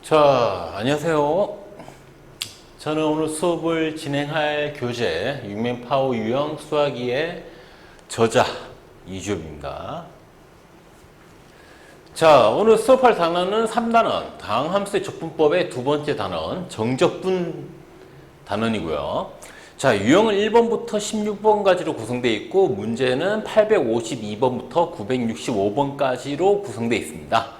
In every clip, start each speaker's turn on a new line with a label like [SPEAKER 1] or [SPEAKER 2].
[SPEAKER 1] 자, 안녕하세요. 저는 오늘 수업을 진행할 교재 육면파워 유형 수학이의 저자 이주엽입니다. 자, 오늘 수업할 단어는 3단원, 다항함수의 적분법의 두 번째 단원, 정적분 단원이고요. 자, 유형은 1번부터 16번까지로 구성되어 있고 문제는 852번부터 965번까지로 구성되어 있습니다.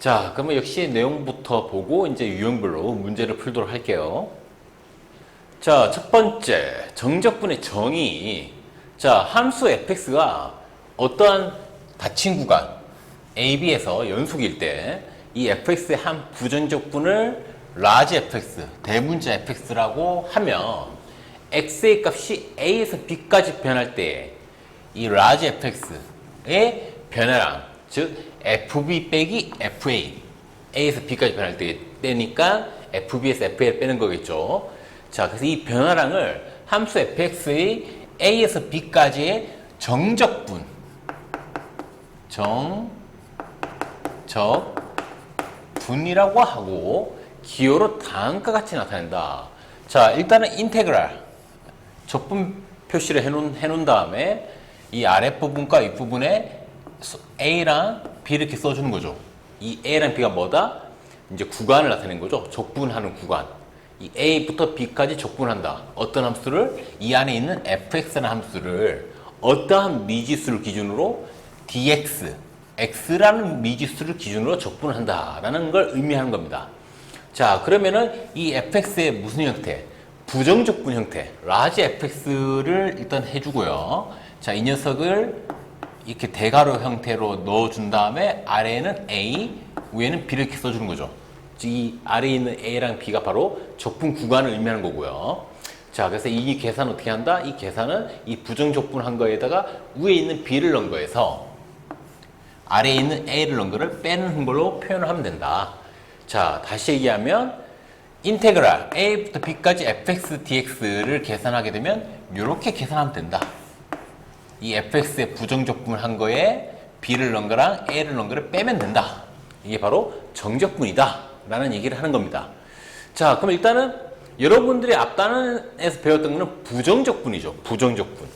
[SPEAKER 1] 자, 그러면 역시 내용부터 보고 이제 유형별로 문제를 풀도록 할게요. 자, 첫 번째, 정적분의 정의. 자, 함수 fx가 어떠한 닫힌 구간 AB에서 연속일 때 이 fx의 한 부정적분을 large fx, 대문자 fx라고 하면 x의 값이 a에서 b까지 변할 때 이 large fx의 변화량, 즉 fb 빼기 fa, a에서 b까지 변할 때니까 fb에서 fa를 빼는 거겠죠. 자, 그래서 이 변화량을 함수 fx의 a에서 b까지의 정적분이라고 하고 기호로 다음과 같이 나타낸다. 자, 일단은 인테그랄 적분 표시를 해놓은 다음에 이 아랫부분과 윗부분에 a랑 b 이렇게 써주는 거죠. 이 a랑 b가 뭐다? 이제 구간을 나타내는 거죠. 적분하는 구간. 이 a부터 b까지 적분한다. 어떤 함수를? 이 안에 있는 fx라는 함수를 어떠한 미지수를 기준으로 dx, x라는 미지수를 기준으로 적분한다라는 걸 의미하는 겁니다. 자, 그러면은 이 fx의 무슨 형태? 부정적분 형태, large fx를 일단 해주고요. 자, 이 녀석을 이렇게 대괄호 형태로 넣어준 다음에 아래에는 a, 위에는 b를 이렇게 써주는 거죠. 즉, 이 아래에 있는 a랑 b가 바로 적분 구간을 의미하는 거고요. 자, 그래서 이 계산 어떻게 한다? 이 계산은 이 부정적분한 거에다가 위에 있는 b를 넣은 거에서 아래에 있는 a를 넣은 거를 빼는 걸로 표현을 하면 된다. 자, 다시 얘기하면 인테그랄 a부터 b까지 fx dx를 계산하게 되면 이렇게 계산하면 된다. 이 fx의 부정적분을 한 거에 b를 넣은 거랑 a를 넣은 거를 빼면 된다. 이게 바로 정적분이다 라는 얘기를 하는 겁니다. 자, 그럼 일단은 여러분들이 앞단원에서 배웠던 거는 부정적분이죠. 부정적분.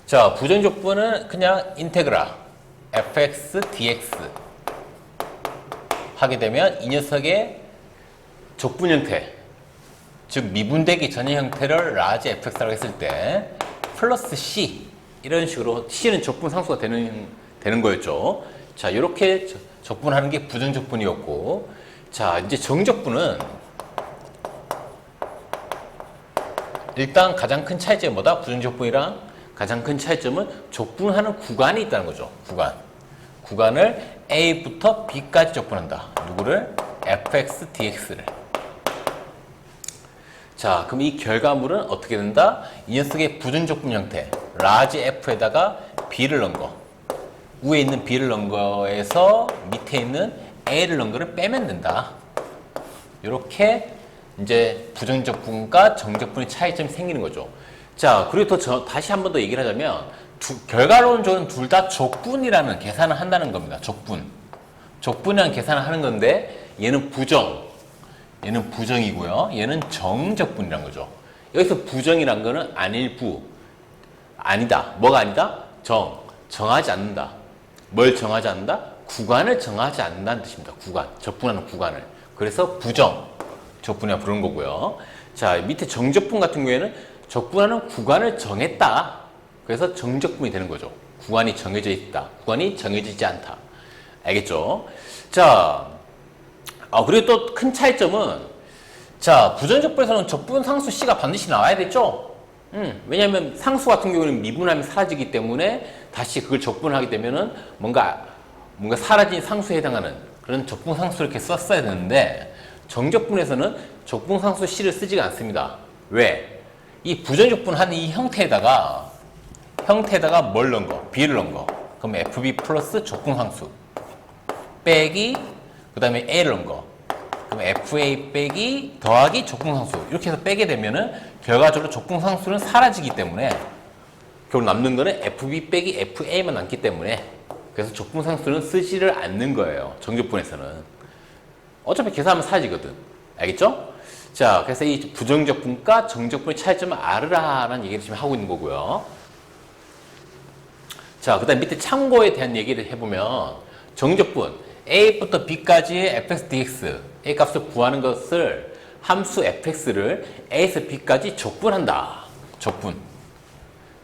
[SPEAKER 1] 자, 부정적분은 그냥 인테그랄 fx dx 하게 되면 이 녀석의 적분 형태, 즉 미분되기 전의 형태를 large fx라고 했을 때 플러스 c, 이런 식으로 c는 적분 상수가 되는 거였죠. 자, 이렇게 적분하는 게 부정적분이었고, 자, 이제 정적분은 일단 가장 큰 차이점이 뭐다? 부정적분이랑 가장 큰 차이점은 적분하는 구간이 있다는 거죠. 구간을 a부터 b까지 적분한다. 누구를? fx dx를. 자, 그럼 이 결과물은 어떻게 된다? 이 녀석의 부정적분 형태, large f에다가 b를 넣은 거, 위에 있는 b를 넣은 거에서 밑에 있는 a를 넣은 거를 빼면 된다. 이렇게 이제 부정적분과 정적분의 차이점이 생기는 거죠. 자, 그리고 다시 한 번 더 얘기를 하자면 결과론적으로는 둘 다 적분이라는 계산을 한다는 겁니다. 적분이라는 계산을 하는 건데 얘는 부정이고요. 얘는 정적분이란 거죠. 여기서 부정이란 거는 아니다. 뭐가 아니다? 정하지 않는다. 뭘 정하지 않는다? 구간을 정하지 않는다는 뜻입니다. 적분하는 구간을. 그래서 적분이라 부르는 거고요. 자, 밑에 정적분 같은 경우에는 적분하는 구간을 정했다. 그래서 정적분이 되는 거죠. 구간이 정해져 있다. 구간이 정해지지 않다. 알겠죠? 자, 그리고 또 큰 차이점은, 자, 부정적분에서는 적분 상수 C가 반드시 나와야 되죠? 왜냐하면 상수 같은 경우는 미분함이 사라지기 때문에 다시 그걸 적분하게 되면은 뭔가 사라진 상수에 해당하는 그런 적분 상수를 이렇게 썼어야 되는데, 정적분에서는 적분 상수 C를 쓰지가 않습니다. 왜? 이 부정적분한 이 형태에다가 뭘 넣은 거? B를 넣은 거. 그럼 FB 플러스 적분 상수 빼기 그 다음에 A를 넣은 거. 그럼 FA 빼기 더하기 적분 상수. 이렇게 해서 빼게 되면은 결과적으로 적분 상수는 사라지기 때문에 결국 남는 거는 FB 빼기 FA만 남기 때문에 그래서 적분상수는 쓰지를 않는 거예요. 정적분에서는. 어차피 계산하면 사라지거든. 알겠죠? 자, 그래서 이 부정적분과 정적분의 차이점을 알으라라는 얘기를 지금 하고 있는 거고요. 자, 그 다음 밑에 참고에 대한 얘기를 해보면 정적분 a부터 b까지의 fx, dx a 값을 구하는 것을 함수 fx를 a에서 b까지 적분한다. 적분.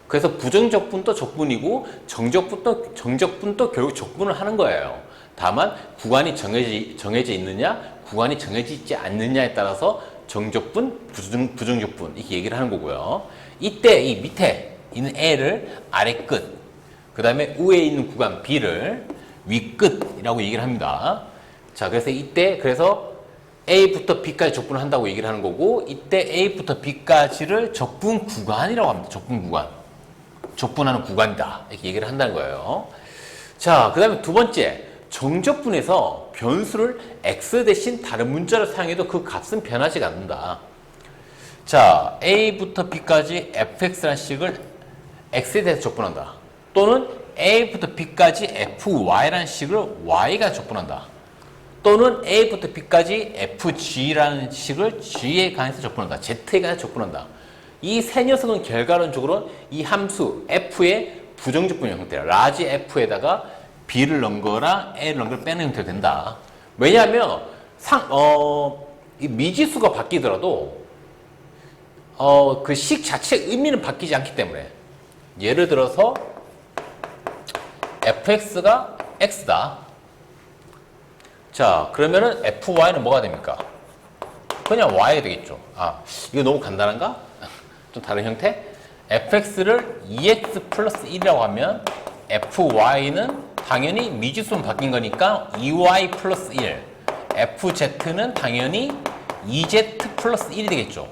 [SPEAKER 1] 그래서 부정적분도 적분이고 정적분도 결국 적분을 하는 거예요. 다만 구간이 정해져 있느냐 구간이 정해져 있지 않느냐에 따라서 정적분, 부정적분 이렇게 얘기를 하는 거고요. 이때 이 밑에 있는 a를 아래 끝, 그 다음에 위에 있는 구간 b를 위 끝이라고 얘기를 합니다. 자, 그래서 이때 그래서 a부터 b까지 적분을 한다고 얘기를 하는 거고, 이때 a부터 b까지를 적분 구간이라고 합니다. 적분 구간. 적분하는 구간이다. 이렇게 얘기를 한다는 거예요. 자, 그 다음에 두 번째, 정적분에서 변수를 x 대신 다른 문자를 사용해도 그 값은 변하지 않는다. 자, a부터 b까지 fx라는 식을 x에 대해서 적분한다. 또는 a부터 b까지 fy라는 식을 y가 적분한다. 또는 a부터 b까지 fg라는 식을 g에 관해서 적분한다. z에 관해서 적분한다. 이 세 녀석은 결과론적으로 이 함수 f의 부정적분 형태라 라지 f에다가 b를 넣은 거랑 a를 넣은 걸 빼는 형태가 된다. 왜냐하면 이 미지수가 바뀌더라도 그 식 자체의 의미는 바뀌지 않기 때문에, 예를 들어서 fx가 x다. 자, 그러면은 fy는 뭐가 됩니까? 그냥 y가 되겠죠. 아, 이거 너무 간단한가? 좀 다른 형태? fx를 2x 플러스 1이라고 하면 fy는 당연히 미지수만 바뀐 거니까 2y 플러스 1, fz는 당연히 2z 플러스 1이 되겠죠.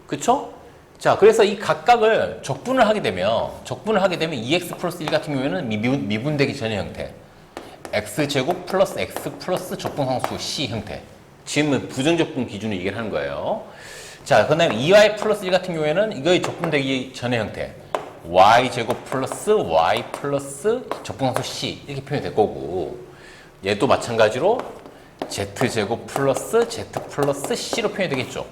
[SPEAKER 1] 그쵸? 자, 그래서 이 각각을 적분을 하게 되면 2x 플러스 1 같은 경우에는 미분되기 전의 형태, x제곱 플러스 x 플러스 적분상수 c 형태. 지금은 부정적분 기준으로 얘기를 하는 거예요. 자, 그 다음에 2y 플러스 1 같은 경우에는 이거의 적분되기 전의 형태, y제곱 플러스 y 플러스 적분상수 c 이렇게 표현이 될 거고, 얘도 마찬가지로 z제곱 플러스 z 플러스 c로 표현이 되겠죠.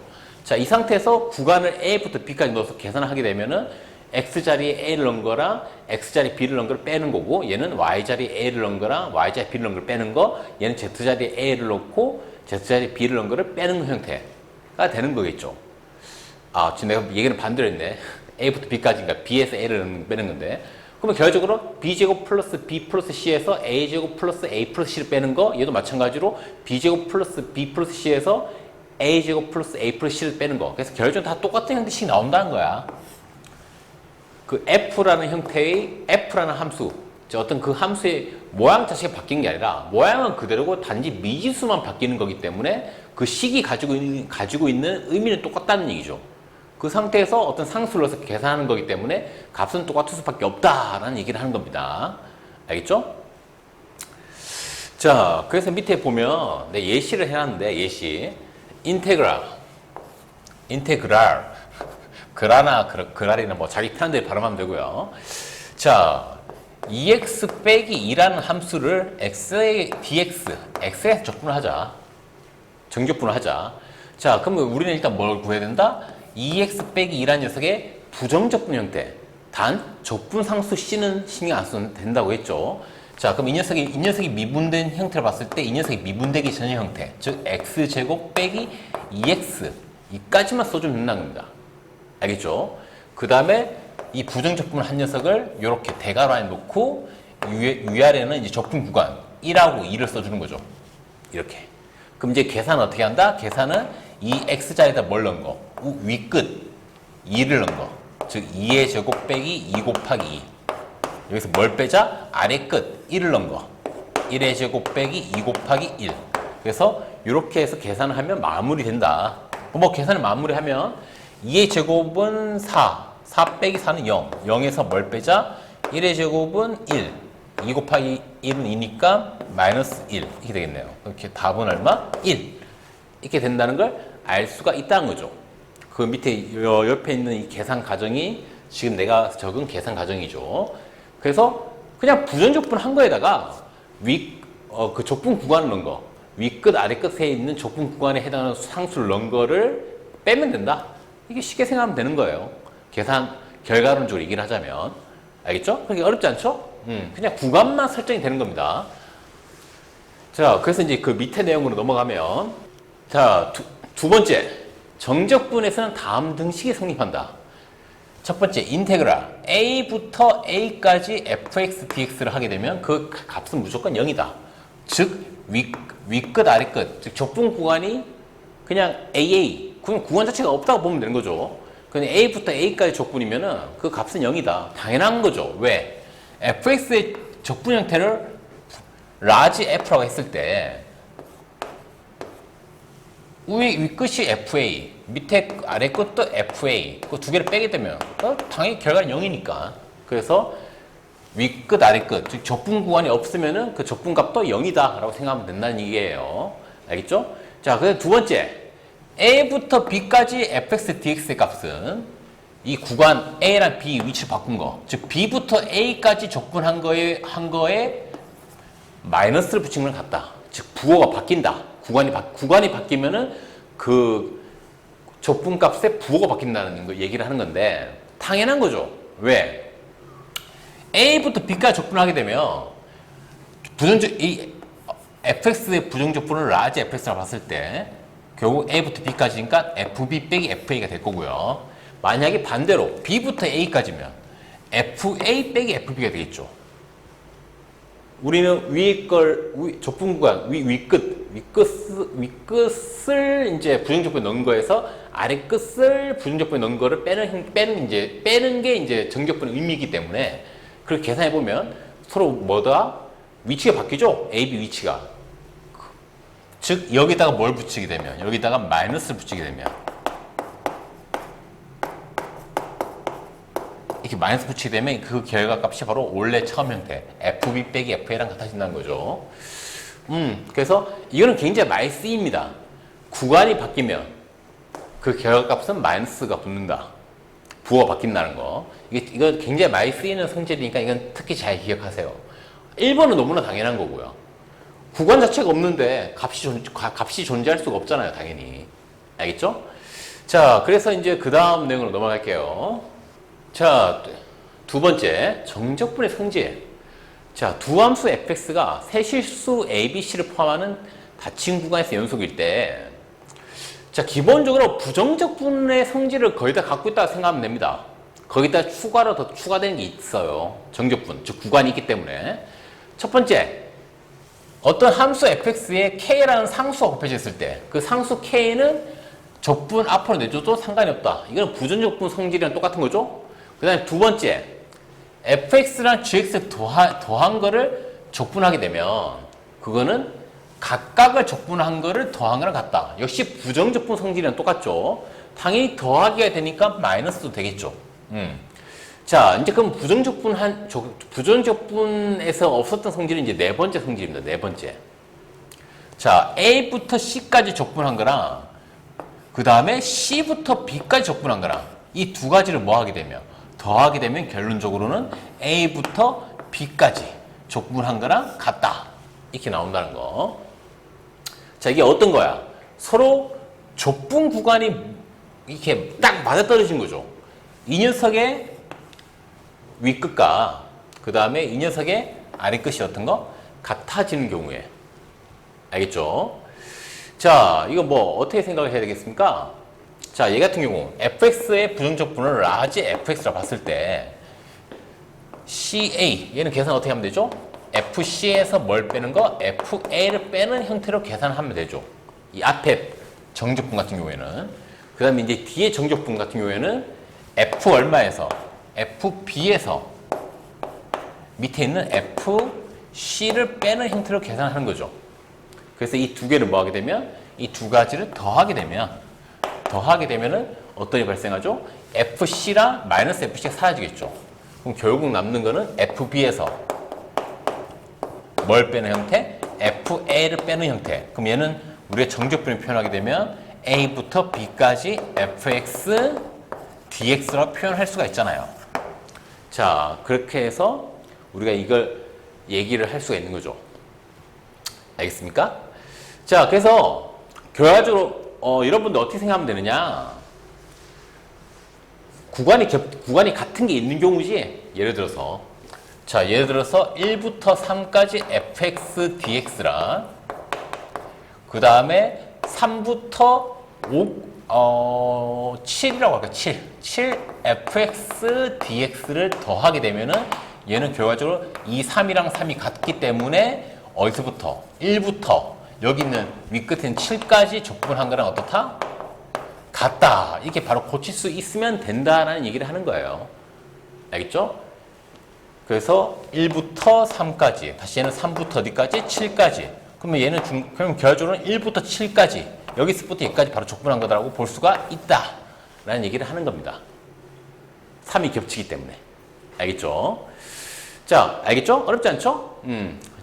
[SPEAKER 1] 자, 이 상태에서 구간을 a부터 b까지 넣어서 계산을 하게 되면은 x자리에 a를 넣은 거랑 x자리에 b를 넣은 걸 빼는 거고, 얘는 y자리에 a를 넣은 거랑 y자리에 b를 넣은 걸 빼는 거, 얘는 z자리에 a를 넣고 z자리에 b를 넣은 거를 빼는 형태가 되는 거겠죠. 아, 지금 내가 얘기는 반대로 했네. a부터 b까지니까 b에서 a를 빼는 건데, 그러면 결과적으로 b제곱 플러스 b 플러스 c에서 a제곱 플러스 a 플러스 c를 빼는 거, 얘도 마찬가지로 b제곱 플러스 b 플러스 c에서 a제곱 플러스 a 플러스 c를 빼는 거. 그래서 결과적으로 다 똑같은 형태씩 나온다는 거야. 그 f라는 형태의 f라는 함수, 어떤 그 함수의 모양 자체가 바뀐 게 아니라 모양은 그대로고 단지 미지수만 바뀌는 거기 때문에 그 식이 가지고 있는 의미는 똑같다는 얘기죠. 그 상태에서 어떤 상수를 넣어서 계산하는 거기 때문에 값은 똑같을 수밖에 없다라는 얘기를 하는 겁니다. 알겠죠? 자, 그래서 밑에 보면 예시를 해놨는데, 예시 인테그랄 그라나 그랄이나 뭐 자기 편한 대로 발음하면 되고요. 자, 2x 빼기 2라는 함수를 x에 x에 적분을 하자. 정적분을 하자. 자, 그러면 우리는 일단 뭘 구해야 된다? 2x 빼기 2라는 녀석의 부정적분 형태. 단 적분 상수 c는 신경 안 써도 된다고 했죠. 자, 그럼 이 녀석이 미분된 형태를 봤을 때 이 녀석이 미분되기 전의 형태, 즉 x제곱 빼기 2x 이까지만 써주면 된다는 겁니다. 알겠죠? 그 다음에 이 부정적분을 한 녀석을 이렇게 대괄호 안에 놓고 위아래는 이제 적분 구간 1하고 2를 써주는 거죠. 이렇게. 그럼 이제 계산은 어떻게 한다? 계산은 이 x자리에다 뭘 넣은 거? 위끝 2를 넣은 거. 즉 2의 제곱 빼기 2 곱하기 2. 여기서 뭘 빼자? 아래 끝 1을 넣은 거. 1의 제곱 빼기 2 곱하기 1. 그래서 이렇게 해서 계산을 하면 마무리된다. 뭐 계산을 마무리하면 2의 제곱은 4. 4 빼기 4는 0. 0에서 뭘 빼자? 1의 제곱은 1. 2 곱하기 1은 2니까 마이너스 1. 이렇게 되겠네요. 이렇게 답은 얼마? 1. 이렇게 된다는 걸 알 수가 있다는 거죠. 그 밑에 옆에 있는 이 계산 과정이 지금 내가 적은 계산 과정이죠. 그래서 그냥 부정적분 한 거에다가 그 적분 구간을 넣은 거, 윗끝 아래끝에 있는 적분 구간에 해당하는 상수를 넣은 거를 빼면 된다. 이게 쉽게 생각하면 되는 거예요. 계산 결과론적으로 얘기를 하자면. 알겠죠? 그게 어렵지 않죠? 그냥 구간만 설정이 되는 겁니다. 자, 그래서 이제 그 밑에 내용으로 넘어가면, 자, 두 번째, 정적분에서는 다음 등식이 성립한다. 첫 번째, 인테그랄 a부터 a까지 fx dx를 하게 되면 그 값은 무조건 0이다. 즉 윗끝 아래끝, 즉 적분 구간이 그냥 AA, 그럼 구간 자체가 없다고 보면 되는 거죠. 그냥 a부터 a까지 적분이면은 그 값은 0이다. 당연한 거죠. 왜? fx의 적분 형태를 라지 f라고 했을 때 윗끝이 fa, 밑에 아래 끝도 fa, 그 두 개를 빼게 되면 당연히 결과는 0이니까. 그래서 윗끝 아래 끝, 즉 적분 구간이 없으면은 그 적분 값도 0이다 라고 생각하면 된다는 얘기예요. 알겠죠? 자, 그래서 두 번째, a부터 b까지 fx dx의 값은 이 구간 a랑 b 위치를 바꾼 거, 즉 b부터 a까지 적분한 거에 마이너스를 붙인 건 같다. 즉 부호가 바뀐다. 구간이 바뀌면은 그 적분값의 부호가 바뀐다는 거 얘기를 하는 건데 당연한 거죠. 왜? A부터 B까지 적분하게 되면 이 fx의 부정적분을 라지 fx라고 봤을 때 결국 A부터 B까지니까 fb 빼기 fa가 될 거고요. 만약에 반대로 B부터 A까지면 fa 빼기 fb가 되겠죠. 우리는 적분 구간, 윗끝을 이제 부정적분에 넣은 거에서 아래 끝을 부정적분에 넣은 거를 빼는 게 이제 정적분의 의미이기 때문에 그렇게 계산해 보면 서로 뭐다? 위치가 바뀌죠? A, B 위치가. 즉, 여기다가 뭘 붙이게 되면, 여기다가 마이너스를 붙이게 되면, 이렇게 마이너스 붙이게 되면 그 결과값이 바로 원래 처음 형태 FB 빼기 FA랑 같아진다는 거죠. 그래서 이거는 굉장히 많이 쓰입니다. 구간이 바뀌면 그 결과값은 마이너스가 붙는다. 부호가 바뀐다는 거. 이거 굉장히 많이 쓰이는 성질이니까 이건 특히 잘 기억하세요. 1번은 너무나 당연한 거고요. 구간 자체가 없는데 값이 존재할 수가 없잖아요, 당연히. 알겠죠? 자, 그래서 이제 그 다음 내용으로 넘어갈게요. 자, 두 번째, 정적분의 성질. 자, 두 함수 fx가 세 실수 a, b, c를 포함하는 닫힌 구간에서 연속일 때, 자, 기본적으로 부정적분의 성질을 거의 다 갖고 있다고 생각하면 됩니다. 거기다 추가로 더 추가되는 게 있어요. 정적분, 즉 구간이 있기 때문에. 첫 번째, 어떤 함수 fx에 k라는 상수가 곱해져 있을 때, 그 상수 k는 적분 앞으로 내줘도 상관이 없다. 이건 부정적분 성질이랑 똑같은 거죠. 그 다음에 두 번째, fx랑 gx를 더한 거를 적분하게 되면 그거는 각각을 적분한 거를 더한 거랑 같다. 역시 부정적분 성질이랑 똑같죠. 당연히 더하기가 되니까 마이너스도 되겠죠. 자, 이제 그럼 부정적분에서 없었던 성질은 이제 네 번째 성질입니다. 네 번째. 자, A부터 C까지 적분한 거랑 그 다음에 C부터 B까지 적분한 거랑 이 두 가지를 뭐 하게 되면 더하게 되면 결론적으로는 A부터 B까지 적분한 거랑 같다. 이렇게 나온다는 거. 자, 이게 어떤 거야? 서로 적분 구간이 이렇게 딱 맞아떨어진 거죠. 이 녀석의 윗끝과 그 다음에 이 녀석의 아래끝이었던 거 같아지는 경우에. 알겠죠? 자, 이거 뭐 어떻게 생각을 해야 되겠습니까? 자, 얘 같은 경우 fx의 부정적분을 라지 fx라고 봤을 때 CA, 얘는 계산 어떻게 하면 되죠? FC에서 뭘 빼는 거? FA를 빼는 형태로 계산하면 되죠. 이 앞에 정적분 같은 경우에는. 그 다음에 이제 뒤에 정적분 같은 경우에는 F 얼마에서 FB에서 밑에 있는 FC를 빼는 형태로 계산하는 거죠. 그래서 이 두 개를 뭐 하게 되면 이 두 가지를 더하게 되면은 어떤 일이 발생하죠? FC랑 마이너스 FC가 사라지겠죠. 그럼 결국 남는 거는 FB에서 뭘 빼는 형태? FA를 빼는 형태. 그럼 얘는 우리가 정적분을 표현하게 되면 A부터 B까지 fx dx라고 표현할 수가 있잖아요. 자, 그렇게 해서 우리가 이걸 얘기를 할 수가 있는 거죠. 알겠습니까? 자, 그래서 결과적으로 여러분들 어떻게 생각하면 되느냐? 구간이 같은 게 있는 경우지. 예를 들어서 1부터 3까지 fx dx랑 그 다음에 3부터 7이라고 할까? 7 fx dx를 더하게 되면은 얘는 결과적으로 이 3이랑 3이 같기 때문에 어디서부터? 1부터 여기 있는 윗끝에 있는 7까지 적분한 거랑 어떻다? 같다. 이렇게 바로 고칠 수 있으면 된다라는 얘기를 하는 거예요. 알겠죠? 그래서 1부터 3까지, 다시 얘는 3부터 어디까지? 7까지. 그러면 얘는 그럼 결과적으로는 1부터 7까지, 여기서부터 여기까지 바로 적분한 거다라고 볼 수가 있다. 라는 얘기를 하는 겁니다. 3이 겹치기 때문에. 알겠죠? 자, 알겠죠? 어렵지 않죠?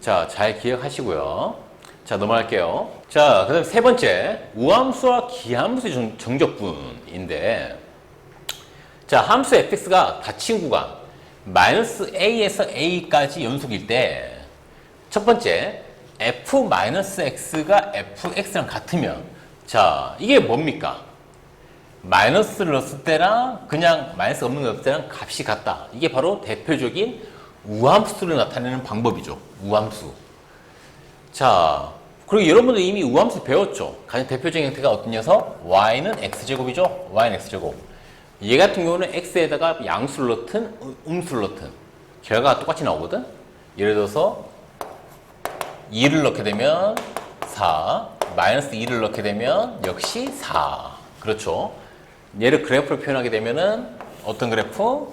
[SPEAKER 1] 자, 잘 기억하시고요. 자, 넘어갈게요. 자, 그 다음에 세 번째, 우함수와 기함수의 정적분인데, 자, 함수 fx가 닫힌 구간, 마이너스 a에서 a까지 연속일 때, 첫 번째, f-x가 fx랑 같으면, 자, 이게 뭡니까? 마이너스를 넣었을 때랑 그냥 마이너스 없는 거 넣었을 때랑 값이 같다. 이게 바로 대표적인 우함수를 나타내는 방법이죠. 우함수. 자, 그리고 여러분들 이미 우함수 배웠죠? 가장 대표적인 형태가 어떤 녀석? y는 x제곱이죠? y는 x제곱. 얘 같은 경우는 x에다가 양수를 넣든 음수를 넣든 결과가 똑같이 나오거든? 예를 들어서 2를 넣게 되면 4, 마이너스 2를 넣게 되면 역시 4. 그렇죠? 얘를 그래프로 표현하게 되면은 어떤 그래프?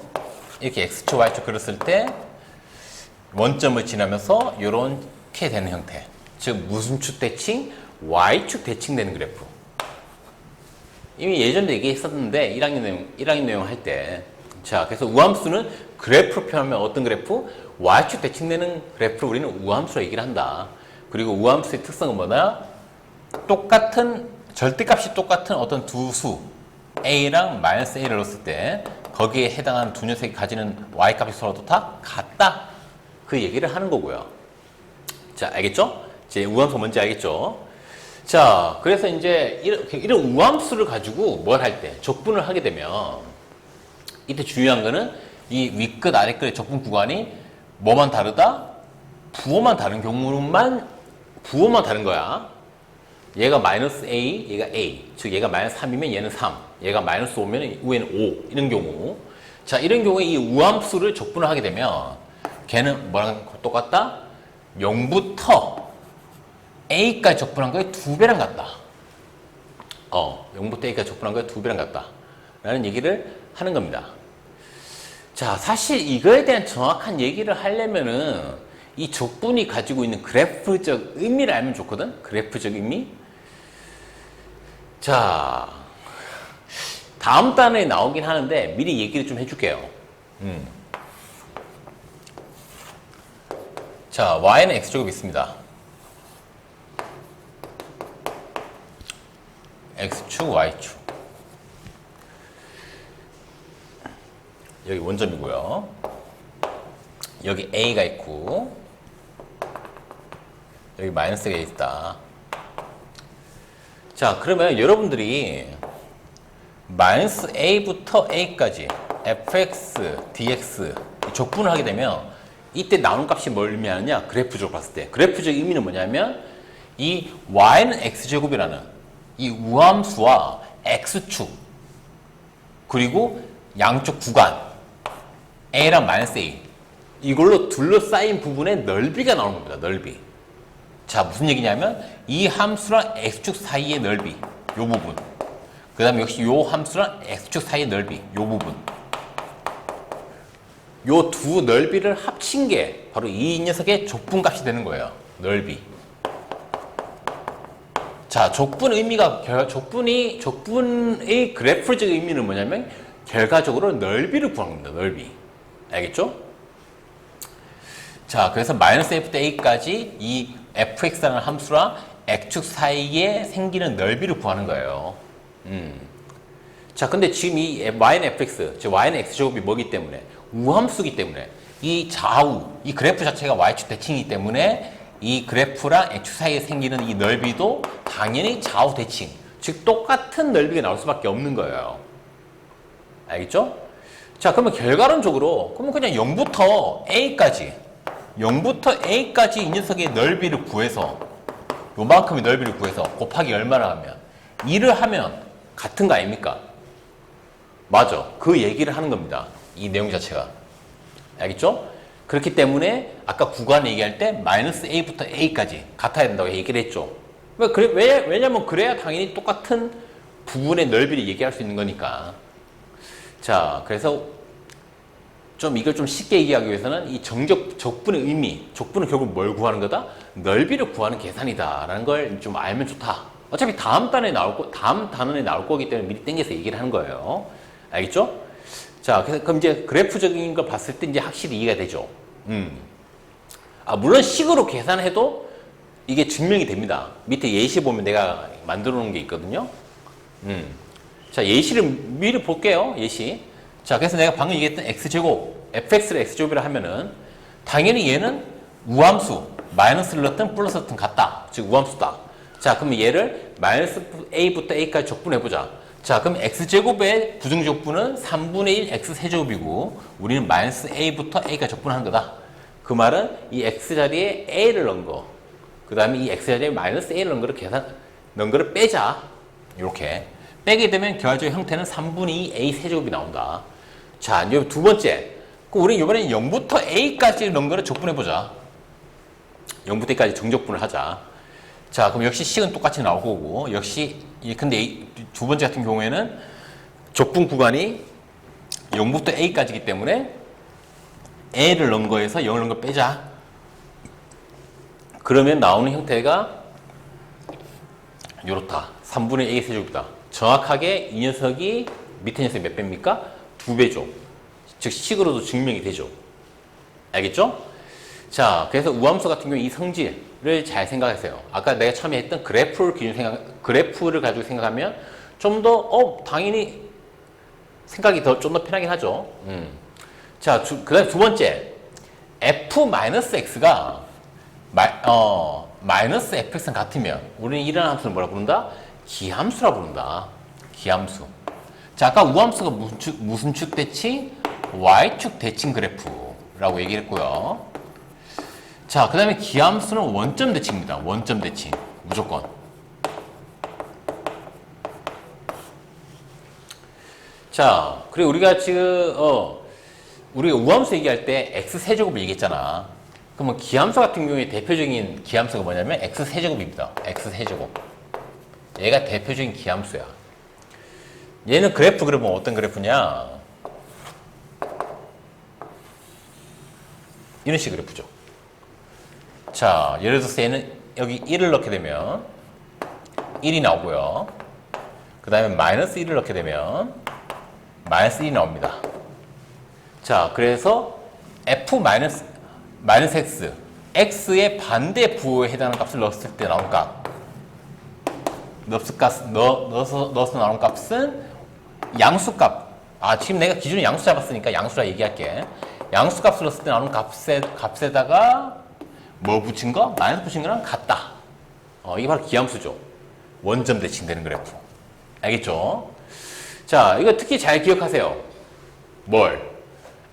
[SPEAKER 1] 이렇게 x축, y축 그렸을 때 원점을 지나면서 이렇게 되는 형태. 즉 무슨 축 대칭? y축 대칭되는 그래프. 이미 예전에 얘기했었는데 1학년 내용 할 때. 자, 그래서 우함수는 그래프로 표현하면 어떤 그래프? y축 대칭되는 그래프를 우리는 우함수로 얘기를 한다. 그리고 우함수의 특성은 뭐냐? 똑같은 절대값이 똑같은 어떤 두 수 a랑 마이너스 a를 넣었을 때 거기에 해당하는 두 녀석이 가지는 y값이 서로 다 같다. 그 얘기를 하는 거고요. 자, 알겠죠? 제 우함수 뭔지 알겠죠? 자, 그래서 이제 이런 우함수를 가지고 뭘 할 때, 적분을 하게 되면 이때 중요한 거는 이 윗끝, 아랫끝의 적분 구간이 뭐만 다르다? 부호만 다른 경우만 부호만 다른 거야. 얘가 마이너스 A, 얘가 A. 즉 얘가 마이너스 3이면 얘는 3. 얘가 마이너스 5면 위에는 5. 이런 경우. 자, 이런 경우에 이 우함수를 적분을 하게 되면 걔는 뭐랑 똑같다? 0부터 A까지 적분한 거에 2배랑 같다. 0부터 A까지 적분한 거에 2배랑 같다. 라는 얘기를 하는 겁니다. 자, 사실 이거에 대한 정확한 얘기를 하려면은 이 적분이 가지고 있는 그래프적 의미를 알면 좋거든? 그래프적 의미? 자, 다음 단에 나오긴 하는데 미리 얘기를 좀 해줄게요. 자, y는 x제곱이 있습니다. x축, y축. 여기 원점이고요. 여기 a가 있고 여기 마이너스가 있다. 자, 그러면 여러분들이 마이너스 a부터 a까지 fx, dx 적분을 하게 되면 이때 나오는 값이 뭘 의미하느냐? 그래프적으로 봤을 때. 그래프적 의미는 뭐냐면 이 y는 x제곱이라는 이 우함수와 x축 그리고 양쪽 구간 a랑 마이너스 a 이걸로 둘러싸인 부분의 넓이가 나오는 겁니다. 넓이. 자, 무슨 얘기냐면 이 함수랑 x축 사이의 넓이 요 부분 그 다음에 역시 요 함수랑 x축 사이의 넓이 요 부분 요 두 넓이를 합친 게 바로 이 녀석의 적분값이 되는 거예요. 넓이. 자, 적분의 그래프적 의미는 뭐냐면 결과적으로 넓이를 구하는 겁니다. 넓이. 알겠죠? 자, 그래서 마이너스 f부터 a까지 이 fx라는 함수랑 x축 사이에 생기는 넓이를 구하는 거예요. 자, 근데 지금 이 y는 fx, 즉 y는 x제곱이 뭐기 때문에 우함수기 때문에 이 좌우, 이 그래프 자체가 y축 대칭이기 때문에 이 그래프랑 x축 사이에 생기는 이 넓이도 당연히 좌우 대칭, 즉 똑같은 넓이가 나올 수밖에 없는 거예요. 알겠죠? 자, 그러면 결과론적으로 그러면 그냥 0부터 A까지 이 녀석의 넓이를 구해서 요만큼의 넓이를 구해서 곱하기 얼마나 하면 2를 하면 같은 거 아닙니까? 맞아. 그 얘기를 하는 겁니다. 이 내용 자체가. 알겠죠? 그렇기 때문에 아까 구간 얘기할 때 마이너스 A부터 A까지 같아야 된다고 얘기를 했죠. 왜냐면 그래야 당연히 똑같은 부분의 넓이를 얘기할 수 있는 거니까. 자, 그래서 좀 이걸 좀 쉽게 얘기하기 위해서는 이 적분의 의미, 적분은 결국 뭘 구하는 거다? 넓이를 구하는 계산이다라는 걸 좀 알면 좋다. 어차피 다음 단원에 나올 거기 때문에 미리 땡겨서 얘기를 하는 거예요. 알겠죠? 자, 그래서 그럼 이제 그래프적인 걸 봤을 때 이제 확실히 이해가 되죠. 물론 식으로 계산해도 이게 증명이 됩니다. 밑에 예시 보면 내가 만들어 놓은 게 있거든요. 자, 예시를 미리 볼게요. 예시. 자, 그래서 내가 방금 얘기했던 x제곱, fx를 x제곱이라 하면은 당연히 얘는 우함수, 마이너스를 넣든 플러스를 넣든 같다. 즉 우함수다. 자, 그럼 얘를 마이너스 a부터 a까지 적분해보자. 자, 그럼 x제곱의 부등적분은 3분의 1 x세제곱이고 우리는 마이너스 a부터 a까지 적분하는 거다. 그 말은 이 x자리에 a를 넣은 거, 그 다음에 이 x자리에 마이너스 a를 넣은 거를 빼자. 이렇게 빼게 되면 결과적 형태는 3분의 2 a 세제곱이 나온다. 자, 이제 두 번째, 우리 이번엔 0부터 a까지 넣은 거를 적분해보자. 0부터 a까지 정적분을 하자. 자, 그럼 역시 식은 똑같이 나올 거고, 역시 근데 두 번째 같은 경우에는 적분 구간이 0부터 a까지이기 때문에 a를 넣은 거에서 0을 넣은 거 빼자. 그러면 나오는 형태가 이렇다. 3분의 a 세제곱이다. 정확하게 이 녀석이 밑에 녀석이 몇 배입니까? 2배죠. 즉 식으로도 증명이 되죠. 알겠죠? 자, 그래서 우함수 같은 경우 이 성질을 잘 생각하세요. 아까 내가 처음에 했던 그래프를 가지고 생각하면 좀 더 당연히 생각이 좀 더 편하긴 하죠. 자, 그 다음에 두 번째, f-x가 마이너스 fx랑 같으면 우리는 이런 함수를 뭐라 부른다? 기함수라 부른다. 기함수. 자, 아까 우함수가 무슨 축 대칭? y축 대칭 그래프라고 얘기를 했고요. 자, 그 다음에 기함수는 원점 대칭입니다. 원점 대칭. 무조건. 자, 그리고 우리가 지금 우리가 우함수 얘기할 때 x세제곱을 얘기했잖아. 그러면 기함수 같은 경우에 대표적인 기함수가 뭐냐면 x세제곱입니다. x세제곱. 얘가 대표적인 기함수야. 얘는 그래프 그려보면 어떤 그래프냐? 이런 식의 그래프죠. 자, 예를 들어서 얘는 여기 1을 넣게 되면 1이 나오고요. 그 다음에 마이너스 1을 넣게 되면 마이너스 1이 나옵니다. 자, 그래서 f 마이너스 x, x의 반대 부호에 해당하는 값을 넣었을 때 나온 값, 넣어서 나온 값은 양수값. 지금 내가 기준에 양수 잡았으니까 양수라 얘기할게. 양수값을 넣었을 때 나오는 값에다가 뭐 붙인 거? 마이너스 붙인 거랑 같다. 이게 바로 기함수죠. 원점 대칭되는 그래프. 알겠죠? 자, 이거 특히 잘 기억하세요. 뭘?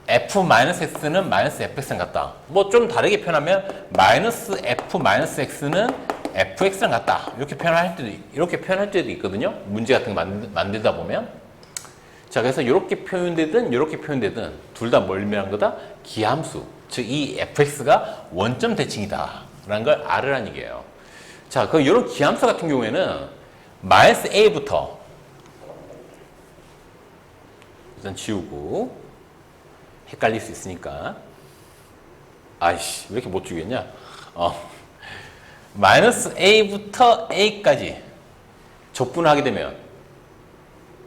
[SPEAKER 1] f-x는 마이너스 fx랑 같다. 뭐 좀 다르게 표현하면 마이너스 f-x는 fx랑 같다. 이렇게 표현할 때도 있거든요. 문제 같은 거 만들다 보면. 자, 그래서 이렇게 표현되든 이렇게 표현되든 둘 다 뭘 의미하는 거다? 기함수. 즉 이 fx가 원점 대칭이다 라는 걸 알으라는 얘기예요. 자, 그 이런 기함수 같은 경우에는 마이너스 a부터 일단 지우고 헷갈릴 수 있으니까. 아이씨, 왜 이렇게 못 지우겠냐? 마이너스 a부터 a까지 적분을 하게 되면,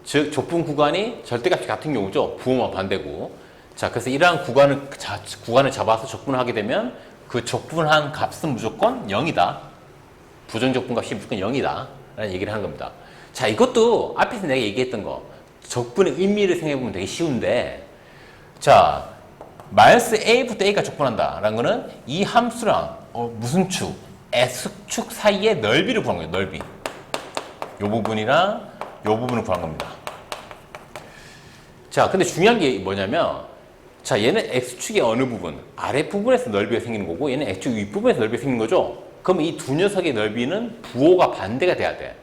[SPEAKER 1] 즉 적분 구간이 절대값이 같은 경우죠. 부호만 반대고. 자, 그래서 이러한 구간을 잡아서 적분을 하게 되면 그 적분한 값은 무조건 0이다. 부정적분 값이 무조건 0이다. 라는 얘기를 하는 겁니다. 자, 이것도 앞에서 내가 얘기했던 거 적분의 의미를 생각해보면 되게 쉬운데, 자, 마이너스 a부터 a가 족분한다 라는 거는 이 함수랑 무슨 축? S축 사이의 넓이를 구한 거예요. 넓이. 요 부분이랑 요 부분을 구한 겁니다. 자, 근데 중요한 게 뭐냐면, 자, 얘는 X축의 어느 부분, 아랫부분에서 넓이가 생기는 거고, 얘는 X축 윗부분에서 넓이가 생기는 거죠? 그럼 이 두 녀석의 넓이는 부호가 반대가 돼야 돼.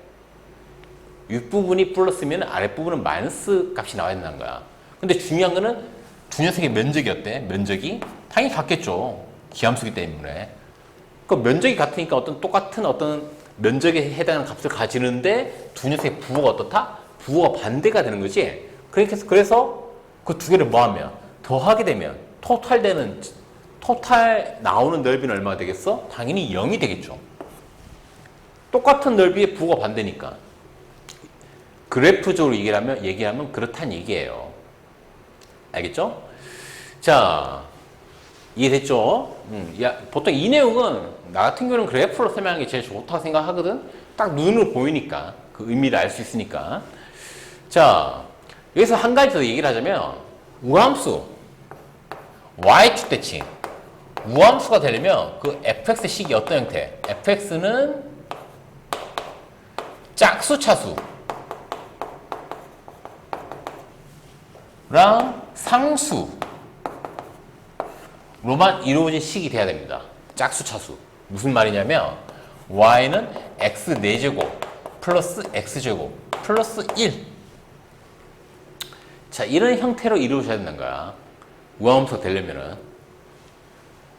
[SPEAKER 1] 윗부분이 플러스면 아랫부분은 마이너스 값이 나와야 된다는 거야. 근데 중요한 거는 두 녀석의 면적이 어때? 면적이 당연히 같겠죠. 기함수기 때문에. 그 면적이 같으니까 똑같은 면적에 해당하는 값을 가지는데 두 녀석의 부호가 어떻다? 부호가 반대가 되는 거지. 그래서 그 두 개를 뭐하면 더하게 되면 토탈 나오는 넓이는 얼마가 되겠어? 당연히 0이 되겠죠. 똑같은 넓이의 부호가 반대니까. 그래프적으로 얘기하면 그렇다는 얘기예요. 알겠죠? 자, 이해됐죠? 보통 이 내용은 나 같은 경우는 그래프로 설명하는 게 제일 좋다고 생각하거든. 딱 눈으로 보이니까 그 의미를 알 수 있으니까. 자, 여기서 한 가지 더 얘기를 하자면 우함수 y축 대칭 우함수가 되려면 그 fx식이 어떤 형태? fx는 짝수 차수랑 상수로만 이루어진 식이 돼야 됩니다. 짝수 차수. 무슨 말이냐면 y는 x 4제곱 플러스 x제곱 플러스 1. 자, 이런 형태로 이루어져야 된다는 거야. 우함수가 되려면은.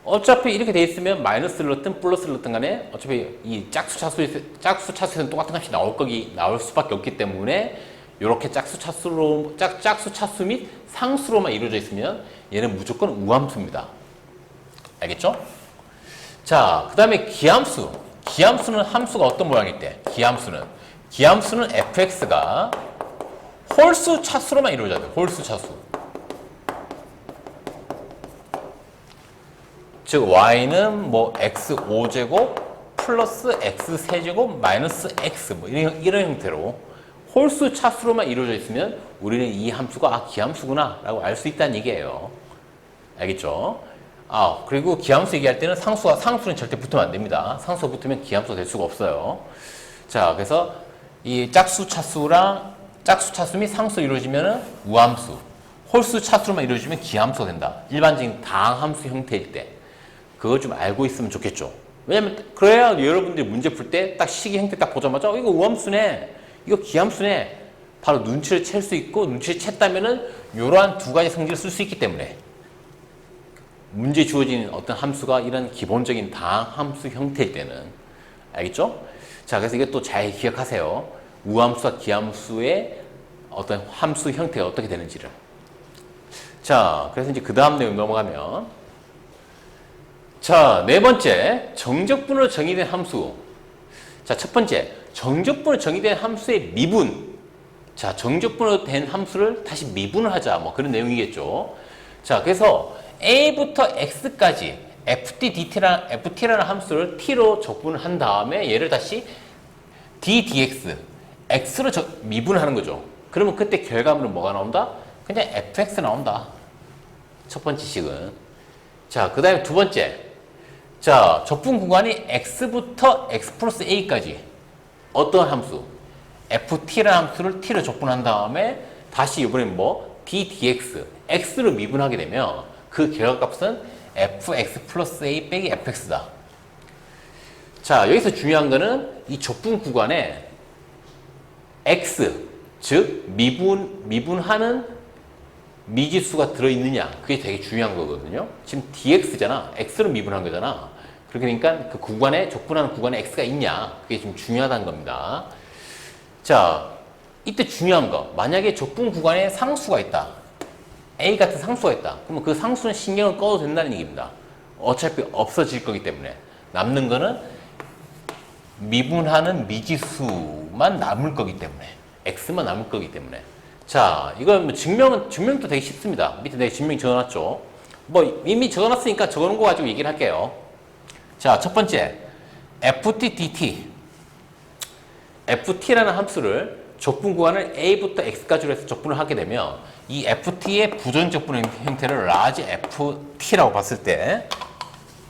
[SPEAKER 1] 어차피 이렇게 돼 있으면 마이너스를 넣든 플러스를 넣든 간에 어차피 이 짝수 차수에서는 똑같은 값이 나올 수밖에 없기 때문에 이렇게 짝수 차수 및 상수로만 이루어져 있으면 얘는 무조건 우함수입니다. 알겠죠? 자, 그 다음에 기함수. 기함수는 함수가 어떤 모양일 때? 기함수는 fx가 홀수 차수로만 이루어져야 돼요. 홀수 차수. 즉 y는 뭐 x5제곱 플러스 x3제곱 마이너스 x 뭐 이런 형태로 홀수 차수로만 이루어져 있으면 우리는 이 함수가 기함수구나 라고 알 수 있다는 얘기예요. 알겠죠? 그리고 기함수 얘기할 때는 상수는 절대 붙으면 안 됩니다. 상수가 붙으면 기함수가 될 수가 없어요. 자, 그래서 이 짝수 차수 및 상수로 이루어지면 우함수, 홀수 차수로만 이루어지면 기함수가 된다. 일반적인 다항함수 형태일 때. 그걸 좀 알고 있으면 좋겠죠. 왜냐면 그래야 여러분들이 문제 풀 때 딱 식의 형태 딱 보자마자 이거 우함수네, 이거 기함수네 바로 눈치를 챌 수 있고, 눈치를 챘다면은 이러한 두 가지 성질을 쓸 수 있기 때문에 문제 주어진 어떤 함수가 이런 기본적인 다항함수 형태일 때는. 알겠죠? 자, 그래서 이게 또 잘 기억하세요. 우함수와 기함수의 어떤 함수 형태가 어떻게 되는지를. 자, 그래서 이제 그 다음 내용 넘어가면, 자, 네 번째, 정적분으로 정의된 함수. 자, 첫 번째, 정적분으로 정의된 함수의 미분. 자, 정적분으로 된 함수를 다시 미분을 하자. 뭐 그런 내용이겠죠. 자, 그래서 a부터 x까지 ft라는 함수를 t로 적분을 한 다음에 얘를 다시 d, dx, x로 미분하는 거죠. 그러면 그때 결과물은 뭐가 나온다? 그냥 fx 나온다. 첫 번째 식은. 자, 그 다음에 두 번째. 자, 적분 구간이 x부터 x 플러스 a까지 어떤 함수? ft라는 함수를 t로 적분한 다음에 다시 이번엔 뭐? d, dx, x로 미분하게 되면 그 결과값은 fx 플러스 a 빼기 fx다. 자, 여기서 중요한 거는 이 적분 구간에 x, 즉 미분하는 미지수가 들어있느냐, 그게 되게 중요한 거거든요. 지금 dx잖아. x로 미분한 거잖아. 그러니까 그 구간에, 적분하는 구간에 x가 있냐, 그게 좀 중요하다는 겁니다. 자, 이때 중요한 거, 만약에 적분 구간에 상수가 있다, a 같은 상수가 있다, 그러면 그 상수는 신경을 꺼도 된다는 얘기입니다. 어차피 없어질 거기 때문에 남는 거는 미분하는 미지수만 남을 거기 때문에, x만 남을 거기 때문에. 자, 이건 뭐 증명도 되게 쉽습니다. 밑에 내가 증명 적어놨죠. 뭐 이미 적어놨으니까 적어놓은 거 가지고 얘기를 할게요. 자, 첫 번째 ft dt. ft라는 함수를 적분 구간을 A부터 X까지로 해서 적분을 하게 되면 이 FT의 부전 적분의 형태를 라지 FT라고 봤을 때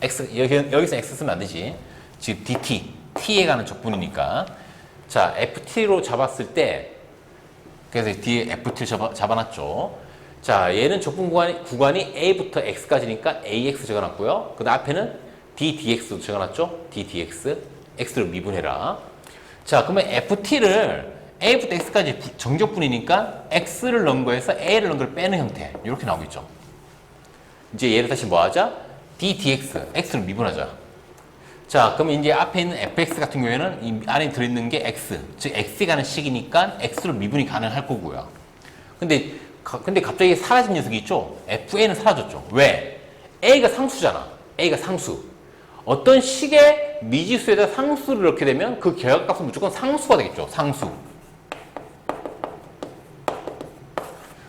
[SPEAKER 1] X, 여기서 X 쓰면 안 되지. 지금 DT, T에 가는 적분이니까. 자, FT로 잡았을 때 그래서 뒤에 FT를 잡아놨죠. 자, 얘는 적분 구간이 A부터 X까지니까 AX 적어놨고요. 그 다음 앞에는 DDX도 적어놨죠. DDX, X로 미분해라. 자, 그러면 FT를 A부터 X까지 정적분이니까 X를 넣은 거에서 A를 넣은 걸 빼는 형태. 이렇게 나오겠죠. 이제 얘를 다시 뭐 하자? DDX, X를 미분하자. 자, 그러면 이제 앞에 있는 fx 같은 경우에는 이 안에 들어있는 게 x, 즉 x에 가는 식이니까 x로 미분이 가능할 거고요. 근데 갑자기 사라진 녀석이 있죠? fa는 사라졌죠. 왜? a가 상수잖아. a가 상수. 어떤 식의 미지수에다 상수를 넣게 되면 그 결합값은 무조건 상수가 되겠죠. 상수.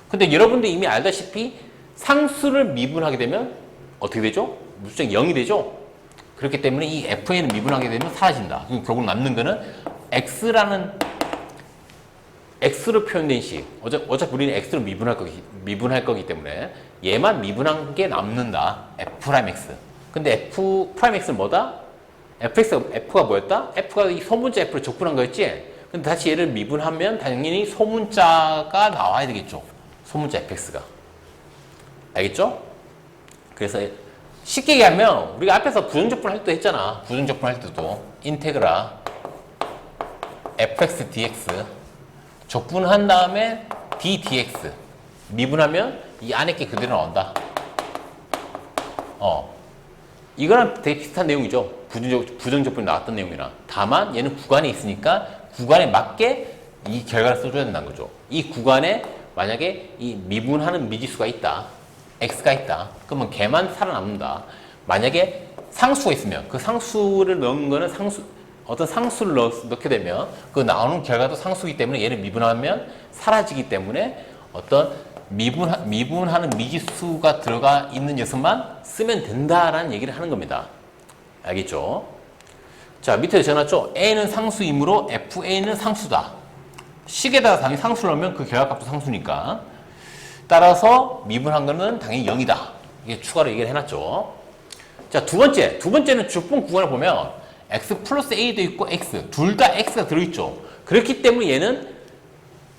[SPEAKER 1] 근데 여러분들 이미 알다시피 상수를 미분하게 되면 어떻게 되죠? 무조건 0이 되죠? 그렇기 때문에 이 FA는 미분하게 되면 사라진다. 그럼 결국 남는 거는 X로 표현된 식. 어차피 우리는 X로 미분할 거기 때문에 얘만 미분한 게 남는다. F'X. 근데 F'X는 뭐다? F가 뭐였다? F가 이 소문자 F를 적분한 거였지? 근데 다시 얘를 미분하면 당연히 소문자가 나와야 되겠죠. 소문자 Fx가. 알겠죠? 그래서 쉽게 얘기하면 우리가 앞에서 부정적분 할 때 했잖아. 부정적분 할 때도 인테그라 fx dx 적분한 다음에 d dx 미분하면 이 안에 게 그대로 나온다. 이거랑 되게 비슷한 내용이죠. 부정적분이 나왔던 내용이랑. 다만 얘는 구간에 있으니까 구간에 맞게 이 결과를 써줘야 된다는 거죠. 이 구간에 만약에 이 미분하는 미지수가 있다. x가 있다. 그러면 걔만 살아남는다. 만약에 상수가 있으면 그 상수를 넣은 거는 어떤 상수를 넣게 되면 그 나오는 결과도 상수이기 때문에 얘를 미분하면 사라지기 때문에 어떤 미분하는 미지수가 들어가 있는 녀석만 쓰면 된다라는 얘기를 하는 겁니다. 알겠죠? 자, 밑에 적어놨죠? a는 상수이므로 fa는 상수다. 식에다가 당연히 상수를 넣으면 그 결과값도 상수니까. 따라서 미분한 거는 당연히 0이다. 이게 추가로 얘기를 해놨죠. 자, 두 번째는 적분 구간을 보면 x 플러스 a도 있고 x, 둘 다 x가 들어있죠. 그렇기 때문에 얘는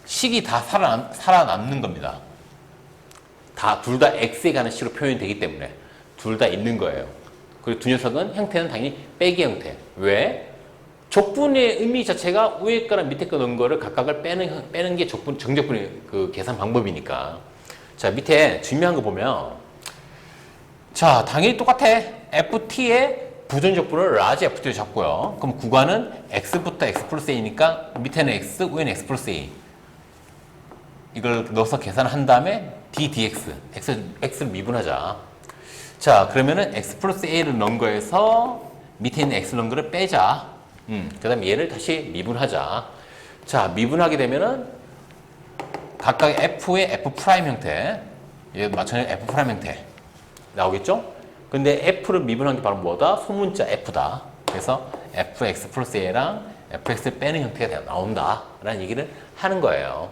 [SPEAKER 1] 식이 다 살아남는 겁니다. 둘 다 x에 가는 식으로 표현이 되기 때문에 둘 다 있는 거예요. 그리고 두 녀석은 형태는 당연히 빼기 형태. 왜? 적분의 의미 자체가 위에 거랑 밑에 거 넣은 거를 각각을 빼는 게 정적분의 그 계산 방법이니까. 자, 밑에 중요한 거 보면 자, 당연히 똑같아. FT의 부전적분을 라지 FT로 잡고요. 그럼 구간은 X부터 X 플러스 A니까 밑에는 X, 위에는 X 플러스 A. 이걸 넣어서 계산한 다음에 D, DX. X를 미분하자. 자, 그러면은 X 플러스 A를 넣은 거에서 밑에 있는 X를 넣은 거를 빼자. 그 다음에 얘를 다시 미분하자. 자, 미분하게 되면은 각각 F의 F 프라임 형태, 얘 마찬가지로 F 프라임 형태 나오겠죠? 근데 F를 미분한 게 바로 뭐다? 소문자 F다. 그래서 Fx 플러스 A랑 Fx를 빼는 형태가 나온다. 라는 얘기를 하는 거예요.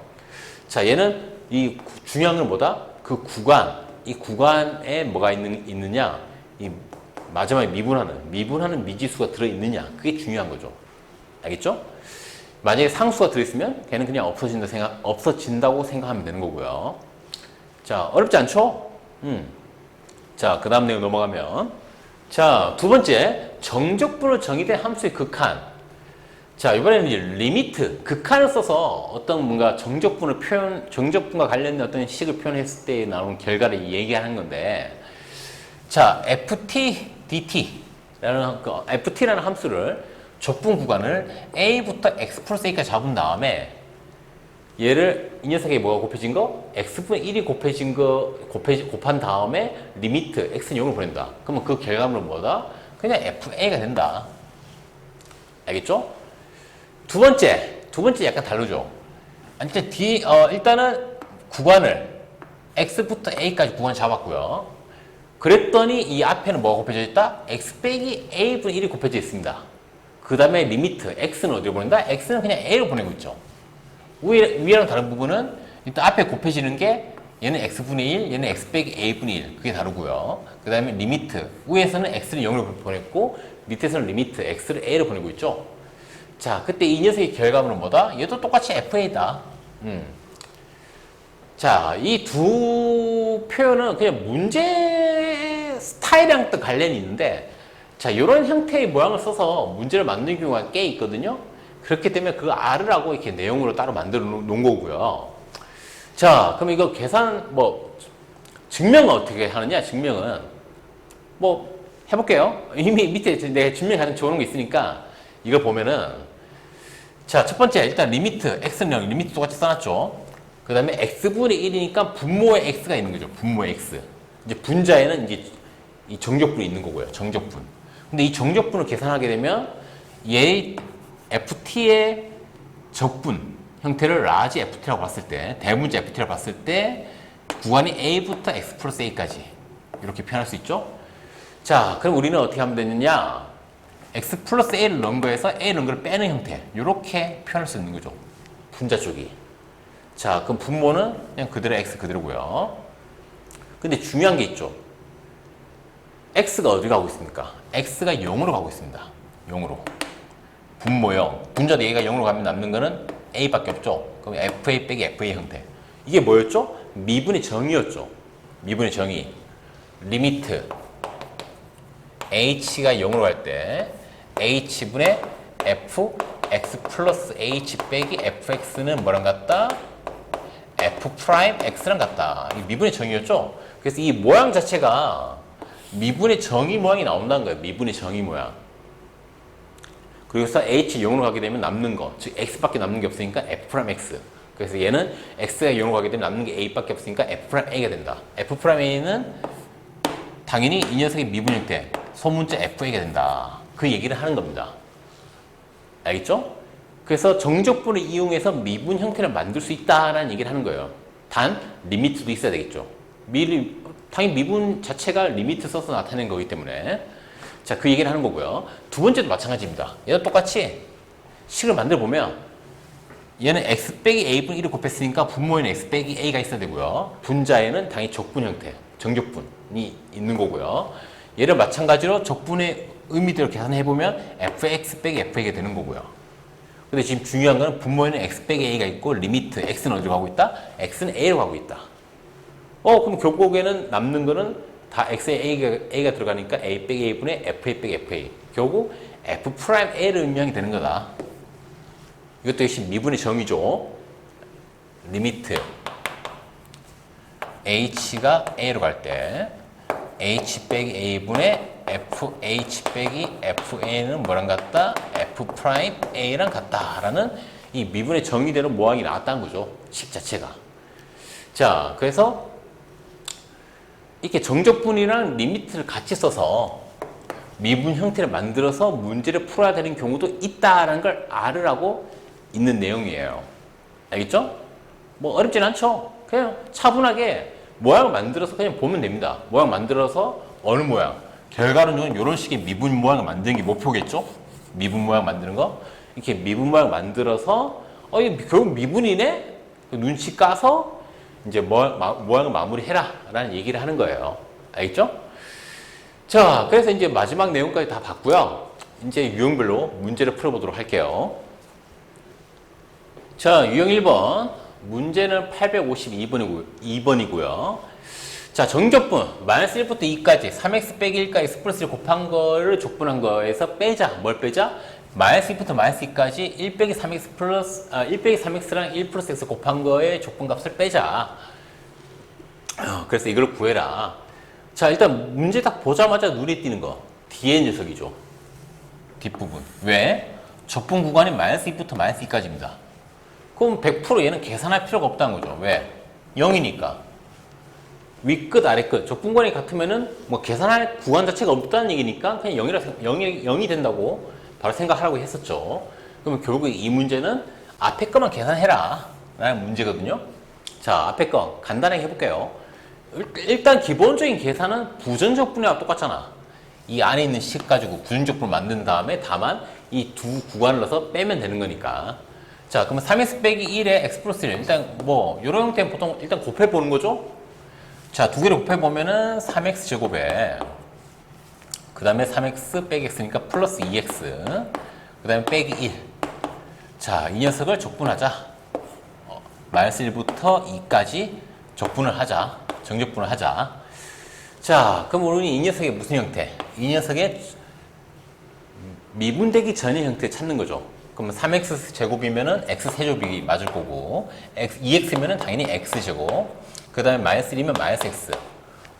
[SPEAKER 1] 자, 얘는 이 중요한 건 뭐다? 그 구간, 이 구간에 뭐가 있느냐? 이 마지막에 미분하는 미지수가 들어있느냐? 그게 중요한 거죠. 알겠죠? 만약에 상수가 들어있으면 걔는 그냥 없어진다고 생각하면 되는 거고요. 자, 어렵지 않죠? 자, 그 다음 내용 넘어가면 자, 두 번째 정적분으로 정의된 함수의 극한. 자, 이번에는 이제 리미트, 극한을 써서 어떤 뭔가 정적분과 관련된 어떤 식을 표현했을 때 나오는 결과를 얘기하는 건데, 자, ft, ft라는 함수를 적분 구간을 a부터 x 플러스 a까지 잡은 다음에 얘를 이 녀석에 뭐가 곱해진 거? x분의 1이 곱한 다음에 리미트 x는 0을 보낸다. 그러면 그 결과물은 뭐다? 그냥 fa가 된다. 알겠죠? 두 번째 약간 다르죠. 일단은 구간을 x부터 a까지 구간 잡았고요. 그랬더니 이 앞에는 뭐가 곱해져 있다? x 빼기 a분의 1이 곱해져 있습니다. 그 다음에 리미트 x는 어디로 보낸다? x는 그냥 a로 보내고 있죠. 위랑 다른 부분은 일단 앞에 곱해지는 게 얘는 x분의 1, 얘는 x 빼기 a분의 1. 그게 다르고요. 그 다음에 리미트. 위에서는 x를 0으로 보냈고 밑에서는 리미트 x를 a로 보내고 있죠. 자, 그때 이 녀석의 결과물은 뭐다? 얘도 똑같이 fa다. 자, 이 두 표현은 그냥 문제 스타일이랑 또 관련이 있는데, 자, 이런 형태의 모양을 써서 문제를 만드는 경우가 꽤 있거든요. 그렇기 때문에 그거 알으라고 이렇게 내용으로 따로 만들어 놓은 거고요. 자, 그럼 이거 계산, 증명은 어떻게 하느냐? 증명은, 해볼게요. 이미 밑에 내가 증명 가장 좋은 거 있으니까, 이거 보면은, 자, 첫 번째, 일단 리미트, x는 0, 리미트 똑같이 써놨죠. 그 다음에 x분의 1이니까 분모의 x가 있는 거죠. 분모의 x. 이제 분자에는 이제 이 정적분이 있는 거고요. 정적분. 근데 이 정적분을 계산하게 되면, 얘 ft의 적분, 형태를 라지 ft라고 봤을 때, 대문자 ft라고 봤을 때 구간이 a부터 x 플러스 a까지 이렇게 표현할 수 있죠. 자, 그럼 우리는 어떻게 하면 되느냐? x 플러스 a를 넣은 거에서 a 넣은 걸 빼는 형태, 이렇게 표현할 수 있는 거죠. 분자 쪽이. 자, 그럼 분모는 그냥 그대로 x 그대로고요. 근데 중요한 게 있죠. x가 어디 가고 있습니까? x가 0으로 가고 있습니다. 0으로. 분모 0. 분자 4개가 0으로 가면 남는 거는 a밖에 없죠. 그럼 fa 빼기 fa 형태. 이게 뭐였죠? 미분의 정의였죠. 미분의 정의. 리미트 h가 0으로 갈 때 h분의 f x 플러스 h 빼기 fx는 뭐랑 같다? f 프라임 x랑 같다. 이 미분의 정의였죠. 그래서 이 모양 자체가 미분의 정의 모양이 나온다는 거예요. 미분의 정의 모양. 그래서 h 0으로 가게 되면 남는 거, 즉 x밖에 남는 게 없으니까 f 프라임 x. 그래서 얘는 x가 0으로 가게 되면 남는 게 a밖에 없으니까 f 프라임 a가 된다. f 프라임 a는 당연히 이 녀석의 미분 형태, 소문자 fa가 된다. 그 얘기를 하는 겁니다. 알겠죠? 그래서 정적분을 이용해서 미분 형태를 만들 수 있다라는 얘기를 하는 거예요. 단 리미트도 있어야 되겠죠. 당연히 미분 자체가 리미트 써서 나타낸 거기 때문에. 자, 그 얘기를 하는 거고요. 두 번째도 마찬가지입니다. 얘도 똑같이 식을 만들어 보면 얘는 x 빼기 a분의 1을 곱했으니까 분모에는 x 빼기 a가 있어야 되고요. 분자에는 당연히 적분 형태, 정적분이 있는 거고요. 얘를 마찬가지로 적분의 의미대로 계산해 보면 fx 빼기 fa가 되는 거고요. 근데 지금 중요한 거는 분모에는 x 빼기 a가 있고 리미트 x는 어디로 가고 있다? x는 a로 가고 있다. 그럼 결국에는 남는 거는 다 x에 a가 들어가니까 a 빼기 a분의 fa 빼기 fa. 결국 f 프라임 a를 의미하게 되는 거다. 이것도 역시 미분의 정의죠. 리미트 h가 a로 갈 때 h 빼기 a분의 fh 빼기 fa는 뭐랑 같다? f 프라임 a랑 같다라는 이 미분의 정의대로 모양이 나왔다는 거죠. 식 자체가. 자, 그래서 이렇게 정적분이랑 리미트를 같이 써서 미분 형태를 만들어서 문제를 풀어야 되는 경우도 있다라는 걸 알으라고 있는 내용이에요. 알겠죠? 어렵진 않죠? 그냥 차분하게 모양을 만들어서 그냥 보면 됩니다. 모양 만들어서 어느 모양. 결과로는 이런 식의 미분 모양을 만드는 게 목표겠죠? 미분 모양 만드는 거. 이렇게 미분 모양 만들어서 이게 결국 미분이네? 눈치 까서 이제 모양을 마무리해라 라는 얘기를 하는 거예요. 알겠죠? 자, 그래서 이제 마지막 내용까지 다 봤고요. 이제 유형별로 문제를 풀어보도록 할게요. 자, 유형 1번. 문제는 852번이고요. 자, 정적분. 마이너스 1부터 2까지 3x 빼기 1과 x 플러스 1 곱한 거를 족분한 거에서 빼자. 뭘 빼자? 마이너스 1부터 마이너스 2까지 1 빼기 3x 플러스, 1 빼기 3x랑 1 플러스 x 곱한 거의 족분값을 빼자. 그래서 이걸 구해라. 자, 일단 문제 딱 보자마자 눈에 띄는 거. 뒤에 녀석이죠. 뒷부분. 왜? 적분 구간이 마이너스 2부터 마이너스 2까지입니다. 그럼 100% 얘는 계산할 필요가 없다는 거죠. 왜? 0이니까. 윗끝, 아래끝. 적분관이 같으면은 계산할 구간 자체가 없다는 얘기니까 그냥 0이 된다고 바로 생각하라고 했었죠. 그러면 결국 이 문제는 앞에 것만 계산해라 라는 문제거든요. 자, 앞에 거 간단하게 해볼게요. 일단 기본적인 계산은 부전적분이랑 똑같잖아. 이 안에 있는 식 가지고 부전적분을 만든 다음에 다만 이 두 구간을 넣어서 빼면 되는 거니까. 자, 그러면 3x 빼기 1에 x 플러스 1. 일단 뭐 이런 형태는 보통 일단 곱해 보는 거죠. 자, 두 개를 곱해 보면은 3x 제곱에 그 다음에 3x 빼기 x니까 플러스 2x 그 다음에 빼기 1. 자, 이 녀석을 적분하자. 마이너스 1부터 2까지 적분을 하자. 정적분을 하자. 자, 그럼 우리 이 녀석의 무슨 형태? 이 녀석의 미분되기 전의 형태 찾는 거죠. 그러면 3x 제곱이면은 x 세제곱이 맞을 거고, 2x면은 당연히 x 제곱. 그 다음에 마이너스 1이면 마이너스 x.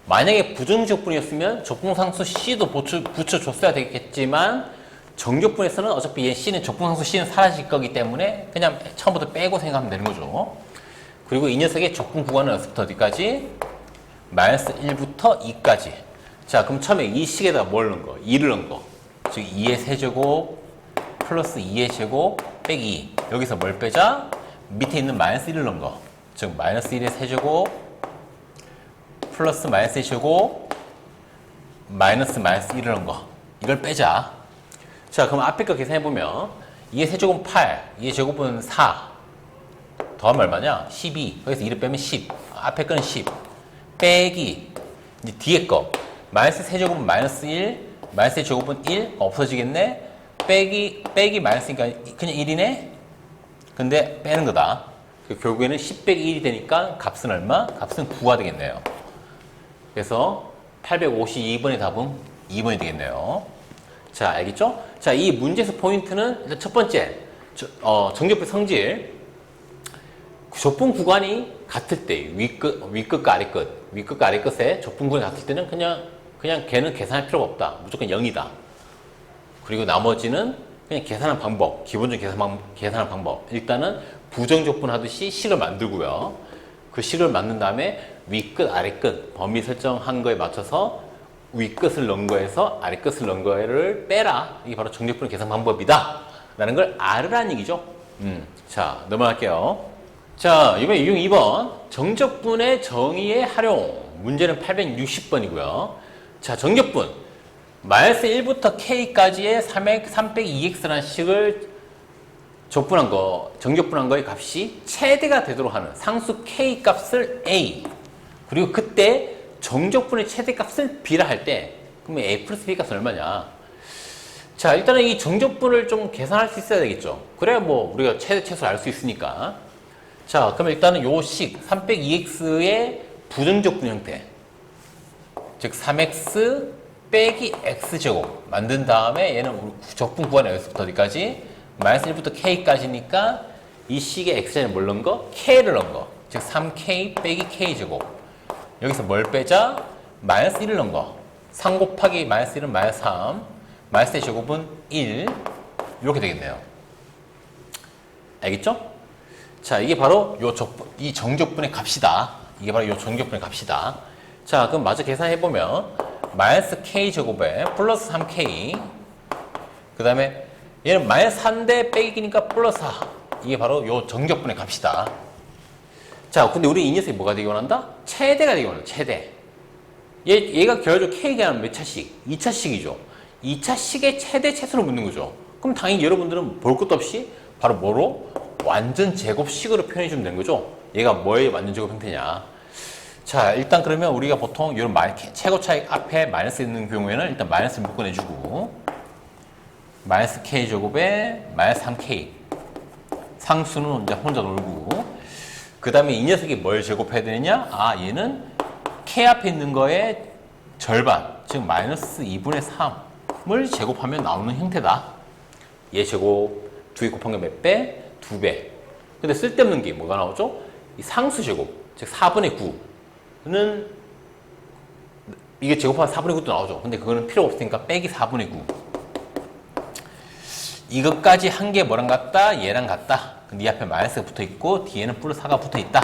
[SPEAKER 1] 만약에 부정적분이었으면 적분상수 c도 붙여줬어야 되겠지만, 정적분에서는 어차피 얘 c는 적분상수 c는 사라질 거기 때문에 그냥 처음부터 빼고 생각하면 되는 거죠. 그리고 이 녀석의 적분 구간은 어디부터 어디까지? 마이너스 1부터 2까지. 자, 그럼 처음에 이 식에다가 뭘 넣은 거? 2를 넣은 거. 즉 2의 세제곱 플러스 2의 제곱 빼기 2. 여기서 뭘 빼자? 밑에 있는 마이너스 1을 넣은 거. 즉 마이너스 1의 세제곱 플러스 마이너스 1 제곱 마이너스 1을 넣은 거. 이걸 빼자. 자, 그럼 앞에 거 계산해보면 2의 세제곱은 8, 2의 제곱은 4 더하면 얼마냐? 12. 거기서 2를 빼면 10. 앞에 거는 10 빼기 이제 뒤에 거 마이너스 세제곱은 마이너스 1, 마이너스 제곱은 1 없어지겠네. 빼기 마이너스니까 그냥 1이네. 근데 빼는 거다. 결국에는 10 빼기 1이 되니까 값은 얼마? 값은 9가 되겠네요. 그래서 852번의 답은 2번이 되겠네요. 자, 알겠죠? 자, 이 문제에서 포인트는 일단 첫 번째, 정적분 성질. 적분 구간이 같을 때, 윗끝과 아래끝의 적분 구간이 같을 때는 그냥 걔는 계산할 필요가 없다. 무조건 0이다. 그리고 나머지는 그냥 계산하는 방법, 기본적인 계산하는 방법. 일단은 부정적분 하듯이 식을 만들고요. 그 식을 만든 다음에 윗끝, 아래끝 범위 설정한 거에 맞춰서 윗끝을 넣은 거에서 아래끝을 넣은 거를 빼라. 이게 바로 정적분 계산 방법이다. 라는 걸 알으라는 얘기죠. 자, 넘어갈게요. 자, 이번에 유형 2번. 정적분의 정의의 활용. 문제는 860번이고요. 자, 정적분. 마이너스 1부터 k까지의 3-2x라는 식을 정적분한 거의 값이 최대가 되도록 하는 상수 k 값을 a. 그리고 그때 정적분의 최대값을 b라 할 때, 그러면 a 플러스 b 값은 얼마냐? 자, 일단은 이 정적분을 좀 계산할 수 있어야 되겠죠. 그래야 뭐 우리가 최대 최소를 알 수 있으니까. 자, 그럼 일단은 요 식 3-2x의 부정적분 형태, 즉 3x 빼기 x제곱 만든 다음에 얘는 적분 구간이 여기서부터 어디까지? 마이너스 1부터 k까지니까 이 식의 x자리는 뭘 넣은 거? k를 넣은 거. 즉 3k 빼기 k제곱. 여기서 뭘 빼자? 마이너스 1을 넣은 거. 3 곱하기 마이너스 1은 마이너스 3. 마이너스 1 제곱은 1. 이렇게 되겠네요. 알겠죠? 자, 이게 바로 이 정적분의 값이다. 이게 바로 이 정적분의 값이다. 자, 그럼 마저 계산해보면 마이너스 k제곱에 플러스 3k 그 다음에 얘는 마이너스 3대 빼기니까 플러스 4. 이게 바로 이 정적분의 값이다. 자, 근데 우리 이 녀석이 뭐가 되기 원한다? 최대가 되기 원한다. 최대. 얘가 결국 k가 몇 차씩? 2차씩이죠. 2차씩의 최대 최소를 묻는 거죠. 그럼 당연히 여러분들은 볼 것도 없이 바로 뭐로? 완전 제곱식으로 표현해 주면 되는 거죠. 얘가 뭐의 완전 제곱 형태냐. 자, 일단 그러면 우리가 보통 이런 최고 차익 앞에 마이너스 있는 경우에는 일단 마이너스를 묶어내주고 마이너스 k제곱에 마이너스 3k 상수는 이제 혼자 놀고 그 다음에 이 녀석이 뭘 제곱해야 되느냐? 아, 얘는 k 앞에 있는 거의 절반, 즉 마이너스 2분의 3을 제곱하면 나오는 형태다. 얘 제곱 두 개 곱한 게 몇 배? 2배. 근데 쓸데없는 게 뭐가 나오죠? 이 상수 제곱, 즉 4분의 9는 이게 제곱하면 4분의 9도 나오죠. 근데 그거는 필요 없으니까 빼기 4분의 9. 이것까지 한 게 뭐랑 같다? 얘랑 같다. 근데 이 앞에 마이너스가 붙어 있고 뒤에는 플러스 4가 붙어 있다.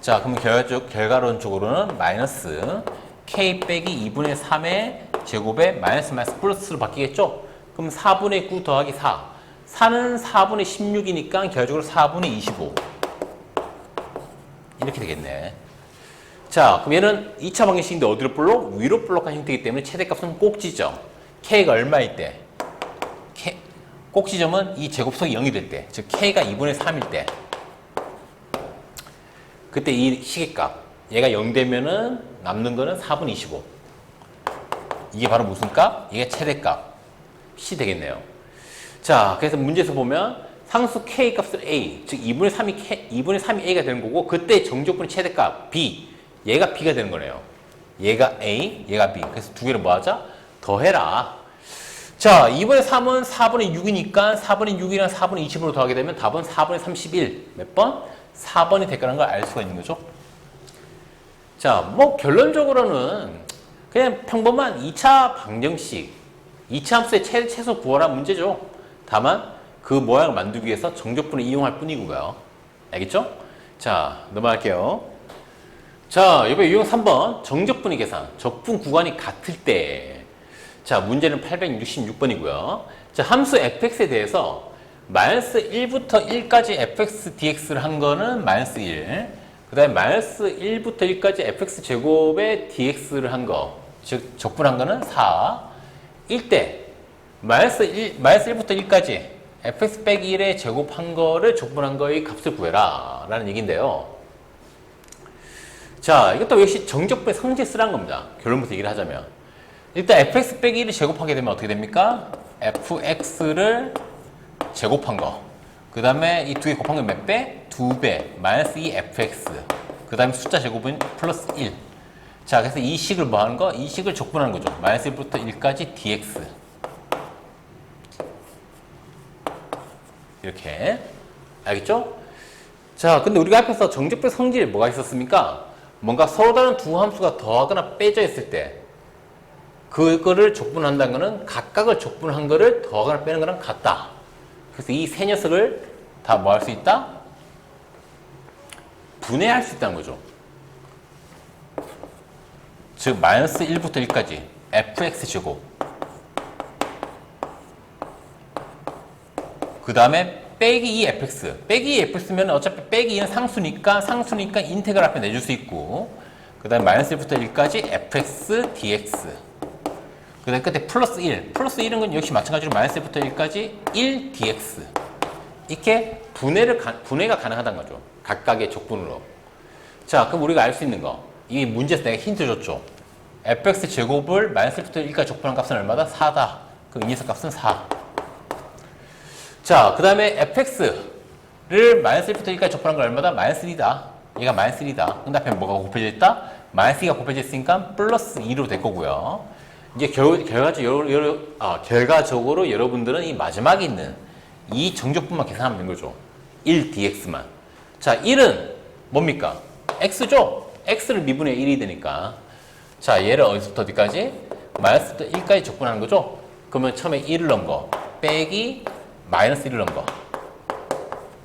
[SPEAKER 1] 자, 그러면 결과론적으로는 마이너스 k 빼기 2분의 3의 제곱에 마이너스 플러스로 바뀌겠죠? 그럼 4분의 9 더하기 4. 4는 4분의 16이니까 결과적으로 4분의 25. 이렇게 되겠네. 자, 그럼 얘는 2차 방정식인데 어디로 볼록? 위로 볼록한 형태이기 때문에 최대값은 꼭지죠. k가 얼마일 때? 꼭 지점은 이 제곱속이 0이 될 때, 즉 K가 2분의 3일 때, 그때 이 시계값, 얘가 0 되면은 남는 거는 4분의 25. 이게 바로 무슨 값? 이게 최대값. C 되겠네요. 자, 그래서 문제에서 보면 상수 K 값을 A, 즉 2분의 3이 A가 되는 거고, 그때 정적분의 최대값 B, 얘가 B가 되는 거네요. 얘가 A, 얘가 B. 그래서 두 개를 뭐 하자? 더해라. 자, 2분의 3은 4분의 6이니까 4분의 6이랑 4분의 20으로 더하게 되면 답은 4분의 31. 몇 번? 4번이 될 거라는 걸 알 수가 있는 거죠. 자, 뭐 결론적으로는 그냥 평범한 2차 방정식, 2차 함수의 최소 구하라 문제죠. 다만 그 모양을 만들기 위해서 정적분을 이용할 뿐이고요. 알겠죠? 자, 넘어갈게요. 자, 이번에 유형 3번 정적분의 계산, 적분 구간이 같을 때. 자, 문제는 866번이고요. 자, 함수 fx에 대해서 마이너스 1부터 1까지 fx dx를 한 거는 마이너스 1. 그 다음에 마이너스 1부터 1까지 fx 제곱의 dx를 한 거, 즉 적분한 거는 4. 1대 마이너스 1부터 1까지 fx 빼기 1의 제곱한 거를 적분한 거의 값을 구해라 라는 얘기인데요. 자, 이것도 역시 정적분의 성질 쓰라는 겁니다. 결론부터 얘기를 하자면, 일단 fx 빼기 1을 제곱하게 되면 어떻게 됩니까? fx를 제곱한 거, 그 다음에 이 두 개 곱한 건 몇 배? 2배, 마이너스 2fx, 그 다음에 숫자 제곱은 플러스 1. 자, 그래서 이 식을 뭐 하는 거? 이 식을 적분하는 거죠. 마이너스 1부터 1까지 dx. 이렇게. 알겠죠? 자, 근데 우리가 앞에서 정적분 성질에 뭐가 있었습니까? 뭔가 서로 다른 두 함수가 더하거나 빼져 있을 때 그거를 적분한다는 거는 각각을 적분한 거를 더하거나 빼는 거랑 같다. 그래서 이 세 녀석을 다 뭐 할 수 있다? 분해할 수 있다는 거죠. 즉 마이너스 1부터 1까지 fx 제곱, 그 다음에 빼기 2 fx. 빼기 2 fx면 어차피 빼기 2는 상수니까 인테그랄 앞에 내줄 수 있고, 그 다음에 마이너스 1부터 1까지 fx dx, 그 다음에 끝에 플러스 1. 플러스 1은 건 역시 마찬가지로 마이너스 1부터 1까지 1 dx. 이렇게 분해가 가능하다는 거죠. 각각의 적분으로. 자, 그럼 우리가 알 수 있는 거. 이 문제에서 내가 힌트 줬죠. fx 제곱을 마이너스 1부터 1까지 적분한 값은 얼마다? 4다. 그럼 이 녀석 값은 4. 자, 그 다음에 fx를 마이너스 1부터 1까지 적분한 건 얼마다? 마이너스 1이다. 얘가 마이너스 1이다. 근데 앞에 뭐가 곱해져 있다? 마이너스 2가 곱해져 있으니까 플러스 2로 될 거고요. 이제 결과적으로 여러분들은 이 마지막에 있는 이 정적분만 계산하면 되는 거죠. 1dx만. 자, 1은 뭡니까? x죠? x를 미분의 1이 되니까. 자, 얘를 어디서부터 어디까지? 마이너스부터 1까지 적분하는 거죠? 그러면 처음에 1을 넣은 거 빼기 마이너스 1을 넣은 거.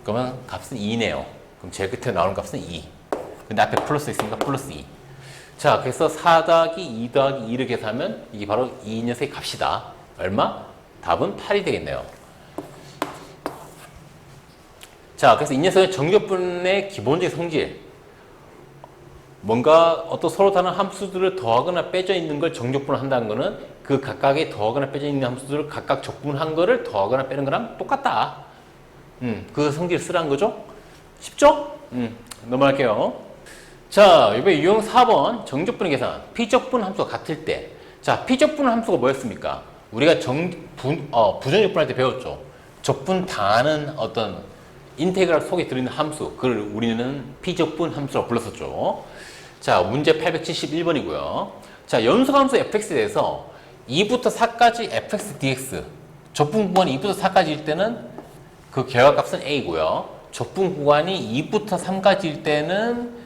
[SPEAKER 1] 그러면 값은 2네요. 그럼 제일 끝에 나오는 값은 2. 근데 앞에 플러스 있으니까 플러스 2. 자, 그래서 4 더하기 2 더하기 2를 계산하면 이게 바로 이 녀석의 값이다. 얼마? 답은 8이 되겠네요. 자, 그래서 이 녀석의 정적분의 기본적인 성질. 뭔가 어떤 서로 다른 함수들을 더하거나 빼져 있는 걸 정적분을 한다는 거는 그 각각의 더하거나 빼져 있는 함수들을 각각 적분한 거를 더하거나 빼는 거랑 똑같다. 그 성질을 쓰라는 거죠. 쉽죠? 넘어갈게요. 자, 이번에 유형 4번 정적분의 계산. 피적분 함수가 같을 때. 자, 피적분 함수가 뭐였습니까? 우리가 부정적분할 때 배웠죠. 적분 당하는 어떤 인테그랄 속에 들어있는 함수. 그걸 우리는 피적분 함수라고 불렀었죠. 자, 문제 871번이고요. 자, 연속함수 fx에 대해서 2부터 4까지 fx dx. 적분 구간이 2부터 4까지일 때는 그 결과값은 a고요. 적분 구간이 2부터 3까지일 때는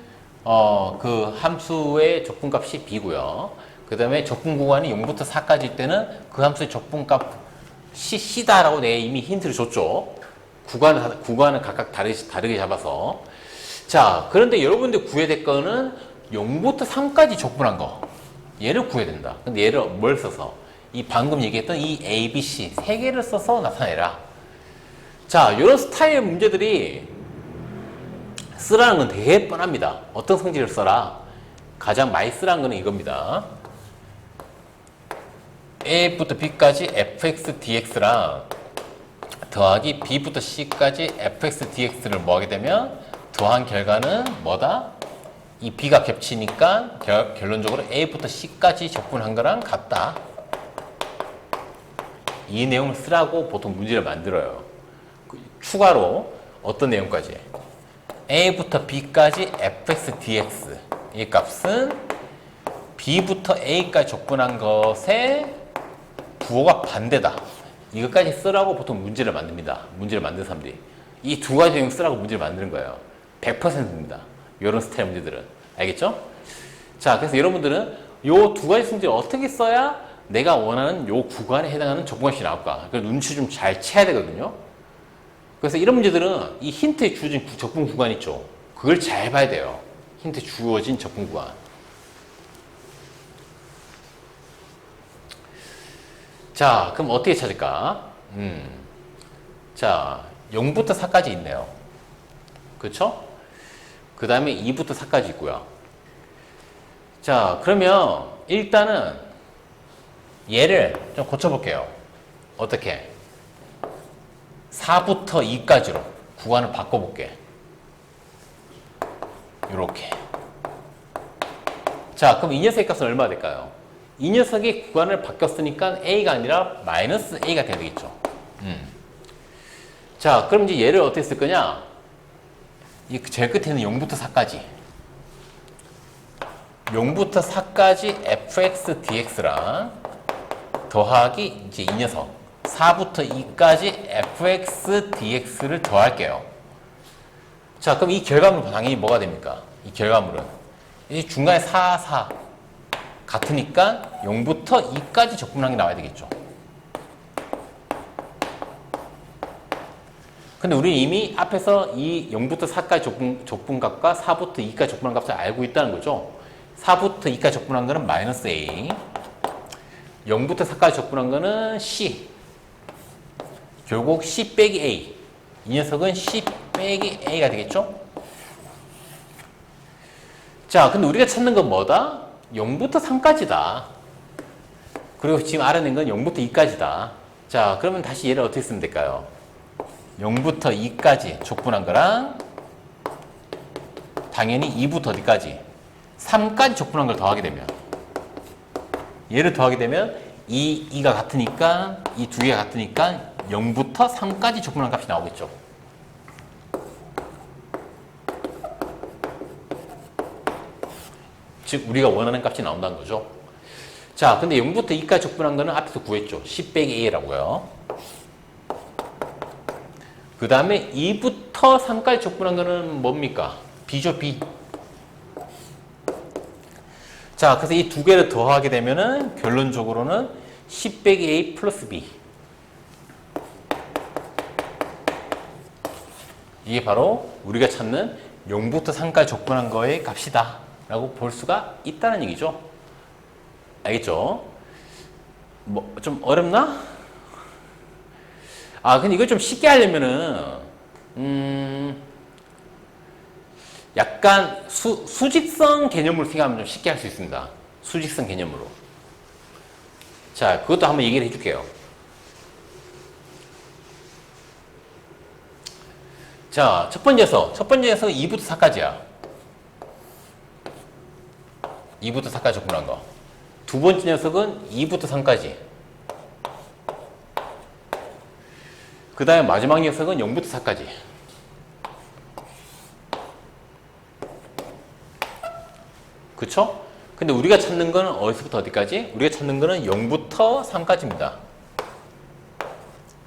[SPEAKER 1] 그 함수의 적분값이 b고요. 그 다음에 적분 구간이 0부터 4까지일 때는 그 함수의 적분값 c다라고 내가 이미 힌트를 줬죠. 구간은 각각 다르게 잡아서. 자, 그런데 여러분들 구해야 될 거는 0부터 3까지 적분한 거. 얘를 구해야 된다. 근데 얘를 뭘 써서? 이 방금 얘기했던 이 A, B, C 세 개를 써서 나타내라. 자, 이런 스타일의 문제들이 쓰라는 건 되게 뻔합니다. 어떤 성질을 써라? 가장 많이 쓰라는 건 이겁니다. A부터 B까지 fx dx랑 더하기 b부터 c까지 fx dx를 뭐하게 되면 더한 결과는 뭐다? 이 b가 겹치니까 결론적으로 a부터 c까지 적분한 거랑 같다. 이 내용을 쓰라고 보통 문제를 만들어요. 추가로 어떤 내용까지? a부터 b까지 fx dx 이 값은 b부터 a까지 적분한 것의 부호가 반대다. 이것까지 쓰라고 보통 문제를 만듭니다. 문제를 만든 사람들이. 이 두 가지 내용 쓰라고 문제를 만드는 거예요. 100%입니다. 이런 스타일 문제들은. 알겠죠? 자, 그래서 여러분들은 이 두 가지 문제를 어떻게 써야 내가 원하는 이 구간에 해당하는 적분값이 나올까? 그래서 눈치 좀 잘 채야 되거든요. 그래서 이런 문제들은 이 힌트에 주어진 적분 구간 있죠. 그걸 잘 봐야 돼요. 힌트에 주어진 적분 구간. 자, 그럼 어떻게 찾을까? 자, 0부터 4까지 있네요. 그쵸? 그 다음에 2부터 4까지 있고요. 자, 그러면 일단은 얘를 좀 고쳐볼게요. 어떻게? 4부터 2까지로 구간을 바꿔볼게. 요렇게. 자, 그럼 이 녀석의 값은 얼마가 될까요? 이 녀석이 구간을 바뀌었으니까 A가 아니라 마이너스 A가 돼야 되겠죠. 자, 그럼 이제 얘를 어떻게 쓸 거냐? 이 제일 끝에는 0부터 4까지. 0부터 4까지 fx dx랑 더하기 이제 이 녀석 4부터 2까지 fx dx를 더할게요. 자, 그럼 이 결과물은 당연히 뭐가 됩니까? 이 결과물은 이 중간에 4, 4 같으니까 0부터 2까지 적분한 게 나와야 되겠죠. 근데 우리 이미 앞에서 이 0부터 4까지 적분값과 4부터 2까지 적분한 값을 알고 있다는 거죠. 4부터 2까지 적분한 거는 마이너스 A, 0부터 4까지 적분한 거는 C, 결국 C 빼기 A, 이 녀석은 C 빼기 A가 되겠죠. 자, 근데 우리가 찾는 건 뭐다? 0부터 3까지다. 그리고 지금 알아낸 건 0부터 2까지다. 자, 그러면 다시 얘를 어떻게 쓰면 될까요? 0부터 2까지 적분한 거랑 당연히 2부터 어디까지? 3까지 적분한 걸 더하게 되면 얘를 더하게 되면 2가 같으니까 이 두 개가 같으니까 0부터 3까지 적분한 값이 나오겠죠. 즉 우리가 원하는 값이 나온다는 거죠. 자, 근데 0부터 2까지 적분한 거는 앞에서 구했죠. 10 빼기 A라고요. 그 다음에 2부터 3까지 적분한 거는 뭡니까? B죠, B. 자, 그래서 이 두 개를 더하게 되면은 결론적으로는 10 빼기 A 플러스 B. 이게 바로 우리가 찾는 0부터 3까지 적분한 거의 값이다 라고 볼 수가 있다는 얘기죠. 알겠죠? 뭐 좀 어렵나? 아, 근데 이걸 좀 쉽게 하려면은 약간 수직선 개념으로 생각하면 좀 쉽게 할 수 있습니다. 수직선 개념으로. 자, 그것도 한번 얘기를 해줄게요. 자, 첫 번째 녀석 2부터 4까지야. 2부터 4까지 적분한 거. 두 번째 녀석은 2부터 3까지. 그 다음에 마지막 녀석은 0부터 4까지. 그쵸? 근데 우리가 찾는 거는 어디서부터 어디까지? 우리가 찾는 거는 0부터 3까지입니다.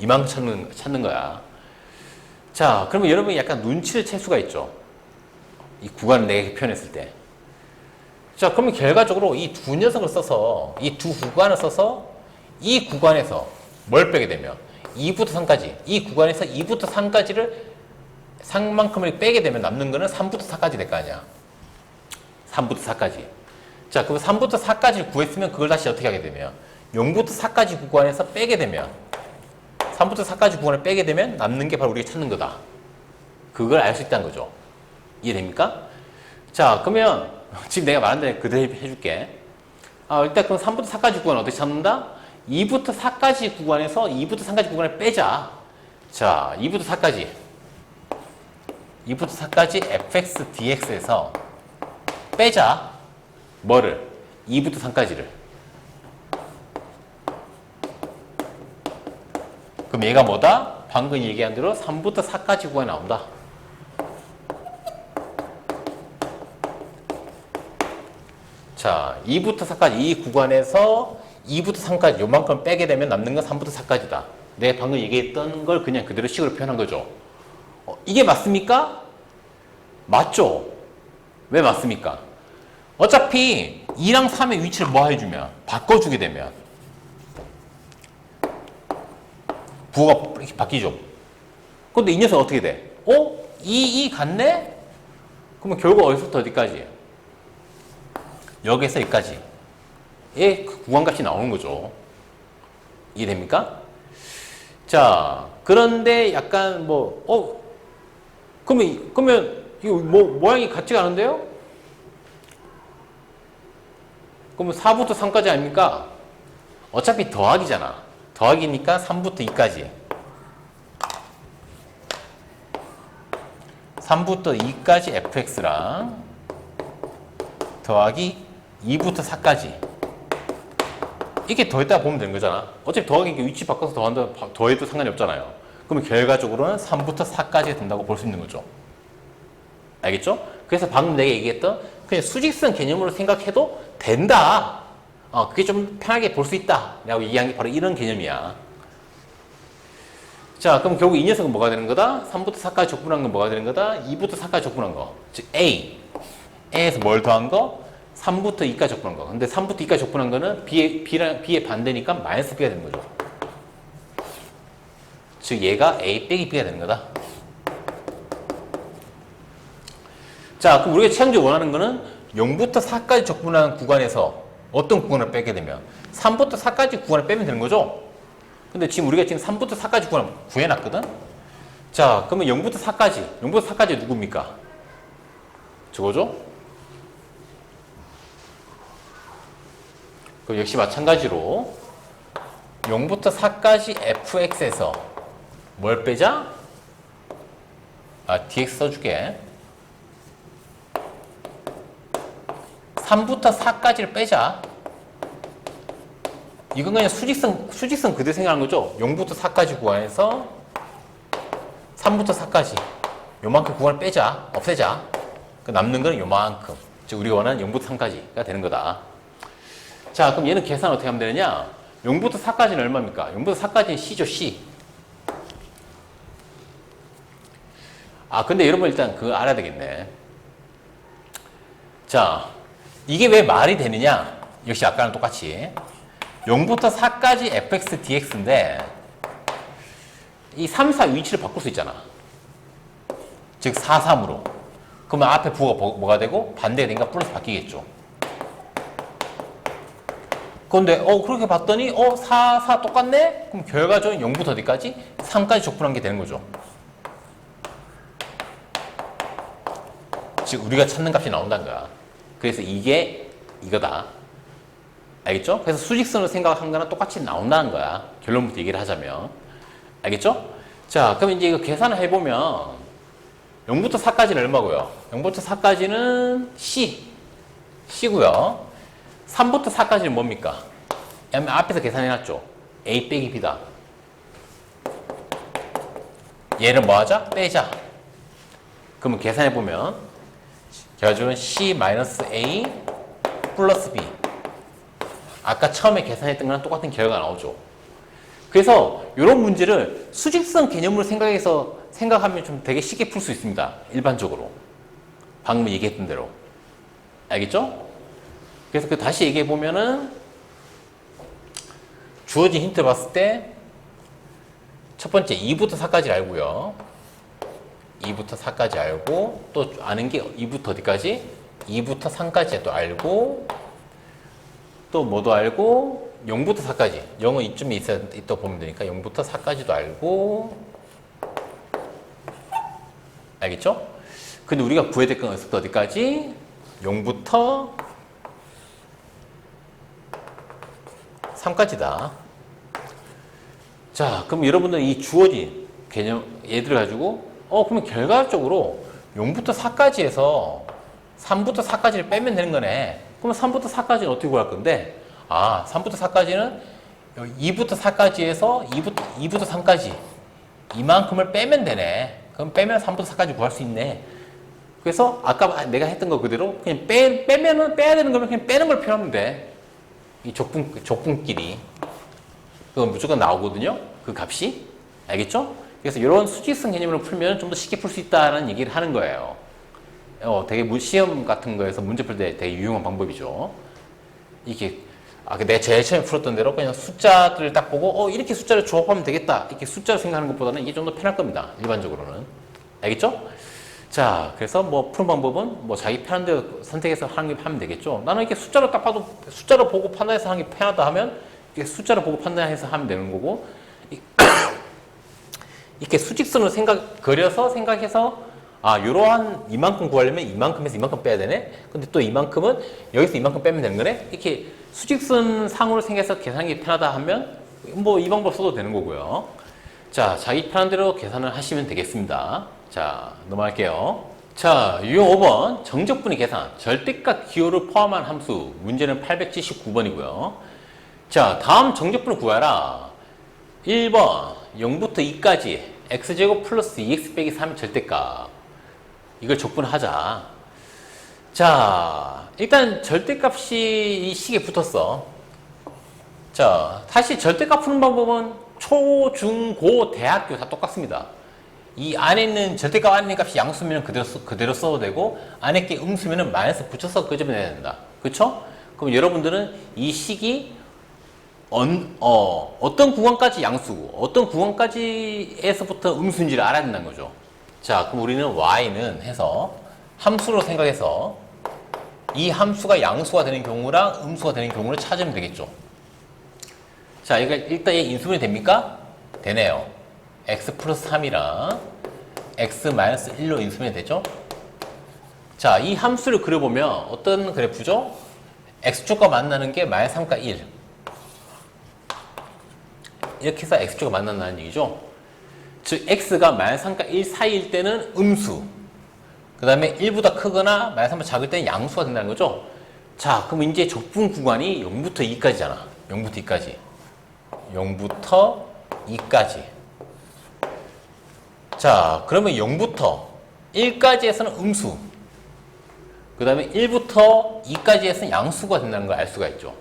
[SPEAKER 1] 이만큼 찾는 거야. 자, 그러면 여러분이 약간 눈치를 챌 수가 있죠. 이 구간을 내게 표현했을 때. 자, 그러면 결과적으로 이 두 녀석을 써서, 이 두 구간을 써서 이 구간에서 뭘 빼게 되면 2부터 3까지, 이 구간에서 2부터 3까지를 상만큼을 빼게 되면 남는 거는 3부터 4까지 될 거 아니야. 3부터 4까지. 자, 그럼 3부터 4까지를 구했으면 그걸 다시 어떻게 하게 되면 0부터 4까지 구간에서 빼게 되면 3부터 4까지 구간을 빼게 되면 남는 게 바로 우리가 찾는 거다. 그걸 알 수 있다는 거죠. 이해됩니까? 자, 그러면 지금 내가 말한 대로 그대로 해줄게. 일단 그럼 3부터 4까지 구간을 어떻게 찾는다? 2부터 4까지 구간에서 2부터 3까지 구간을 빼자. 자, 2부터 4까지. 2부터 4까지 fx dx에서 빼자. 뭐를? 2부터 3까지를. 그럼 얘가 뭐다? 방금 얘기한 대로 3부터 4까지 구간이 나온다. 자, 2부터 4까지 이 구간에서 2부터 3까지 요만큼 빼게 되면 남는 건 3부터 4까지다. 내가 방금 얘기했던 걸 그냥 그대로 식으로 표현한 거죠. 이게 맞습니까? 맞죠? 왜 맞습니까? 어차피 2랑 3의 위치를 뭐 해주면? 바꿔주게 되면 부호가 이렇게 바뀌죠. 근데 이 녀석 어떻게 돼? 2 같네? 그러면 결국 어디서부터 어디까지? 여기에서 여기까지. 그 구간값이 나오는 거죠. 이해됩니까? 자, 그런데 약간 그러면 이거 모양이 같지가 않은데요? 그러면 4부터 3까지 아닙니까? 어차피 더하기잖아. 더하기니까 3부터 2까지. 3부터 2까지 fx랑 더하기 2부터 4까지. 이렇게 더했다가 보면 되는 거잖아. 어차피 더하기 위치 바꿔서 더해도 상관이 없잖아요. 그러면 결과적으로는 3부터 4까지가 된다고 볼 수 있는 거죠. 알겠죠? 그래서 방금 내가 얘기했던 그냥 수직선 개념으로 생각해도 된다. 그게 좀 편하게 볼 수 있다. 라고 얘기한 게 바로 이런 개념이야. 자, 그럼 결국 이 녀석은 뭐가 되는 거다? 3부터 4까지 적분한 건 뭐가 되는 거다? 2부터 4까지 적분한 거. 즉, A에서 뭘 더한 거? 3부터 2까지 적분한 거. 근데 3부터 2까지 적분한 거는 B의 반대니까 마이너스 B가 되는 거죠. 즉, 얘가 A 빼기 B가 되는 거다. 자, 그럼 우리가 최종적으로 원하는 거는 0부터 4까지 적분한 구간에서 어떤 구간을 빼게 되면 3부터 4까지 구간을 빼면 되는 거죠. 근데 지금 우리가 지금 3부터 4까지 구간을 구해놨거든. 자, 그러면 0부터 4까지 누굽니까? 저거죠? 그럼 역시 마찬가지로 0부터 4까지 fx에서 뭘 빼자? dx 써줄게. 3부터 4까지를 빼자. 이건 그냥 수직선 그대로 생각하는 거죠. 0부터 4까지 구간에서 3부터 4까지 요만큼 구간을 빼자. 없애자. 남는 거는 요만큼. 즉 우리가 원하는 0부터 3까지가 되는 거다. 자, 그럼 얘는 계산 어떻게 하면 되느냐? 0부터 4까지는 얼마입니까? 0부터 4까지는 C죠, C. 근데 여러분 일단 그거 알아야 되겠네. 자, 이게 왜 말이 되느냐? 역시 아까랑 똑같이 0부터 4까지 fx dx인데 이 3, 4 위치를 바꿀 수 있잖아. 즉 4, 3으로. 그러면 앞에 부호가 뭐가 되고 반대가 되니까 플러스 바뀌겠죠. 그런데 그렇게 봤더니 4, 4 똑같네? 그럼 결과적으로 0부터 어디까지? 3까지 적분한 게 되는 거죠. 즉 우리가 찾는 값이 나온다는 거야. 그래서 이게 이거다. 알겠죠? 그래서 수직선으로 생각한 거랑 똑같이 나온다는 거야. 결론부터 얘기를 하자면. 알겠죠? 자, 그럼 이제 이거 계산을 해보면 0부터 4까지는 얼마고요? 0부터 4까지는 C고요. 3부터 4까지는 뭡니까? 앞에서 계산해놨죠? A 빼기 B다. 얘를 뭐 하자? 빼자. 그러면 계산해보면 결과적으로는 C-A 플러스 B. 아까 처음에 계산했던 거랑 똑같은 결과가 나오죠. 그래서 이런 문제를 수직선 개념으로 생각하면 좀 되게 쉽게 풀 수 있습니다. 일반적으로. 방금 얘기했던 대로. 알겠죠? 그래서 다시 얘기해 보면은 주어진 힌트 봤을 때 첫 번째 2부터 4까지 알고요. 2부터 4까지 알고 또 아는 게 2부터 어디까지? 2부터 3까지 또 알고 또 뭐도 알고 0부터 4까지 0은 이쯤에 있다 보면 되니까 0부터 4까지도 알고 알겠죠? 근데 우리가 구해야 될 건 어디서부터 어디까지? 0부터 3까지다. 자, 그럼 여러분들 이 주어진 개념 얘들을 가지고 그러면 결과적으로 0부터 4까지 해서 3부터 4까지를 빼면 되는 거네. 그러면 3부터 4까지는 어떻게 구할 건데? 3부터 4까지는 2부터 4까지 해서 2부터 3까지 이만큼을 빼면 되네. 그럼 빼면 3부터 4까지 구할 수 있네. 그래서 아까 내가 했던 거 그대로 그냥 빼면은 빼야 되는 거면 그냥 빼는 걸 표현하면 돼. 이 족분끼리. 그건 무조건 나오거든요. 그 값이. 알겠죠? 그래서 이런 수직성 개념으로 풀면 좀 더 쉽게 풀 수 있다는 얘기를 하는 거예요. 되게 시험 같은 거에서 문제 풀 때 되게 유용한 방법이죠. 이게 내가 제일 처음에 풀었던 대로 그냥 숫자들을 딱 보고 이렇게 숫자를 조합하면 되겠다. 이렇게 숫자를 생각하는 것보다는 이게 좀 더 편할 겁니다. 일반적으로는. 알겠죠? 자, 그래서 뭐 푸는 방법은 뭐 자기 편한 대로 선택해서 하면 되겠죠. 나는 이렇게 숫자로 딱 봐도 숫자로 보고 판단해서 하는 게 편하다 하면 이렇게 숫자로 보고 판단해서 하면 되는 거고 이렇게 수직선으로 그려서 생각해서 이러한 이만큼 구하려면 이만큼에서 이만큼 빼야 되네. 근데 또 이만큼은 여기서 이만큼 빼면 되는 거네. 이렇게 수직선 상으로 생겨서 계산하기 편하다 하면 뭐 이 방법 써도 되는 거고요. 자, 자기 편한 대로 계산을 하시면 되겠습니다. 자, 넘어갈게요. 자, 유형 5번 정적분의 계산 절대값 기호를 포함한 함수 문제는 879번이고요. 자, 다음 정적분을 구하라. 1번 0부터 2까지 x제곱 플러스 2x 빼기 3의 절대값. 이걸 적분하자. 자, 일단 절대값이 이 식에 붙었어. 자, 사실 절대값 푸는 방법은 초, 중, 고, 대학교 다 똑같습니다. 이 안에 있는 절대값 안에 있는 값이 양수면 그대로 써도 되고 안에 게 음수면 마이너스 붙여서 끄집어내야 된다. 그쵸? 그럼 여러분들은 이 식이 어떤 구간까지 양수고 어떤 구간까지에서부터 음수인지를 알아야 된다는 거죠. 자, 그럼 우리는 y는 해서 함수로 생각해서 이 함수가 양수가 되는 경우랑 음수가 되는 경우를 찾으면 되겠죠. 자, 이거 일단 얘 인수분해 됩니까? 되네요. x 플러스 3이랑 x 마이너스 1로 인수분해 되죠? 자, 이 함수를 그려보면 어떤 그래프죠? x축과 만나는 게 마이너스 3과 1. 이렇게 해서 x축과 만난다는 얘기죠. 즉 x가 마이너스 3과 1 사이일 때는 음수, 그 다음에 1보다 크거나 마이너스 3보다 작을 때는 양수가 된다는 거죠. 자, 그럼 이제 적분 구간이 0부터 2까지잖아. 0부터 2까지. 0부터 2까지. 자, 그러면 0부터 1까지에서는 음수, 그 다음에 1부터 2까지에서는 양수가 된다는 걸 알 수가 있죠.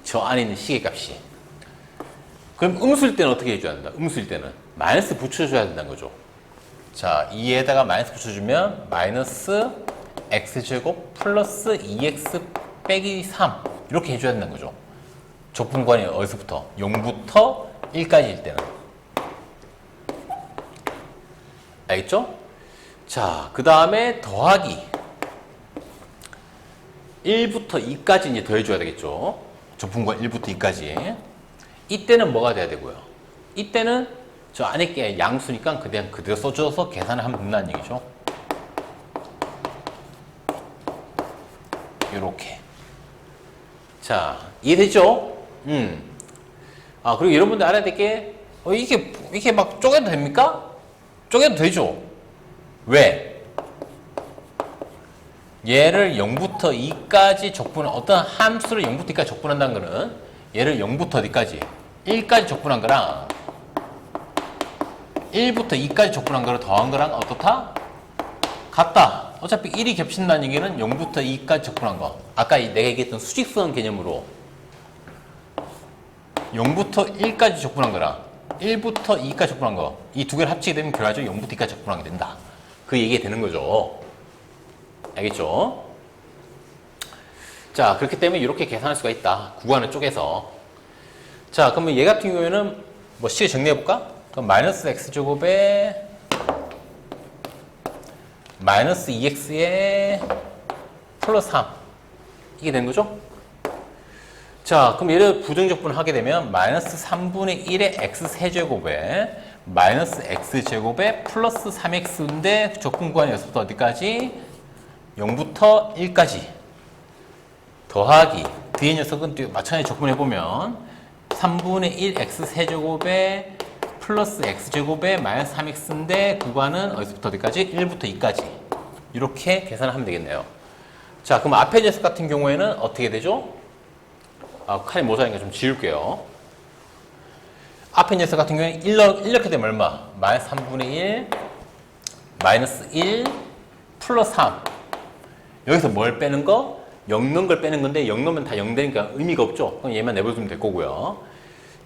[SPEAKER 1] 저 안에 있는 식의 값이. 그럼 음수일 때는 어떻게 해줘야 된다? 음수일 때는 마이너스 붙여줘야 된다는 거죠. 자, 2에다가 마이너스 붙여주면 마이너스 x제곱 플러스 2x 빼기 3 이렇게 해줘야 된다는 거죠. 적분관이 어디서부터? 0부터 1까지일 때는. 알겠죠? 자, 그 다음에 더하기 1부터 2까지 이제 더해줘야 되겠죠. 적분관 1부터 2까지. 이때는 뭐가 돼야 되고요? 이때는 저 안에 게 양수니까 그냥 그대로 써줘서 계산을 하면 된다는 얘기죠. 요렇게. 자, 이해되죠? 그리고 여러분들 알아야 될 게, 이게 막 쪼개도 됩니까? 쪼개도 되죠? 왜? 얘를 0부터 2까지 어떤 함수를 0부터 2까지 적분한다는 거는 얘를 0부터 어디까지? 1까지 적분한 거랑 1부터 2까지 적분한 거를 더한 거랑 어떻다? 같다. 어차피 1이 겹친다는 얘기는 0부터 2까지 적분한 거. 아까 내가 얘기했던 수직선 개념으로 0부터 1까지 적분한 거랑 1부터 2까지 적분한 거. 이 두 개를 합치게 되면 결과적으로 0부터 2까지 적분하게 된다. 그 얘기가 되는 거죠. 알겠죠? 자, 그렇기 때문에 이렇게 계산할 수가 있다. 구간을 쪼개서. 자, 그러면 얘 같은 경우에는 뭐 식을 정리해볼까? 그럼 마이너스 x제곱에 마이너스 2x에 플러스 3 이게 되는 거죠? 자, 그럼 얘를 부정적분을 하게 되면 마이너스 3분의 1의 x세제곱에 마이너스 x제곱에 플러스 3x인데 적분 구간이 여기서부터 어디까지? 0부터 1까지 더하기 뒤에 녀석은 또 마찬가지 적분해보면 3분의 1 x세제곱에 플러스 x제곱에 마이너스 3x인데 구간은 어디서부터 어디까지? 1부터 2까지. 이렇게 계산을 하면 되겠네요. 자, 그럼 앞에 녀석 같은 경우에는 어떻게 되죠? 칼이 모자라니까 좀 지울게요. 앞에 녀석 같은 경우에는 이렇게 되면 얼마? 마이너스 3분의 1, 마이너스 1, 플러스 3. 여기서 뭘 빼는 거? 0 넣은 걸 빼는 건데 0 넣으면 다 0 되니까 의미가 없죠. 그럼 얘만 내버려두면 될 거고요.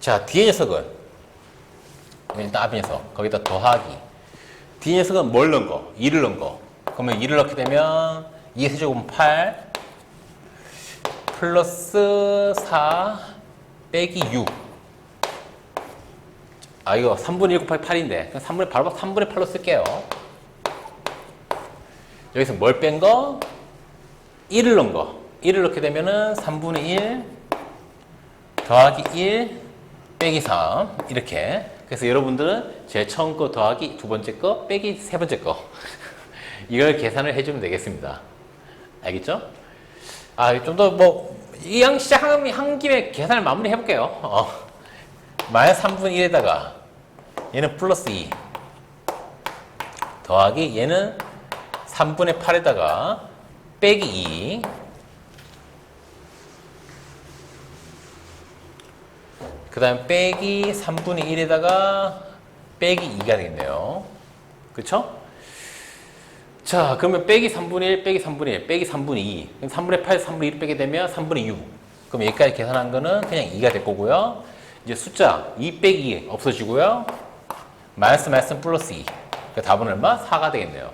[SPEAKER 1] 자, 뒤에 녀석은 일단 앞에 녀석 거기다 더하기. 뒤에 녀석은 뭘 넣은 거? 2를 넣은 거. 그러면 2를 넣게 되면 2의 세제곱은 8 플러스 4 빼기 6. 이거 3분의 1 곱하기 8인데 그럼 바로 3분의 8로 쓸게요. 여기서 뭘 뺀 거? 1을 넣은 거. 1을 넣게 되면은 3분의 1 더하기 1 빼기 3 이렇게. 그래서 여러분들은 제일 처음 거 더하기 두 번째 거 빼기 세 번째 거 이걸 계산을 해주면 되겠습니다. 알겠죠? 좀 더 이왕 시작한 김에 계산을 마무리 해볼게요. 마이너스 3분의 1에다가 얘는 플러스 2 더하기 얘는 3분의 8에다가 빼기 2 그 다음 빼기 3분의 1에다가 빼기 2가 되겠네요. 그쵸? 자, 그러면 빼기 3분의 1, 빼기 3분의 1, 빼기 3분의 2 그럼 3분의 8, 3분의 1을 빼게 되면 3분의 6 그럼 여기까지 계산한 거는 그냥 2가 될 거고요. 이제 숫자 2 빼기 2 없어지고요. 마이너스 마이너스 플러스 2 그 답은 얼마? 4가 되겠네요.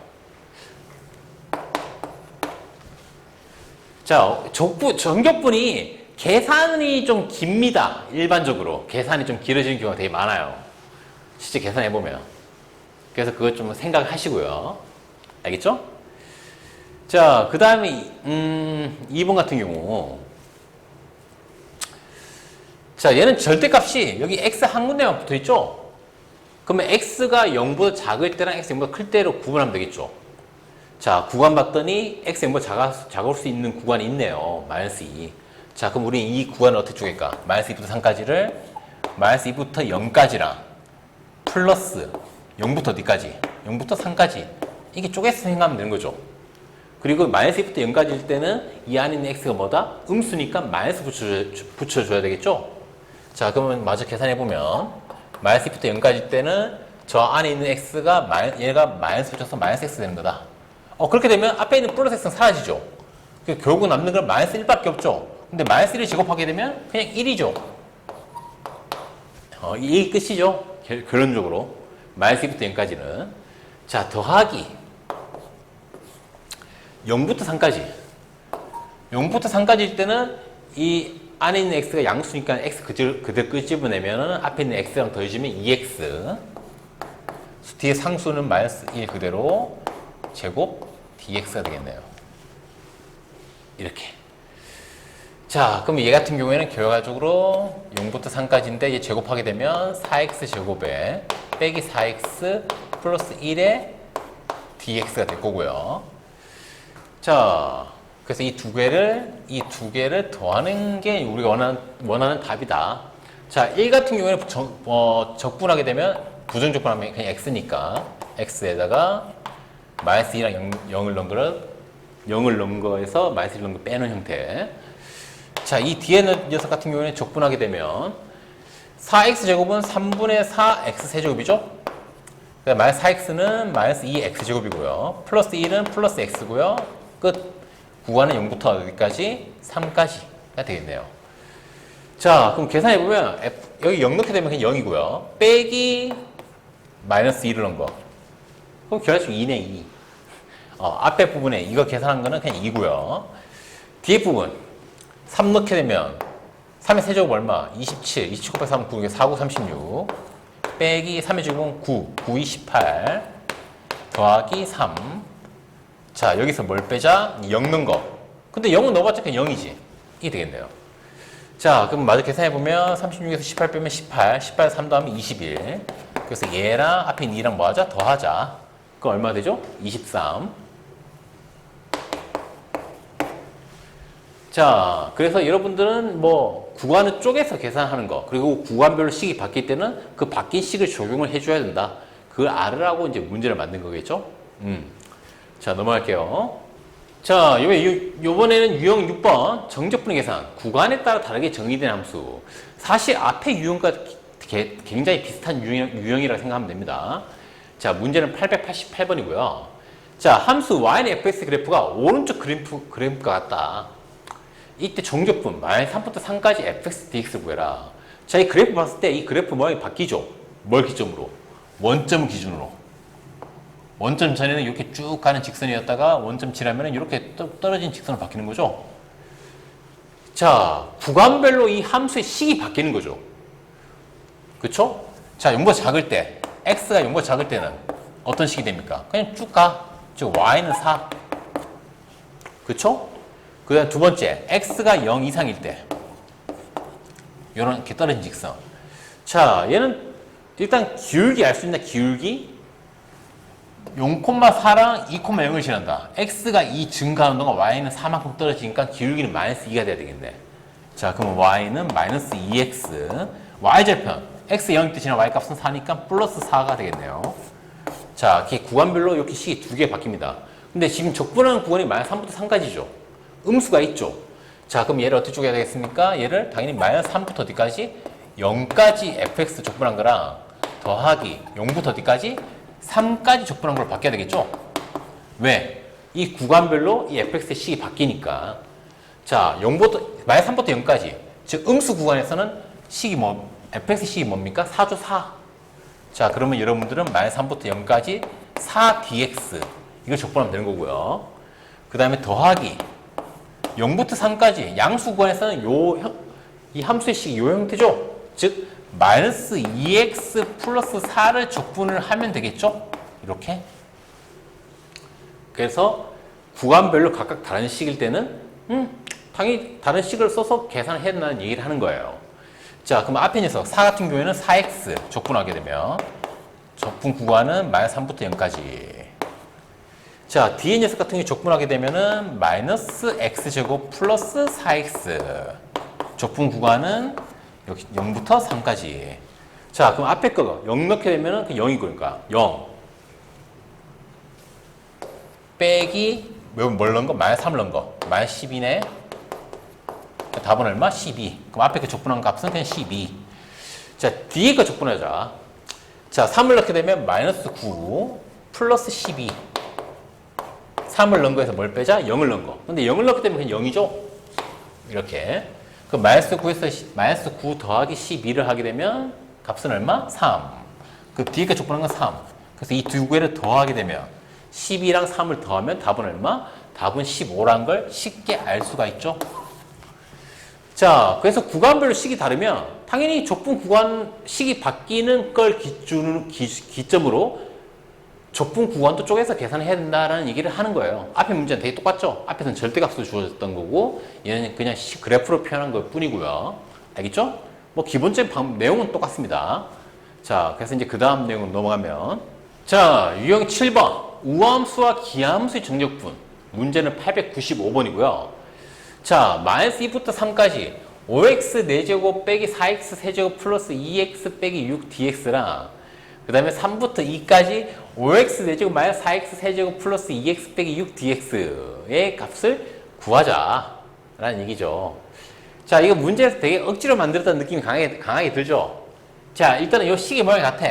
[SPEAKER 1] 자, 정격분이 계산이 좀 깁니다. 일반적으로 계산이 좀 길어지는 경우가 되게 많아요. 실제 계산해보면. 그래서 그것 좀 생각하시고요. 알겠죠? 자, 그 다음에 2번 같은 경우 자, 얘는 절대값이 여기 x 한 군데만 붙어있죠? 그러면 x가 0보다 작을 때랑 x 0보다 클 때로 구분하면 되겠죠? 자, 구간 봤더니 x 0보다 작을 수 있는 구간이 있네요. 마이너스 2. 자, 그럼 우리 이 구간을 어떻게 쪼갤까? 마이너스 2부터 3까지를 마이너스 2부터 0까지랑 플러스 0부터 어디까지? 0부터 3까지. 이게 쪼개서 생각하면 되는 거죠. 그리고 마이너스 2부터 0까지일 때는 이 안에 있는 x가 뭐다? 음수니까 마이너스 붙여줘야 되겠죠? 자, 그러면 마저 계산해보면 마이너스 2부터 0까지일 때는 저 안에 있는 x가 얘가 마이너스 붙여서 마이너스 x 되는 거다. 그렇게 되면 앞에 있는 플러스 x는 사라지죠. 결국 남는 건 마이너스 1밖에 없죠. 근데 마이너스 1을 제곱하게 되면 그냥 1이죠. 이게 끝이죠. 결론적으로. 마이너스 2부터 0까지는. 자, 더하기 0부터 3까지. 0부터 3까지일 때는 이 안에 있는 x가 양수니까 x 그대로 끄집어내면 앞에 있는 x랑 더해주면 2x. 뒤에 상수는 마이너스 1 그대로 제곱 dx가 되겠네요. 이렇게. 자, 그럼 얘 같은 경우에는 결과적으로 0부터 3까지인데 얘 제곱하게 되면 4x 제곱에 빼기 4x 플러스 1에 dx가 될 거고요. 자, 그래서 이 두 개를 더하는 게 우리가 원하는 답이다. 자, 1 같은 경우에는 적분하게 되면 부정적분하면 그냥 x니까 x에다가 마이너스 2랑 0을 넣은 거에서 마이너스 1을 넣은 거 빼는 형태. 자, 이 뒤에 녀석 같은 경우에는 적분하게 되면 4x제곱은 3분의 4x 세제곱이죠? 마이너스 4x는 마이너스 2x제곱이고요. 플러스 1은 플러스 x고요. 끝. 구간은 0부터 어디까지? 3까지가 되겠네요. 자, 그럼 계산해보면 여기 0 넣게 되면 그냥 0이고요. 빼기 마이너스 2를 넣은 거. 그럼 결과적으로 2네, 2. 앞에 부분에 이거 계산한 거는 그냥 2고요. 뒤에 부분 3 넣게 되면 3의 세제곱 얼마? 27. 27 곱하기 3, 9, 4, 9, 36. 빼기 3의 제곱은 9. 9, 28. 더하기 3. 자, 여기서 뭘 빼자? 0 넣은 거. 근데 0은 넣어봤자 그냥 0이지. 이게 되겠네요. 자, 그럼 마저 계산해보면 36에서 18 빼면 18. 18, 3 더하면 21. 그래서 얘랑 앞에 있는 2랑 뭐 하자? 더하자. 그럼 얼마 되죠? 23. 자, 그래서 여러분들은 뭐 구간을 쪼개서 계산하는 거, 그리고 구간별로 식이 바뀔 때는 그 바뀐 식을 적용을 해줘야 된다. 그걸 알으라고 이제 문제를 만든 거겠죠? 자, 넘어갈게요. 자, 요번에는 유형 6번 정적분의 계산. 구간에 따라 다르게 정의된 함수. 사실 앞에 유형과 굉장히 비슷한 유형이라고 생각하면 됩니다. 자, 문제는 888번이고요. 자, 함수 y는 fx 그래프가 오른쪽 그래프가 같다. 이때 정적분 -3부터 3까지 fx dx를 구해라. 자, 이 그래프 봤을 때 이 그래프 모양이 바뀌죠? 뭘 기점으로? 원점 기준으로. 원점 전에는 이렇게 쭉 가는 직선이었다가 원점 지나면 이렇게 떨어진 직선으로 바뀌는 거죠? 자, 구간별로 이 함수의 식이 바뀌는 거죠. 그쵸? 자, 0보다 작을 때, x가 0보다 작을 때는 어떤 식이 됩니까? 그냥 쭉 가. 즉, y는 4. 그쵸? 그 다음 두 번째, x가 0 이상일 때. 이렇게 떨어진 직선. 자, 얘는 일단 기울기 알 수 있나? 기울기? 0,4랑 2,0을 지난다. x가 2 증가하는 동안 y는 4만큼 떨어지니까 기울기는 -2가 돼야 되겠네. 자, 그럼 y는 -2x. y절편. x 0일 때 지난 y값은 4니까 플러스 4가 되겠네요. 자, 이렇게 구간별로 이렇게 식이 두 개 바뀝니다. 근데 지금 적분하는 구간이 -3부터 3까지죠. 음수가 있죠. 자, 그럼 얘를 어떻게 쪼개야 되겠습니까? 얘를 당연히 -3부터 어디까지? 0까지 fx 적분한 거랑 더하기 0부터 어디까지? 3까지 적분한 걸로 바뀌어야 되겠죠? 왜? 이 구간별로 이 fx의 식이 바뀌니까. 자, 0부터, -3부터 0까지. 즉, 음수 구간에서는 식이 fx의 식이 뭡니까? 4죠, 4. 자, 그러면 여러분들은 -3부터 0까지 4dx. 이걸 적분하면 되는 거고요. 그 다음에 더하기 0부터 3까지. 양수 구간에서는 이 함수의 식이 요 형태죠? 즉, -2x 플러스 4를 적분을 하면 되겠죠? 이렇게. 그래서 구간별로 각각 다른 식일 때는 당연히 다른 식을 써서 계산을 해야 된다는 얘기를 하는 거예요. 자, 그럼 앞에 녀석 4 같은 경우에는 4x 적분하게 되면 적분 구간은 -3부터 0까지. 자, 뒤에 녀석 같은 경우 적분하게 되면은 -x제곱 플러스 4x. 적분 구간은 여기 0부터 3까지. 자, 그럼 앞에 거 0 넣게 되면은 그 0이고, 그러니까 0 빼기 뭘 넣은 거? -3을 넣은 거. -12네. 답은 얼마? 12. 그럼 앞에 그 적분한 값은 그냥 12. 자, 뒤에 거 적분하자. 자, 3을 넣게 되면 -9 플러스 12. 3을 넣은 거에서 뭘 빼자? 0을 넣은 거. 근데 0을 넣게 되면 그냥 0이죠? 이렇게. 그럼 -9에서 -9 더하기 12를 하게 되면 값은 얼마? 3. 그 뒤에 거 적분한 건 3. 그래서 이 두 개를 더하게 되면 12랑 3을 더하면 답은 얼마? 답은 15란 걸 쉽게 알 수가 있죠? 자, 그래서 구간별로 식이 다르면 당연히 적분 구간 식이 바뀌는 걸 기점으로 적분 구간도 쪼개서 계산을 해야 된다라는 얘기를 하는 거예요. 앞에 문제는 되게 똑같죠? 앞에서는 절대값으로 주어졌던 거고 얘는 그냥 그래프로 표현한 것 뿐이고요. 알겠죠? 뭐 기본적인 내용은 똑같습니다. 자, 그래서 이제 그 다음 내용으로 넘어가면 자, 유형 7번 우함수와 기함수의 정적분. 문제는 895번이고요. 자, -2부터 3까지 5x 4제곱 빼기 4x 세제곱 플러스 2x 빼기 6dx랑 그 다음에 3부터 2까지 5x 4제곱 마이너스 4x 세제곱 플러스 2x 빼기 6dx의 값을 구하자 라는 얘기죠. 자, 이거 문제에서 되게 억지로 만들었다는 느낌이 강하게 들죠. 자, 일단은 이 식의 모양이 같아.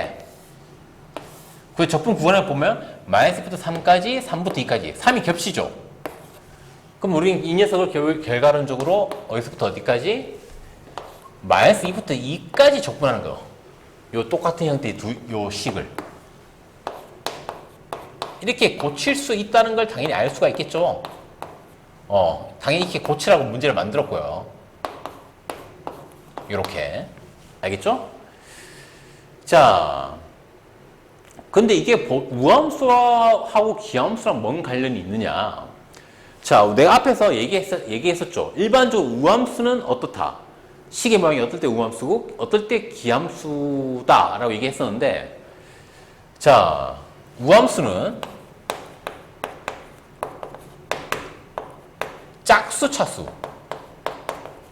[SPEAKER 1] 그 적분 구간을 보면 -부터 3까지 3부터 2까지 3이 겹치죠. 그럼 우리는 이 녀석을 결과론적으로 어디서부터 어디까지? -2부터 2까지 적분하는 거. 요 똑같은 형태의 요 식을 이렇게 고칠 수 있다는 걸 당연히 알 수가 있겠죠. 당연히 이렇게 고치라고 문제를 만들었고요. 이렇게 알겠죠? 자, 근데 이게 우함수하고 기함수랑 뭔 관련이 있느냐? 자, 내가 앞에서 얘기했었죠. 일반적으로 우함수는 어떻다? 식의 모양이 어떨 때 우함수고 어떨 때 기함수다 라고 얘기했었는데, 자, 우함수는 짝수 차수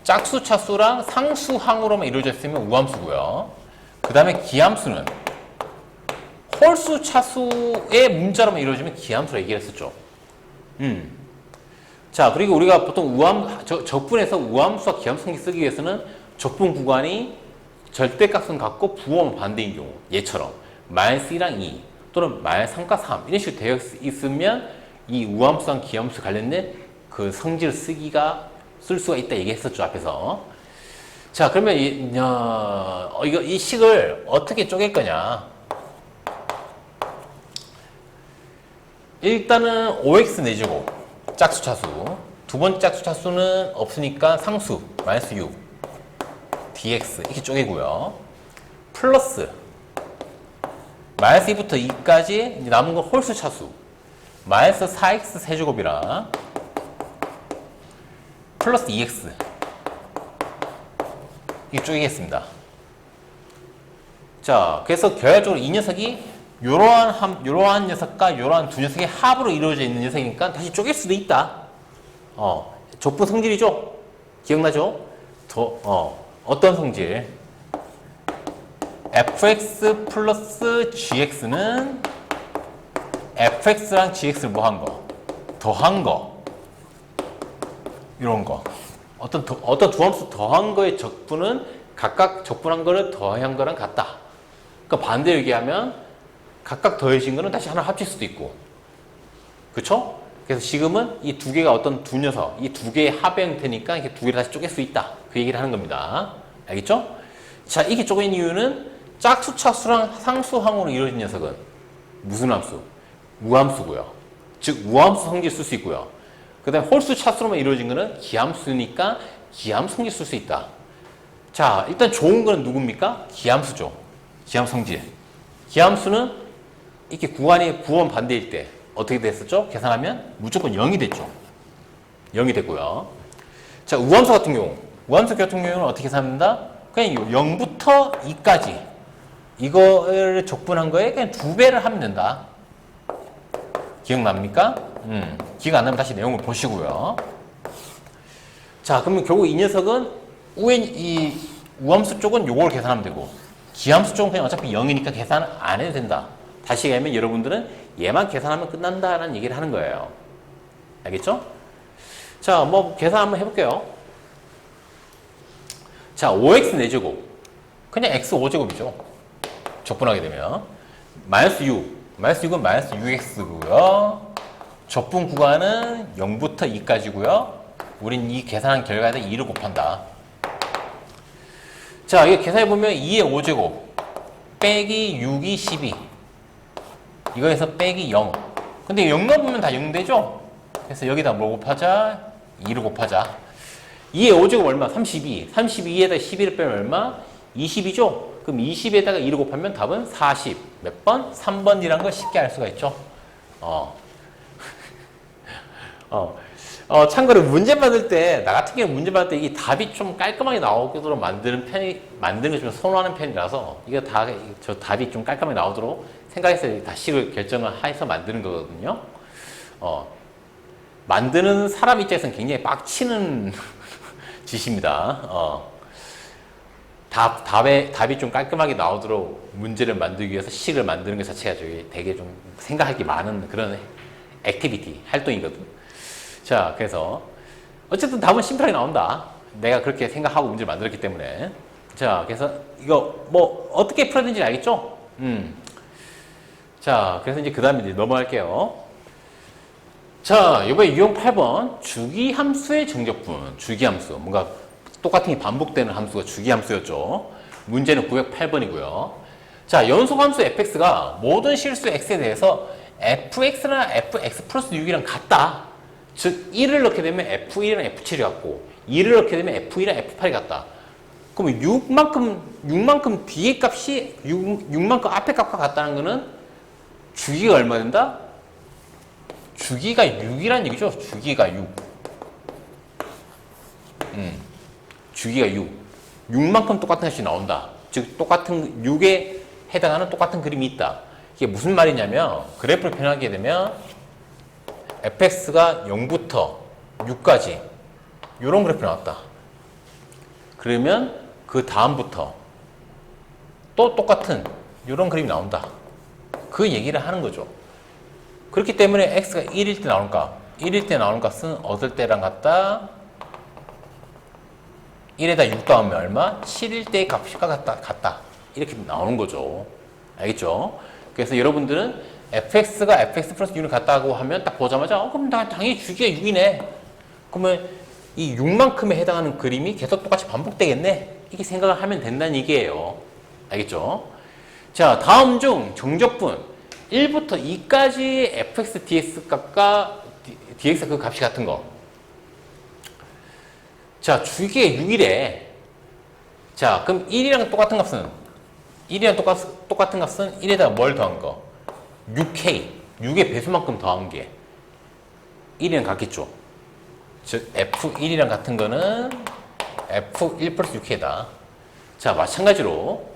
[SPEAKER 1] 짝수 차수랑 상수항으로만 이루어져 있으면 우함수고요. 그 다음에 기함수는 홀수 차수의 문자로만 이루어지면 기함수라 얘기를 했었죠. 자, 그리고 우리가 보통 적분에서 우함수와 기함수를 쓰기 위해서는 적분 구간이 절대값은 같고 부호는 반대인 경우, 얘처럼 마이너스 1랑 2 또는 마이너스 3과 3 이런 식으로 되어 있으면 이 우함수랑 기함수 관련된 그 성질을 쓸 수가 있다 얘기했었죠, 앞에서. 자, 그러면 이 식을 어떻게 쪼갤 거냐? 일단은 5x 내주고 짝수 차수, 두 번째 짝수 차수는 없으니까 상수 마이너스 6 dx 이렇게 쪼개고요. 플러스 마이너스 2부터 2까지 남은 건 홀수 차수 마이너스 4x 세제곱이랑 플러스 2x 이렇게 쪼개겠습니다. 자, 그래서 결과적으로 이 녀석이 요러한 녀석과 요러한 두 녀석의 합으로 이루어져 있는 녀석이니까 다시 쪼갤 수도 있다. 적분 성질이죠? 기억나죠? 어떤 성질? fx 플러스 gx는 fx랑 gx를 뭐 한 거? 더한 거. 이런 거. 어떤 두 함수 더한 거의 적분은 각각 적분한 거를 더한 거랑 같다. 그러니까 반대로 얘기하면 각각 더해진 거는 다시 하나 합칠 수도 있고. 그쵸? 그래서 지금은 이 두 개가 어떤 두 녀석, 이 두 개의 합의 형태니까 이렇게 두 개를 다시 쪼갤 수 있다. 그 얘기를 하는 겁니다. 알겠죠? 자, 이게 쪼갠 이유는 짝수, 차수랑 상수항으로 이루어진 녀석은 무슨 함수? 우함수고요. 즉, 우함수 성질 쓸 수 있고요. 그 다음에 홀수, 차수로만 이루어진 거는 기함수니까 기함수 성질 쓸 수 있다. 자, 일단 좋은 거는 누굽니까? 기함수죠. 기함수 성질. 기함수는 이렇게 구간이 부원 반대일 때 어떻게 됐었죠? 계산하면 무조건 0이 됐죠. 0이 됐고요. 자, 우함수 같은 경우. 우함수 같은 경우는 어떻게 계산합니다? 그냥 0부터 2까지. 이거를 적분한 거에 그냥 2배를 하면 된다. 기억납니까? 기억 안 나면 다시 내용을 보시고요. 자, 그러면 결국 이 녀석은 이 우함수 쪽은 요걸 계산하면 되고, 기함수 쪽은 그냥 어차피 0이니까 계산 안 해도 된다. 다시 얘기하면 여러분들은 얘만 계산하면 끝난다라는 얘기를 하는 거예요. 알겠죠? 자, 뭐 계산 한번 해볼게요. 자, 5x 4제곱. 그냥 x 5제곱이죠. 적분하게 되면. 마이너스 6. 마이너스 6은 마이너스 6x고요. 적분 구간은 0부터 2까지고요. 우린 이 계산한 결과에다 2를 곱한다. 자, 이게 계산해보면 2의 5제곱 빼기 6이 12. 이거에서 빼기 0. 근데 0 넣어보면 다 0 되죠? 그래서 여기다 뭐 곱하자? 2를 곱하자. 2의 5제곱 얼마? 32. 32에다 11을 빼면 얼마? 20이죠? 그럼 20에다가 2를 곱하면 답은 40. 몇 번? 3번이라는 걸 쉽게 알 수가 있죠? 참고로 문제 만들 때, 나 같은 경우 문제 만들 때 이게 답이 좀 깔끔하게 나오도록 만드는 걸 좀 선호하는 편이라서, 이거 저 답이 좀 깔끔하게 나오도록 생각해서 다 식을 결정을 해서 만드는 거거든요. 만드는 사람 입장에서는 굉장히 빡치는 짓입니다. 답이 좀 깔끔하게 나오도록 문제를 만들기 위해서 식을 만드는 것 자체가 되게 좀 생각할 게 많은 그런 액티비티, 활동이거든. 자, 그래서 어쨌든 답은 심플하게 나온다. 내가 그렇게 생각하고 문제를 만들었기 때문에. 자, 그래서 이거 뭐 어떻게 풀어야 되는지 알겠죠? 자, 그래서 이제 그 다음에 이제 넘어갈게요. 자, 이번에 유형 8번 주기함수의 정적분. 주기함수. 뭔가 똑같은 게 반복되는 함수가 주기함수였죠. 문제는 908번이고요. 자, 연속함수 fx가 모든 실수 x에 대해서 fx나 fx 플러스 6이랑 같다. 즉 1을 넣게 되면 f1이랑 f7이 같고 2를 넣게 되면 f2랑 f8이 같다. 그러면 6만큼 뒤에 값이 6만큼 앞에 값과 같다는 거는 주기가 얼마 된다? 주기가 6이란 얘기죠. 주기가 6. 주기가 6. 6만큼 똑같은 것이 나온다. 즉 똑같은 6에 해당하는 똑같은 그림이 있다. 이게 무슨 말이냐면 그래프를 표현하게 되면 fx가 0부터 6까지 이런 그래프 나왔다. 그러면 그 다음부터 또 똑같은 이런 그림이 나온다. 그 얘기를 하는 거죠. 그렇기 때문에 x가 1일 때 나오는 값, 1일 때 나오는 값은 어떨 때랑 같다? 1에다 6 더하면 얼마? 7일 때의 값이 같다. 이렇게 나오는 거죠. 알겠죠? 그래서 여러분들은 fx가 fx 플러스 6을 같다고 하면 딱 보자마자 그럼 당연히 주기가 6이네. 그러면 이 6만큼에 해당하는 그림이 계속 똑같이 반복되겠네. 이렇게 생각을 하면 된다는 얘기예요. 알겠죠? 자, 다음 중 정적분 1부터 2까지 fx dx 값과 dx 그 값이 같은 거. 자, 주기가 6이래. 자, 그럼 1이랑 똑같은 값은 1에다가 뭘 더한 거? 6k. 6의 배수만큼 더한 게 1이랑 같겠죠. 즉 f1이랑 같은 거는 f1 플러스 6k다. 자, 마찬가지로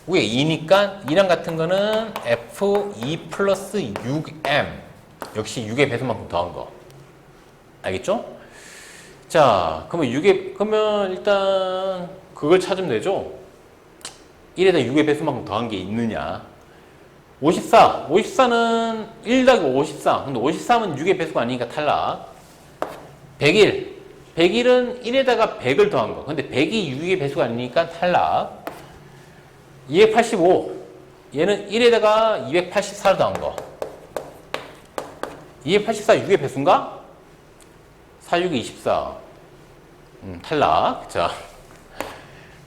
[SPEAKER 1] 위에 2니까 2랑 같은 거는 f2 플러스 6m. 역시 6의 배수만큼 더한 거. 알겠죠? 자, 그러면 일단 그걸 찾으면 되죠. 1에다 6의 배수만큼 더한 게 있느냐. 54는 1 더하기 54. 근데 53은 6의 배수가 아니니까 탈락. 100은 1에다가 100을 더한 거. 근데 100이 6의 배수가 아니니까 탈락. 285. 얘는 1에다가 284를 더한 거. 284 6의 배수인가? 4, 6이 24. 탈락. 자.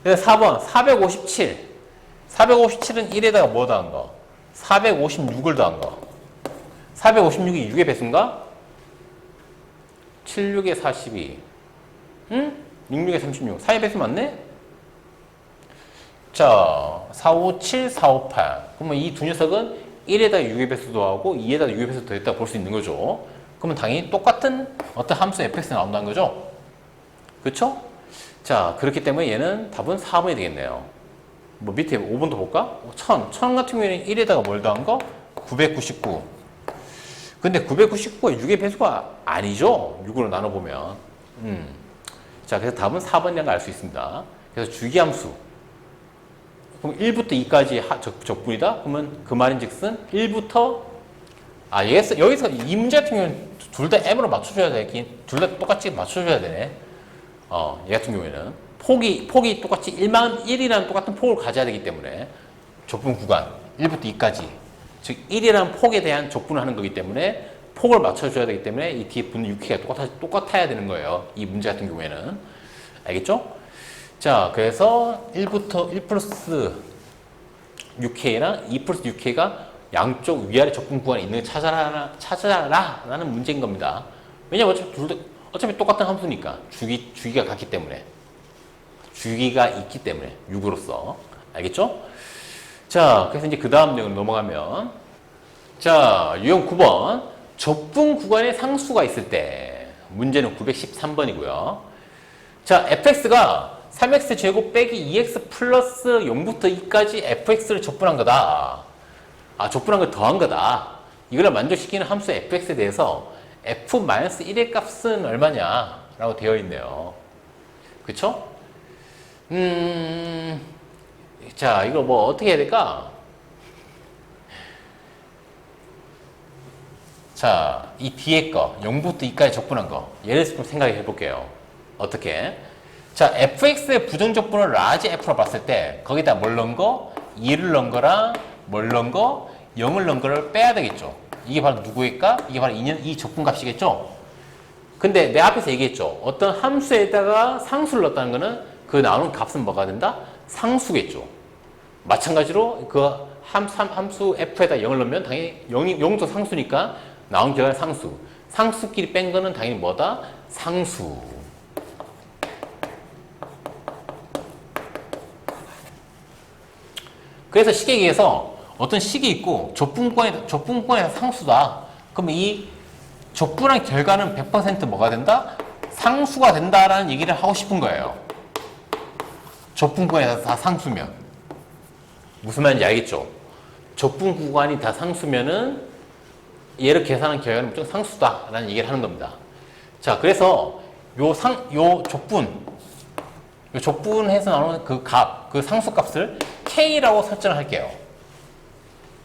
[SPEAKER 1] 그래서 4번. 457. 457은 1에다가 뭐 더한 거? 456을 더한 거. 456이 6의 배수인가? 7, 6에 42. 6, 6에 36. 4의 배수 맞네? 자, 457, 458. 그러면 이 두 녀석은 1에다 6의 배수 더하고 2에다 6의 배수 더했다고 볼 수 있는 거죠. 그러면 당연히 똑같은 어떤 함수 fx가 나온다는 거죠. 그렇죠? 자, 그렇기 때문에 얘는 답은 4번이 되겠네요. 뭐 밑에 5번도 볼까? 1000 같은 경우에는 1에다가 뭘 더한 거? 999. 근데 999가 6의 배수가 아니죠. 6으로 나눠보면. 자, 그래서 답은 4번이라는 걸 알 수 있습니다. 그래서 주기함수. 그럼 1부터 2까지 적분이다? 그러면 그 말인 즉슨 1부터, 여기서 이 문제 같은 경우는 둘 다 m으로 맞춰줘야 되긴, 둘 다 똑같이 맞춰줘야 되네. 얘 같은 경우에는. 폭이 똑같이 1이라는 똑같은 폭을 가져야 되기 때문에 적분 구간 1부터 2까지 즉 1이라는 폭에 대한 적분을 하는 거기 때문에 폭을 맞춰줘야 되기 때문에 이 뒤에 붙는 6K가 똑같아야 되는 거예요. 이 문제 같은 경우에는. 알겠죠? 자, 그래서 1부터 1 플러스 6K랑 2 플러스 6K가 양쪽 위아래 적분 구간에 있는 걸 찾아라 라는 문제인 겁니다. 왜냐면 어차피 똑같은 함수니까 주기가 같기 때문에. 주기가 있기 때문에 6으로서. 알겠죠? 자, 그래서 이제 그 다음 내용으로 넘어가면, 자, 유형 9번 적분 구간에 상수가 있을 때 문제는 913번이고요. 자, fx가 3x 제곱 빼기 2x 플러스 0부터 2까지 fx를 적분한 거다. 적분한 걸 더한 거다. 이걸 만족시키는 함수 fx에 대해서 f-1의 값은 얼마냐 라고 되어 있네요. 그쵸? 자, 이거 뭐 어떻게 해야 될까? 자, 이 뒤에 거 0부터 2까지 적분한 거 예를 들어서 좀 생각해 볼게요. 어떻게? 자, fx의 부정적분을 라지 f로 봤을 때 거기다 뭘 넣은 거? 2를 넣은 거랑 뭘 넣은 거? 0을 넣은 거를 빼야 되겠죠. 이게 바로 누구일까? 이게 바로 이 적분값이겠죠. 근데 내 앞에서 얘기했죠. 어떤 함수에다가 상수를 넣었다는 거는 그 나오는 값은 뭐가 된다? 상수겠죠. 마찬가지로 그 함수 f에다 0을 넣으면 당연히 0도 상수니까 나온 결과는 상수. 상수끼리 뺀 거는 당연히 뭐다? 상수. 그래서 식에게서 어떤 식이 있고 적분구간에서 상수다. 그러면 이 적분한 결과는 100% 뭐가 된다? 상수가 된다라는 얘기를 하고 싶은 거예요. 적분구간에서 다 상수면. 무슨 말인지 알겠죠? 적분구간이 다 상수면은 얘를 계산한 결과는 무조건 상수다라는 얘기를 하는 겁니다. 자, 그래서 요 적분 족분해서 나오는 그 값, 그 상수값을 k라고 설정을 할게요.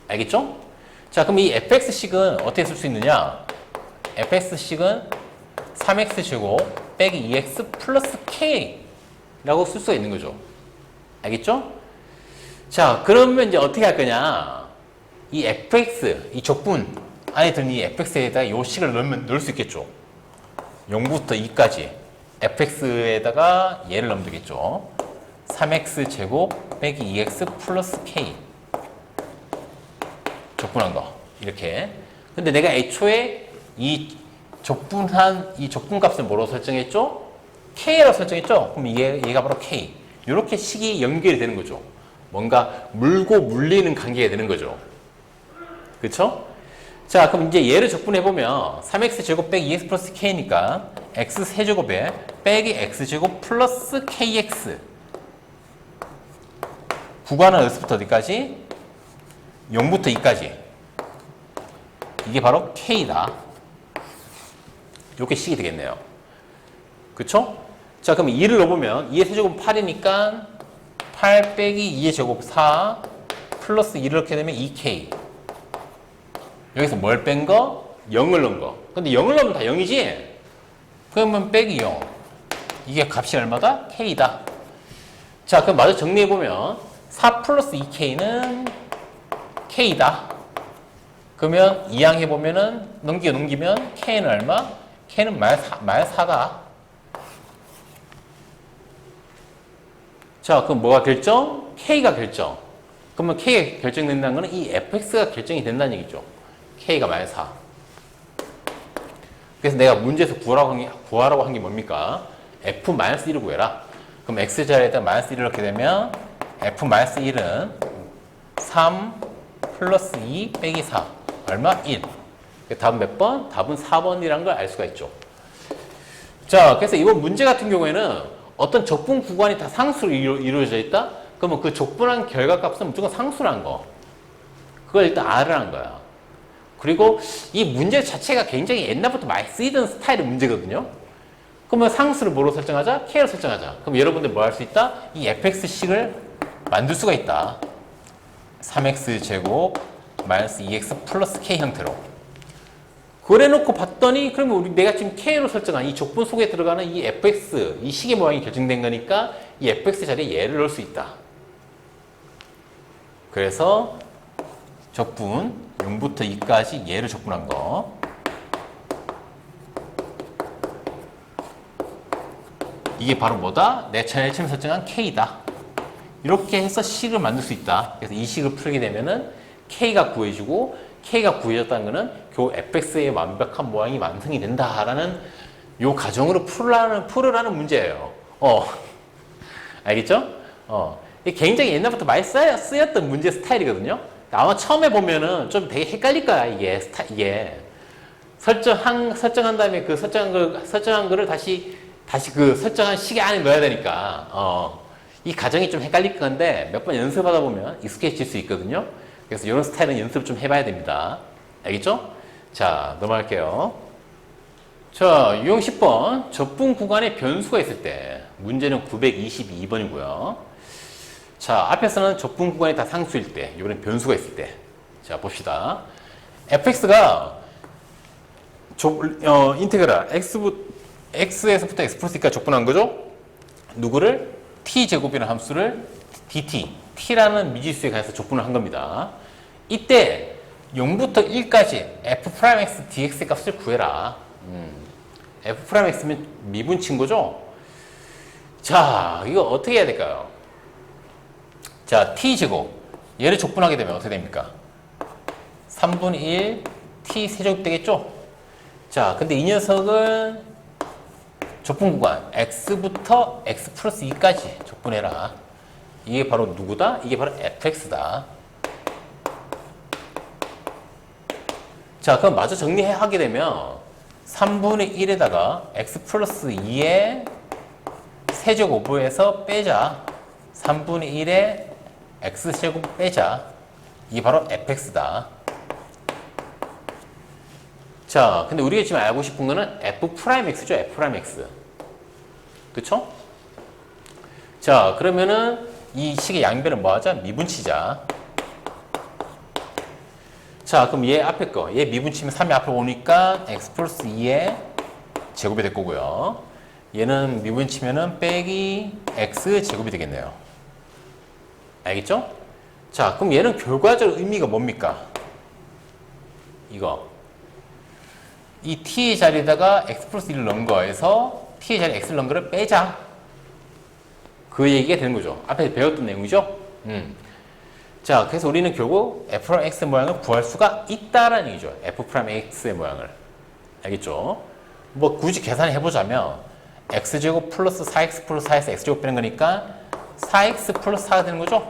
[SPEAKER 1] 알겠죠? 자, 그럼 이 fx식은 어떻게 쓸 수 있느냐? fx식은 3x제곱 빼기 2x 플러스 k라고 쓸 수가 있는 거죠. 알겠죠? 자, 그러면 이제 어떻게 할 거냐? 이 fx, 이 족분 안에 드는 이 fx에다가 요 식을 넣을 수 있겠죠. 0부터 2까지 fx에다가 얘를 넣으면 되겠죠. 3x제곱 빼기 2x 플러스 k 족분한 거 이렇게. 근데 내가 애초에 이 족분값을 뭐로 설정했죠? k라고 설정했죠? 그럼 얘가 바로 k. 이렇게 식이 연결이 되는 거죠. 뭔가 물고 물리는 관계가 되는 거죠. 그쵸? 자, 그럼 이제 얘를 적분해보면 3x제곱 빼기 2x 플러스 k니까 x세제곱에 빼기 x제곱 플러스 kx 구간은 어디서부터 어디까지? 0부터 2까지. 이게 바로 k다. 이렇게 식이 되겠네요. 그쵸? 자, 그럼 2를 넣어보면 2의 세제곱은 8이니까 8 빼기 2의 제곱 4 플러스 2를 넣게 되면 2k. 여기서 뭘 뺀 거? 0을 넣은 거. 근데 0을 넣으면 다 0이지? 그러면 빼기 0. 이게 값이 얼마다? k다. 자, 그럼 마저 정리해보면 4 플러스 2k는 k다. 그러면 이항해보면은 넘기면 k는 얼마? k는 마이너스 4다. 자, 그럼 뭐가 결정? k가 결정. 그러면 k가 결정된다는 거는 이 fx가 결정이 된다는 얘기죠. k가 마이너스 4. 그래서 내가 문제에서 구하라고 한 게 뭡니까? f-1을 구해라. 그럼 x자리에다 마이너스 1을 넣게 되면 f-1은 3 플러스 2 빼기 4 얼마? 1. 답은 몇 번? 답은 4번이라는 걸 알 수가 있죠. 자, 그래서 이번 문제 같은 경우에는 어떤 적분 구간이 다 상수로 이루어져 있다? 그러면 그 적분한 결과값은 무조건 상수라는 거. 그걸 일단 R을 거야. 그리고 이 문제 자체가 굉장히 옛날부터 많이 쓰이던 스타일의 문제거든요. 그러면 상수를 뭐로 설정하자? K로 설정하자. 그럼 여러분들 뭐 할 수 있다? 이 fx식을 만들 수가 있다. 3x제곱 마이너스 2x 플러스 k 형태로. 그래 놓고 봤더니 그러면 내가 지금 k로 설정한 이 족분 속에 들어가는 이 fx, 이 식의 모양이 결정된 거니까 이 fx 자리에 얘를 넣을 수 있다. 그래서 적분 0부터 2까지 얘를 적분한 거. 이게 바로 뭐다? 내 처음에 설정한 k다. 이렇게 해서 식을 만들 수 있다. 그래서 이 식을 풀게 되면은 k가 구해지고 k가 구해졌다는 것은 그 fx의 완벽한 모양이 완성이 된다라는 요 가정으로 풀으라는 문제예요. 알겠죠? 이게 굉장히 옛날부터 많이 쓰였던 문제 스타일이거든요. 아마 처음에 보면은 좀 되게 헷갈릴 거야, 이게. 설정한 다음에 그 설정한 거를 다시 그 설정한 시계 안에 넣어야 되니까, 이 과정이 좀 헷갈릴 건데 몇 번 연습하다 보면 익숙해질 수 있거든요. 그래서 이런 스타일은 연습을 좀 해봐야 됩니다. 알겠죠? 자, 넘어갈게요. 자, 유형 10번. 적분 구간에 변수가 있을 때. 문제는 922번이고요. 자, 앞에서는 적분 구간이 다 상수일 때, 이번엔 변수가 있을 때. 자, 봅시다. fx가 인테그랄 x에서부터 x 플러스 2까지 적분한 거죠? 누구를? t제곱이라는 함수를 t라는 미지수에 관해서 적분을 한 겁니다. 이때 0부터 1까지 f'x dx의 값을 구해라. f'x면 미분치인 거죠? 자, 이거 어떻게 해야 될까요? 자, t제곱. 얘를 적분하게 되면 어떻게 됩니까? 3분의 1 t 세제곱 되겠죠? 자, 근데 이 녀석은 적분 구간 x부터 x 플러스 2까지 적분해라. 이게 바로 누구다? 이게 바로 fx다. 자, 그럼 마저 정리하게 되면 3분의 1에다가 x 플러스 2의 세제곱에서 빼자. 3분의 1에 x제곱 빼자. 이게 바로 fx다. 자, 근데 우리가 지금 알고 싶은 거는 f'x죠, f'x. 그쵸? 자, 그러면은 이 식의 양변을 뭐 하자? 미분치자. 자, 그럼 얘 앞에 거. 얘 미분치면 3이 앞으로 오니까 x 플러스 2의 제곱이 될 거고요. 얘는 미분치면은 빼기 x 제곱이 되겠네요. 알겠죠? 자, 그럼 얘는 결과적 의미가 뭡니까? 이거. 이 t의 자리에다가 x 플러스 1을 넣은 거에서 t의 자리에 x를 넣은 거를 빼자. 그 얘기가 되는 거죠. 앞에 배웠던 내용이죠? 자, 그래서 우리는 결국 f'x 모양을 구할 수가 있다라는 얘기죠. f'x의 모양을. 알겠죠? 뭐 굳이 계산을 해보자면 x제곱 플러스 4x 플러스 4에서 x제곱 빼는 거니까 4x 플러스 4가 되는 거죠?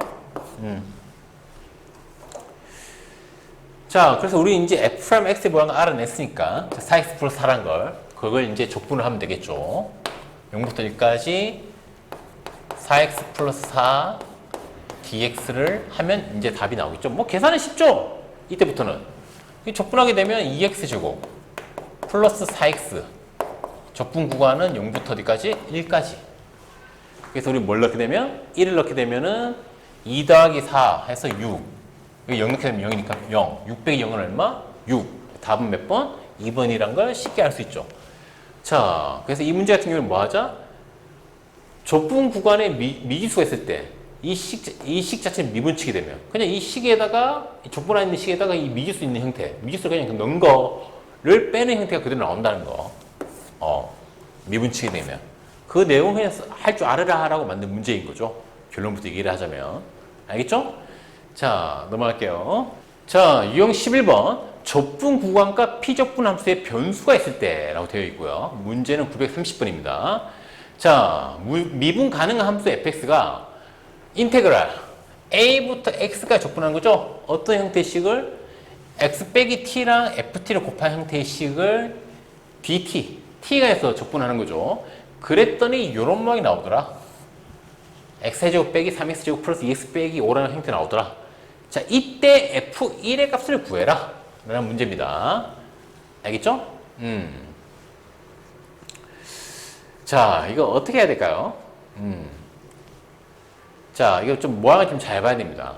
[SPEAKER 1] 자, 그래서 우리 이제 f'x의 모양을 알아냈으니까 4x 플러스 4라는 걸 그걸 이제 족분을 하면 되겠죠. 0부터 1까지 4x 플러스 4 dx를 하면 이제 답이 나오겠죠. 뭐 계산은 쉽죠? 이때부터는. 적분하게 되면 2x제곱 플러스 4x 적분 구간은 0부터 어디까지? 1까지. 그래서 우리 뭘 넣게 되면 1을 넣게 되면은 2 더하기 4 해서 6. 0 넣게 되면 0이니까 0. 6 빼기 0은 얼마? 6. 답은 몇 번? 2번이란 걸 쉽게 알 수 있죠. 자, 그래서 이 문제 같은 경우는 뭐 하자? 적분 구간에 미지수가 있을 때 이 식 자체를 미분치게 되면 그냥 이 식에다가 적분 안에 있는 식에다가 이 미지수 있는 형태 미지수를 그냥 넣은 거를 빼는 형태가 그대로 나온다는 거. 미분치게 되면 그 내용 그냥 할 줄 알아라 라고 만든 문제인 거죠. 결론부터 얘기를 하자면. 알겠죠? 자, 넘어갈게요. 자, 유형 11번 적분 구간과 피적분 함수의 변수가 있을 때 라고 되어 있고요. 문제는 930번입니다. 자, 미분 가능한 함수 fx가 인테그랄 a부터 x까지 적분하는 거죠. 어떤 형태의 식을 x 빼기 t랑 ft를 곱한 형태의 식을 dt, t가 해서 적분하는 거죠. 그랬더니 이런 모양이 나오더라. x제곱 빼기 3x제곱 플러스 2x 빼기 5라는 형태 나오더라. 자, 이때 f1의 값을 구해라 라는 문제입니다. 알겠죠? 자, 이거 어떻게 해야 될까요? 자, 이거 좀 모양을 좀 잘 봐야 됩니다.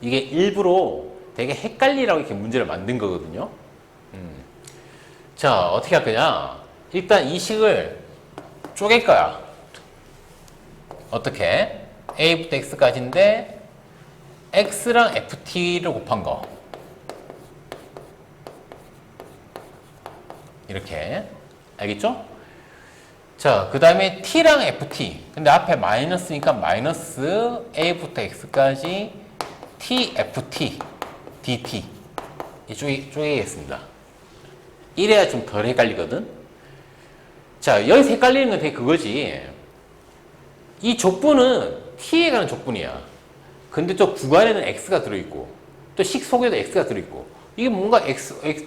[SPEAKER 1] 이게 일부러 되게 헷갈리라고 이렇게 문제를 만든 거거든요. 자, 어떻게 할 거냐? 일단 이 식을 쪼갤 거야. 어떻게? a부터 x까지인데 x랑 ft를 곱한 거. 이렇게. 알겠죠? 자, 그 다음에 t랑 ft. 근데 앞에 마이너스니까 마이너스 a부터 x까지 t, ft, dt. 이쪽에 쪼개겠습니다. 이래야 좀 덜 헷갈리거든? 자, 여기서 헷갈리는 건 되게 그거지. 이 족분은 t에 관한 족분이야. 근데 저 구간에는 x가 들어있고, 또 식 속에도 x가 들어있고, 이게 뭔가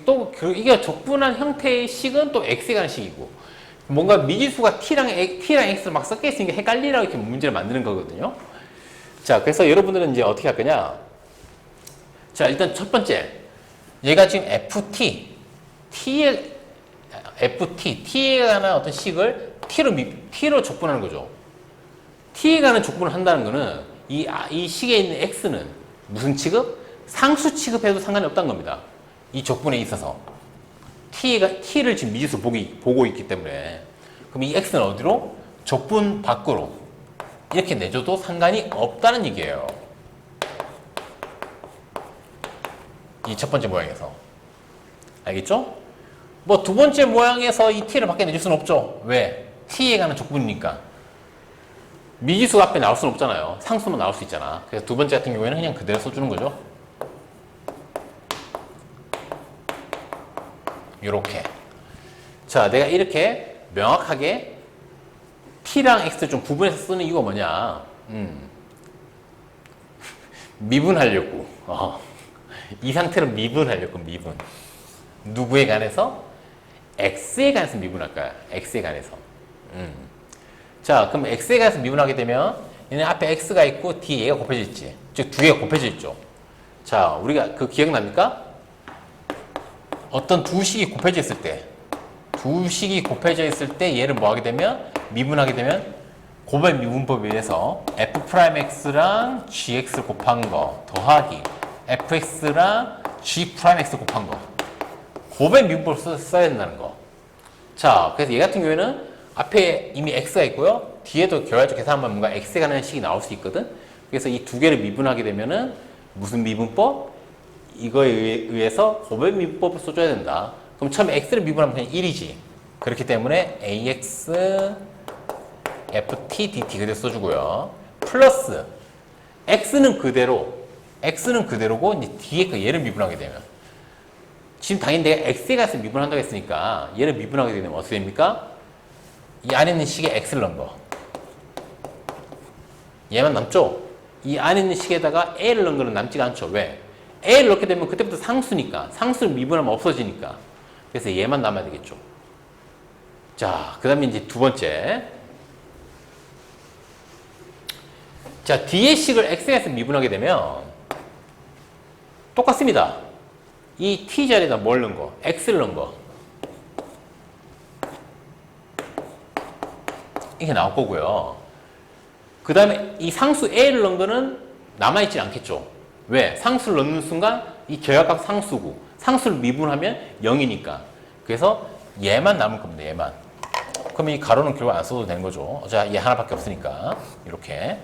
[SPEAKER 1] 또, 이게 적분한 형태의 식은 또 x에 관한 식이고, 뭔가 미지수가 t랑 x를 막 섞여 있으니까 헷갈리라고 이렇게 문제를 만드는 거거든요. 자, 그래서 여러분들은 이제 어떻게 할 거냐? 자, 일단 첫 번째. 얘가 지금 t에 관한 어떤 식을 t로 적분하는 거죠. t에 관한 적분을 한다는 거는 이 식에 있는 x는 무슨 취급? 상수 취급해도 상관이 없다는 겁니다. 이 적분에 있어서. t를 지금 미지수 보고 있기 때문에. 그럼 이 x는 어디로? 적분 밖으로. 이렇게 내줘도 상관이 없다는 얘기예요. 이 첫 번째 모양에서. 알겠죠? 뭐 두 번째 모양에서 이 t를 밖에 내줄 수는 없죠. 왜? t에 관한 적분이니까. 미지수가 앞에 나올 수는 없잖아요. 상수만 나올 수 있잖아. 그래서 두 번째 같은 경우에는 그냥 그대로 써주는 거죠. 요렇게. 자, 내가 이렇게 명확하게 t랑 x를 좀 구분해서 쓰는 이유가 뭐냐? 미분하려고. 이 상태로 미분하려고, 미분. 누구에 관해서? x에 관해서 미분할 거야. x에 관해서. 자, 그럼 x에 관해서 미분하게 되면 얘는 앞에 x가 있고 뒤에 얘가 곱해져 있지. 즉, 두 개가 곱해져 있죠. 자, 우리가 그 기억납니까? 어떤 두 식이 곱해져 있을 때 얘를 뭐 하게 되면 미분하게 되면 고백 미분법에 의해서 f'x랑 gx 곱한 거 더하기 fx랑 g'x 곱한 거 고백 미분법 써야 된다는 거. 자, 그래서 얘 같은 경우에는 앞에 이미 x가 있고요. 뒤에도 결과적 계산하면 뭔가 x에 관한 식이 나올 수 있거든. 그래서 이 두 개를 미분하게 되면은 무슨 미분법? 이거에 의해서 고백 미분법을 써줘야 된다. 그럼 처음에 x를 미분하면 그냥 1이지. 그렇기 때문에 ax ft dt 그대로 써주고요. 플러스 x는 그대로고 이제 뒤에 그 얘를 미분하게 되면 지금 당연히 내가 x에 가서 미분한다고 했으니까 얘를 미분하게 되면 어떻게 됩니까? 이 안에 있는 식에 x를 넣은 거 얘만 남죠? 이 안에 있는 식에다가 a를 넣은 거는 남지가 않죠. 왜? a를 넣게 되면 그때부터 상수니까 상수를 미분하면 없어지니까 그래서 얘만 남아야 되겠죠. 자, 그 다음에 이제 두 번째 자, 뒤의 식을 x에서 미분하게 되면 똑같습니다. 이 t 자리에다 뭘 넣은 거? x를 넣은 거. 이게 나올 거고요. 그 다음에 이 상수 a를 넣은 거는 남아있지 않겠죠. 왜? 상수를 넣는 순간 이 결합각 상수고 상수를 미분하면 0이니까. 그래서 얘만 남을 겁니다. 얘만. 그럼 이 가로는 결국 안 써도 되는 거죠. 자, 얘 하나밖에 없으니까. 이렇게.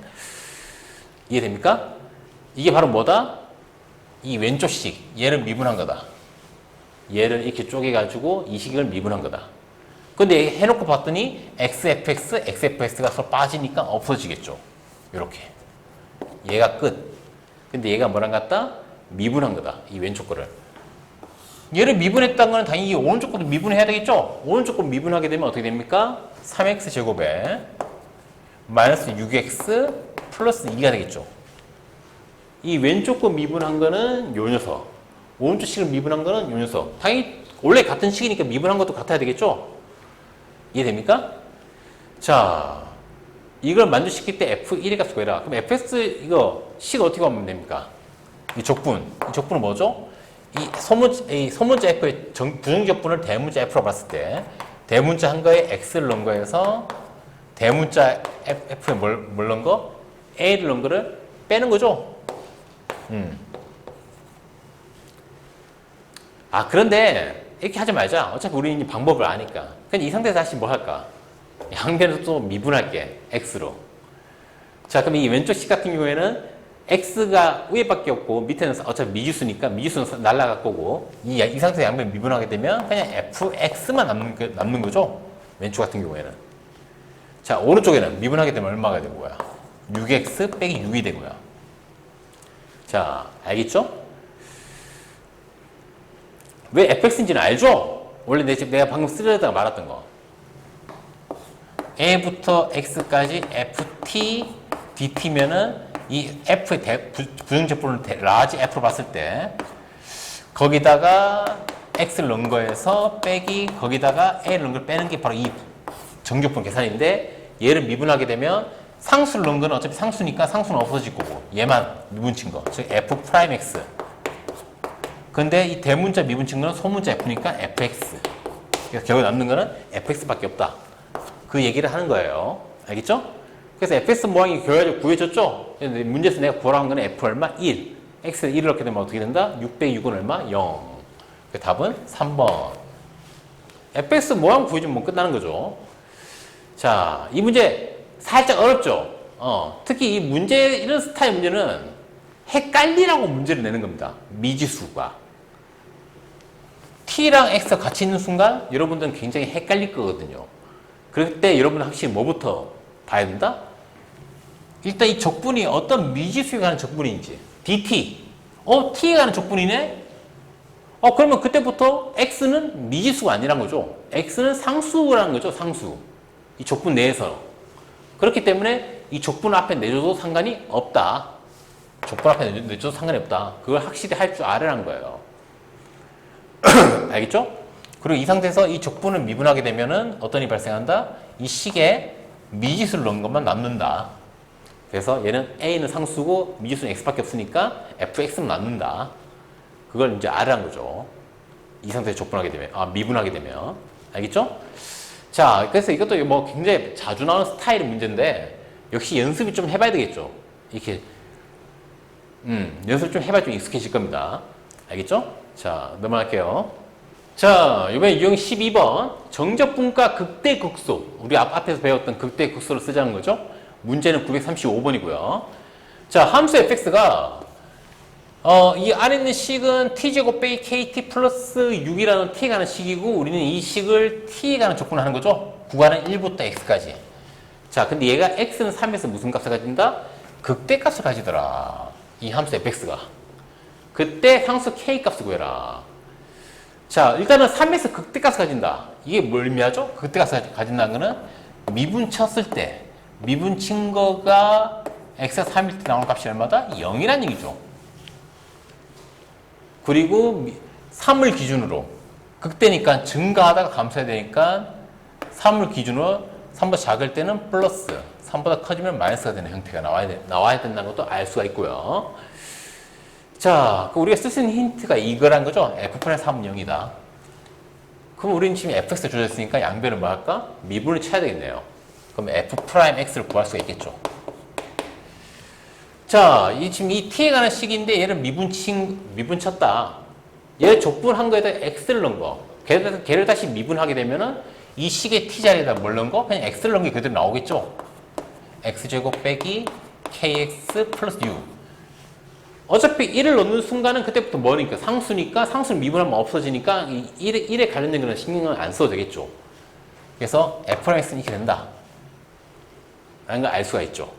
[SPEAKER 1] 이해됩니까? 이게 바로 뭐다? 이 왼쪽 식. 얘를 미분한 거다. 얘를 이렇게 쪼개가지고 이 식을 미분한 거다. 근데 해놓고 봤더니 xfx, xfx가 서로 빠지니까 없어지겠죠. 이렇게. 얘가 끝. 근데 얘가 뭐랑 같다? 미분한 거다. 이 왼쪽 거를. 얘를 미분했다는 건 당연히 이 오른쪽 것도 미분해야 되겠죠? 오른쪽 거 미분하게 되면 어떻게 됩니까? 3x 제곱에 마이너스 6x 플러스 2가 되겠죠. 이 왼쪽 거 미분한 거는 요 녀석. 오른쪽 식을 미분한 거는 요 녀석. 당연히 원래 같은 식이니까 미분한 것도 같아야 되겠죠? 이해됩니까? 자, 이걸 만족시킬 때 f1의 값을 구해라. 그럼 fx 이거 식 어떻게 하면 됩니까? 이 적분은 뭐죠? 이 소문자 f의 부정적분을 대문자 f로 봤을 때 대문자 한 거에 x를 넣은 거에서 대문자 f에 뭘 넣은 거? a를 넣은 거를 빼는 거죠. 아, 그런데 이렇게 하지 말자. 어차피 우리는 방법을 아니까. 그냥 이 상태에서 다시 뭐 할까? 양변에서 또 미분할게. x로. 자, 그럼 이 왼쪽 식 같은 경우에는 x가 위에밖에 없고 밑에는 어차피 미지수니까 미지수는 날라갈 거고 이 상태에서 양변 미분하게 되면 그냥 fx만 남는 거죠. 왼쪽 같은 경우에는. 자, 오른쪽에는 미분하게 되면 얼마가 되는 거야? 6x 빼기 6이 되고요. 자, 알겠죠? 왜 fx인지는 알죠? 원래 내가 방금 쓰려다가 말았던 거. a부터 x까지 ft dt면은 이 f의 부정적분을 라지 f로 봤을 때 거기다가 x를 넣은 거에서 빼기 거기다가 a를 넣은 걸 빼는 게 바로 이 정적분 계산인데 얘를 미분하게 되면 상수를 넣은 거는 어차피 상수니까 상수는 없어질 거고 얘만 미분친 거 즉 f'x 근데 이 대문자 미분친 거는 소문자 f니까 fx 그래서 결국 남는 거는 fx밖에 없다 그 얘기를 하는 거예요. 알겠죠? 그래서 fx 모양이 결과적으로 구해졌죠? 문제에서 내가 구하라는 거는 f 얼마? 1 x를 1을 넣게 되면 어떻게 된다? 6 빼기 6은 얼마? 0 그 답은 3번 fx 모양 구해주면 뭐 끝나는 거죠. 자, 이 문제 살짝 어렵죠? 특히 이 문제, 이런 스타일 문제는 헷갈리라고 문제를 내는 겁니다. 미지수가. t랑 x가 같이 있는 순간 여러분들은 굉장히 헷갈릴 거거든요. 그럴 때 여러분은 확실히 뭐부터 봐야 된다? 일단 이 적분이 어떤 미지수에 관한 적분인지. dt. t에 관한 적분이네? 그러면 그때부터 x는 미지수가 아니란 거죠. x는 상수라는 거죠. 상수. 이 적분 내에서. 그렇기 때문에 이 적분 앞에 내줘도 상관이 없다. 적분 앞에 내줘도 상관이 없다. 그걸 확실히 할 줄 알으라는 거예요. 알겠죠? 그리고 이 상태에서 이 적분을 미분하게 되면은 어떤 일이 발생한다? 이 식에 미지수를 넣은 것만 남는다. 그래서 얘는 a는 상수고 미지수는 x밖에 없으니까 fx는 남는다. 그걸 이제 알으라는 거죠. 이 상태에서 적분하게 되면, 미분하게 되면. 알겠죠? 자, 그래서 이것도 뭐 굉장히 자주 나오는 스타일의 문제인데 역시 연습이 좀 해봐야 되겠죠. 이렇게 연습 좀 해봐야 좀 익숙해질 겁니다. 알겠죠? 자, 넘어갈게요. 자, 이번에 유형 12번 정적분과 극대극소. 우리 앞에서 배웠던 극대극소를 쓰자는 거죠. 문제는 935번이고요. 자, 함수 fx가 이 안에 있는 식은 t제곱 빼기 kt 플러스 6이라는 t에 가는 식이고 우리는 이 식을 t에 가는 조건을 하는 거죠. 구간은 1부터 x까지. 자, 근데 얘가 x는 3에서 무슨 값을 가진다? 극대값을 가지더라. 이 함수 fx가. 그때 상수 k 값을 구해라. 자, 일단은 3에서 극대값을 가진다. 이게 뭘 의미하죠? 극대값을 가진다는 거는 미분 쳤을 때 미분 친 거가 x가 3일 때 나오는 값이 얼마다? 0이란 얘기죠. 그리고 3을 기준으로 극대니까 증가하다가 감소해야 되니까 3을 기준으로 3보다 작을 때는 플러스 3보다 커지면 마이너스가 되는 형태가 나와야 된다는 것도 알 수가 있고요. 자, 우리가 쓸 수 있는 힌트가 이거란 거죠. f'3은 0이다. 그럼 우리는 지금 fx를 주어졌으니까 양변을 뭐 할까? 미분을 쳐야 되겠네요. 그럼 f'x를 구할 수가 있겠죠. 자, 지금 이 t에 관한 식인데 얘를 미분 쳤다. 얘를 족분한 거에다 x를 넣은 거. 걔를 다시 미분하게 되면은 이 식의 t 자리에다 뭘 넣은 거? 그냥 x를 넣은 게 그대로 나오겠죠. x제곱 빼기 kx 플러스 6. 어차피 1을 넣는 순간은 그때부터 뭐니까 상수니까 상수를 미분하면 없어지니까 1에 관련된 거는 신경을 안 써도 되겠죠. 그래서 f'x는 이렇게 된다. 라는 걸 알 수가 있죠.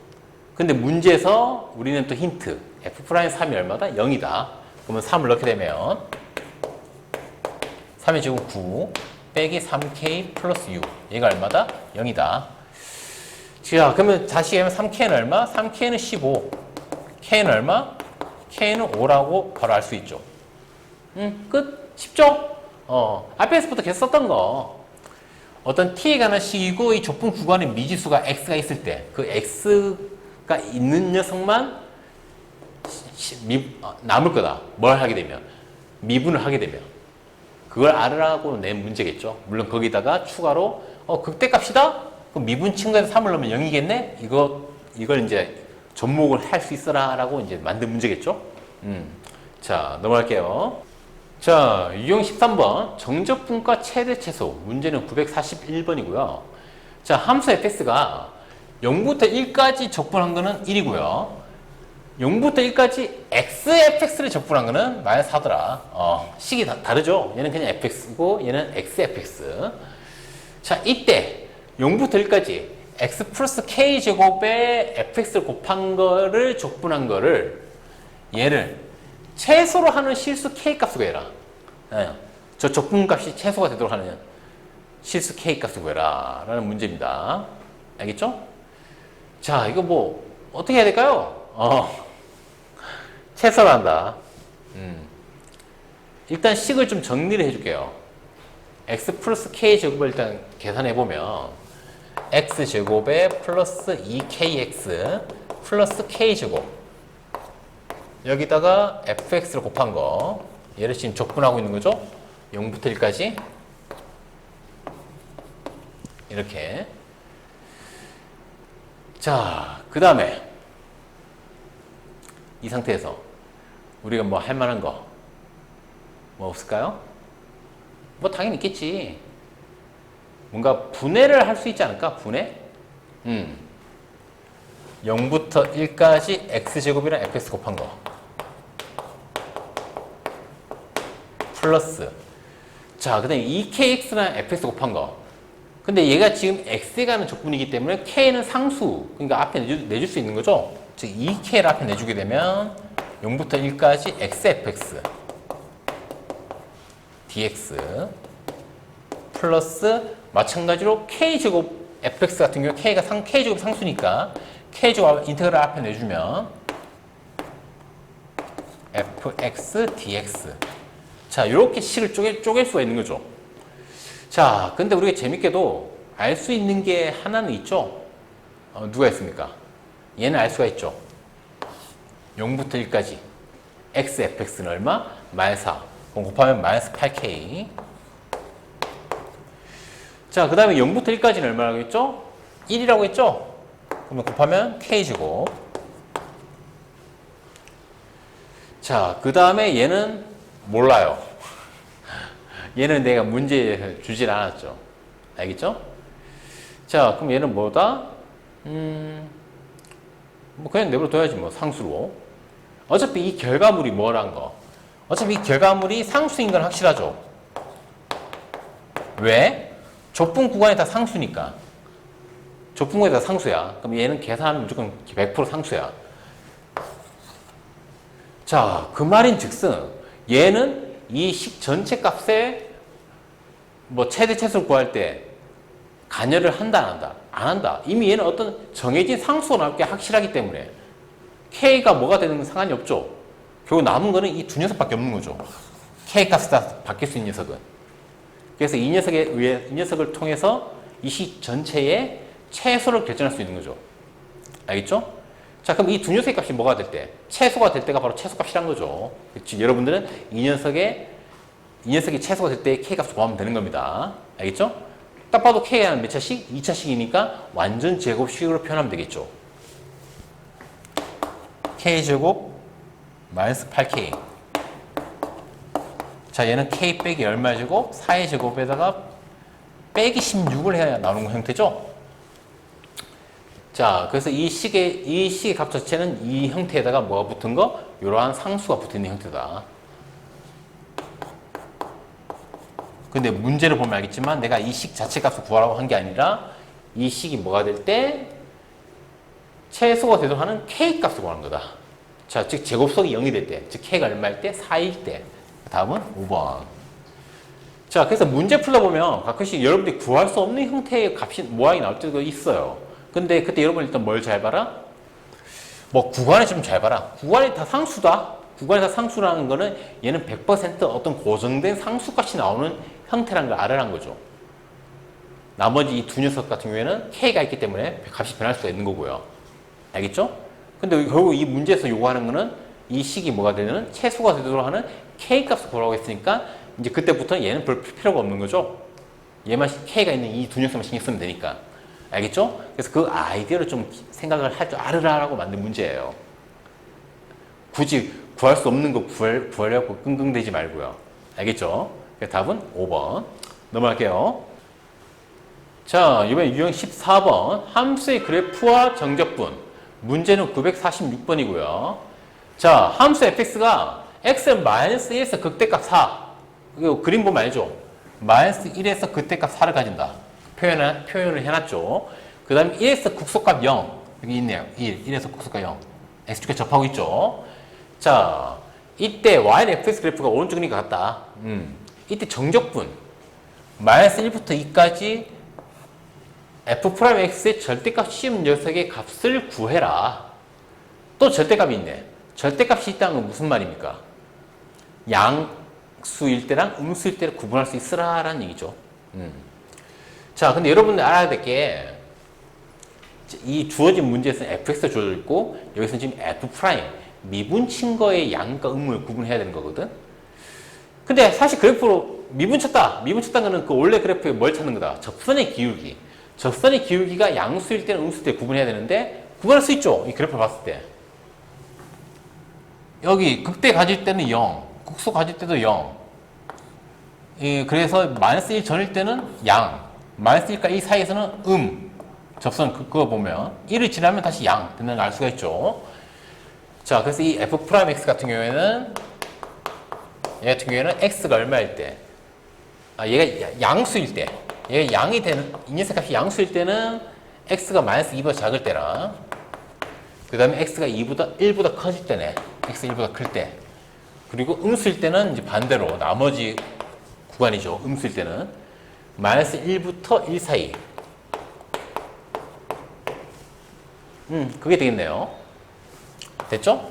[SPEAKER 1] 근데 문제에서 우리는 또 힌트. f'3이 얼마다? 0이다. 그러면 3을 넣게 되면 3의 제곱 9 빼기 3k 플러스 6. 얘가 얼마다? 0이다. 자, 그러면 다시 하면 3k는 얼마? 3k는 15. k는 얼마? k는 5라고 바로 알 수 있죠. 끝? 쉽죠? 앞에서부터 계속 썼던 거. 어떤 t에 관한 식이고 이 좁은 구간에 미지수가 x가 있을 때 그 x가 있는 녀석만 남을 거다. 뭘 하게 되면? 미분을 하게 되면. 그걸 알으라고 낸 문제겠죠. 물론 거기다가 추가로 극대값이다? 그럼 미분 친거에서 3을 넣으면 0이겠네? 이걸 이제 접목을 할 수 있어라 라고 이제 만든 문제겠죠. 자, 넘어갈게요. 자, 유형 13번 정적분과 최대 최소. 문제는 941번이고요. 자, 함수 fx가 0부터 1까지 적분한 거는 1이고요. 0부터 1까지 xfx를 적분한 거는 마이너스 4더라. 식이 다르죠? 얘는 그냥 fx고 얘는 xfx. 자, 이때 0부터 1까지 x 플러스 k제곱에 fx를 곱한 거를 적분한 거를 얘를 최소로 하는 실수 k 값을 구해라. 저 적분값이 최소가 되도록 하는 실수 k 값을 구해라 라는 문제입니다. 알겠죠? 자, 이거 뭐 어떻게 해야 될까요? 최소로 한다. 일단 식을 좀 정리를 해줄게요. x 플러스 k제곱을 일단 계산해보면 x제곱에 플러스 2kx 플러스 k제곱 여기다가 fx를 곱한 거 얘를 지금 적분하고 있는 거죠. 0부터 1까지 이렇게. 자, 그 다음에 이 상태에서 우리가 뭐 할 만한 거 뭐 없을까요? 뭐 당연히 있겠지. 뭔가 분해를 할 수 있지 않을까? 분해? 0부터 1까지 x제곱이랑 fx 곱한 거 플러스 자, 그 다음에 2kx랑 fx 곱한 거. 근데 얘가 지금 x에 가는 적분이기 때문에 k는 상수, 그러니까 앞에 내줄 수 있는 거죠. 즉 2k를 앞에 내주게 되면 0부터 1까지 xfx dx 플러스 마찬가지로 k제곱 fx 같은 경우 k가 k제곱 상수니까 k제곱 인테그랄 앞에 내주면 fx dx. 자, 이렇게 식을 쪼갤 수가 있는 거죠. 자, 근데 우리가 재밌게도 알 수 있는 게 하나는 있죠. 누가 있습니까? 얘는 알 수가 있죠. 0부터 1까지 x fx는 얼마? 마이너스 4. 그럼 곱하면 마이너스 8k. 자, 그 다음에 0부터 1까지는 얼마라고 했죠? 1이라고 했죠? 그러면 곱하면 k제곱. 자, 그 다음에 얘는 몰라요. 얘는 내가 문제에 주질 않았죠. 알겠죠? 자, 그럼 얘는 뭐다? 뭐 그냥 내버려둬야지 뭐 상수로. 어차피 이 결과물이 뭐란 거. 어차피 이 결과물이 상수인 건 확실하죠. 왜? 좁은 구간이 다 상수니까. 좁은 구간이 다 상수야. 그럼 얘는 계산하면 무조건 100% 상수야. 자, 그 말인 즉슨 얘는 이 식 전체 값에 뭐 최대 최소를 구할 때 간여를 한다 안 한다? 안 한다. 이미 얘는 어떤 정해진 상수가 나올 게 확실하기 때문에 k가 뭐가 되는 건 상관이 없죠. 결국 남은 거는 이 두 녀석밖에 없는 거죠. k 값이 다 바뀔 수 있는 녀석은. 그래서 이 녀석을 통해서 이 식 전체의 최소를 결정할 수 있는 거죠. 알겠죠? 자, 그럼 이 두 녀석의 값이 뭐가 될 때? 최소가 될 때가 바로 최소값이란 거죠. 즉, 여러분들은 이 녀석이 최소가 될 때의 k값을 구하면 되는 겁니다. 알겠죠? 딱 봐도 k는 몇 차식? 2차식이니까 완전 제곱식으로 표현하면 되겠죠. k제곱 마이너스 8k. 자, 얘는 k 빼기 얼마 제곱? 4의 제곱에다가 빼기 16을 해야 나오는 형태죠. 자, 그래서 이 식의 값 자체는 이 형태에다가 뭐가 붙은 거? 이러한 상수가 붙어 있는 형태다. 근데 문제를 보면 알겠지만 내가 이 식 자체 값을 구하라고 한 게 아니라 이 식이 뭐가 될 때 최소가 되도록 하는 k 값을 구하는 거다. 자, 즉 제곱속이 0이 될 때, 즉 k가 얼마일 때? 4일 때. 다음은 5번. 자, 그래서 문제 풀다 보면 가끔씩 여러분들이 구할 수 없는 형태의 값이 모양이 나올 때도 있어요. 근데 그때 여러분 일단 뭘 잘 봐라? 뭐 구간을 좀 잘 봐라. 구간이 다 상수다. 구간이 다 상수라는 거는 얘는 100% 어떤 고정된 상수값이 나오는 형태라는 걸 알아란 거죠. 나머지 이 두 녀석 같은 경우에는 k가 있기 때문에 값이 변할 수가 있는 거고요. 알겠죠? 근데 결국 이 문제에서 요구하는 거는 이 식이 뭐가 되는 최소가 되도록 하는 k 값을 구하라고 했으니까 이제 그때부터 얘는 별 필요가 없는 거죠. 얘만 k가 있는 이 두 녀석만 신경 쓰면 되니까. 알겠죠? 그래서 그 아이디어를 좀 생각을 할 줄 알으라라고 만든 문제예요. 굳이 구할 수 없는 거 구하려고 끙끙대지 말고요. 알겠죠? 그래서 답은 5번. 넘어갈게요. 자, 이번에 유형 14번. 함수의 그래프와 정적분. 문제는 946번이고요. 자, 함수 fx가 x는 마이너스 1에서 극대값 4. 이거 그림 보면 알죠? 마이너스 1에서 극대값 4를 가진다. 표현을 해놨죠. 그 다음에 1에서 극소값 0. 여기 있네요. 1에서 극소값 0. x축에 접하고 있죠. 자, 이때 y는 fx 그래프가 오른쪽 그림과 같다. 이때 정적분. 마이너스 1부터 2까지 f'x의 절대값 씌운 녀석의 값을 구해라. 또 절대값이 있네. 절대값이 있다는 건 무슨 말입니까? 양수일 때랑 음수일 때를 구분할 수 있으라라는 얘기죠. 자, 근데 여러분들 알아야 될 게 이 주어진 문제에서는 fx가 주어져 있고 여기서는 지금 f' 미분친 거의 양과 음을 구분해야 되는 거거든. 근데 사실 그래프로 미분쳤다는 거는 그 원래 그래프에 뭘 찾는 거다? 접선의 기울기. 접선의 기울기가 양수일 때는 음수일 때 구분해야 되는데 구분할 수 있죠. 이 그래프를 봤을 때. 여기 극대 가질 때는 0, 극소 가질 때도 0. 그래서 마이너스 1 전일 때는 양, 마이너스 1과 1 사이에서는 접선 그거 보면 1을 지나면 다시 양 된다는 걸 알 수가 있죠. 자, 그래서 이 f'x 같은 경우에는 x가 얼마일 때? 얘가 양수일 때. 얘가 양이 되는, 이 녀석 값이 양수일 때는 x가 마이너스 2보다 작을 때랑 그 다음에 x가 1보다 커질 때네. x 1보다 클 때. 그리고 음수일 때는 이제 반대로 나머지 구간이죠. 음수일 때는 마이너스 1부터 1 사이. 그게 되겠네요. 됐죠?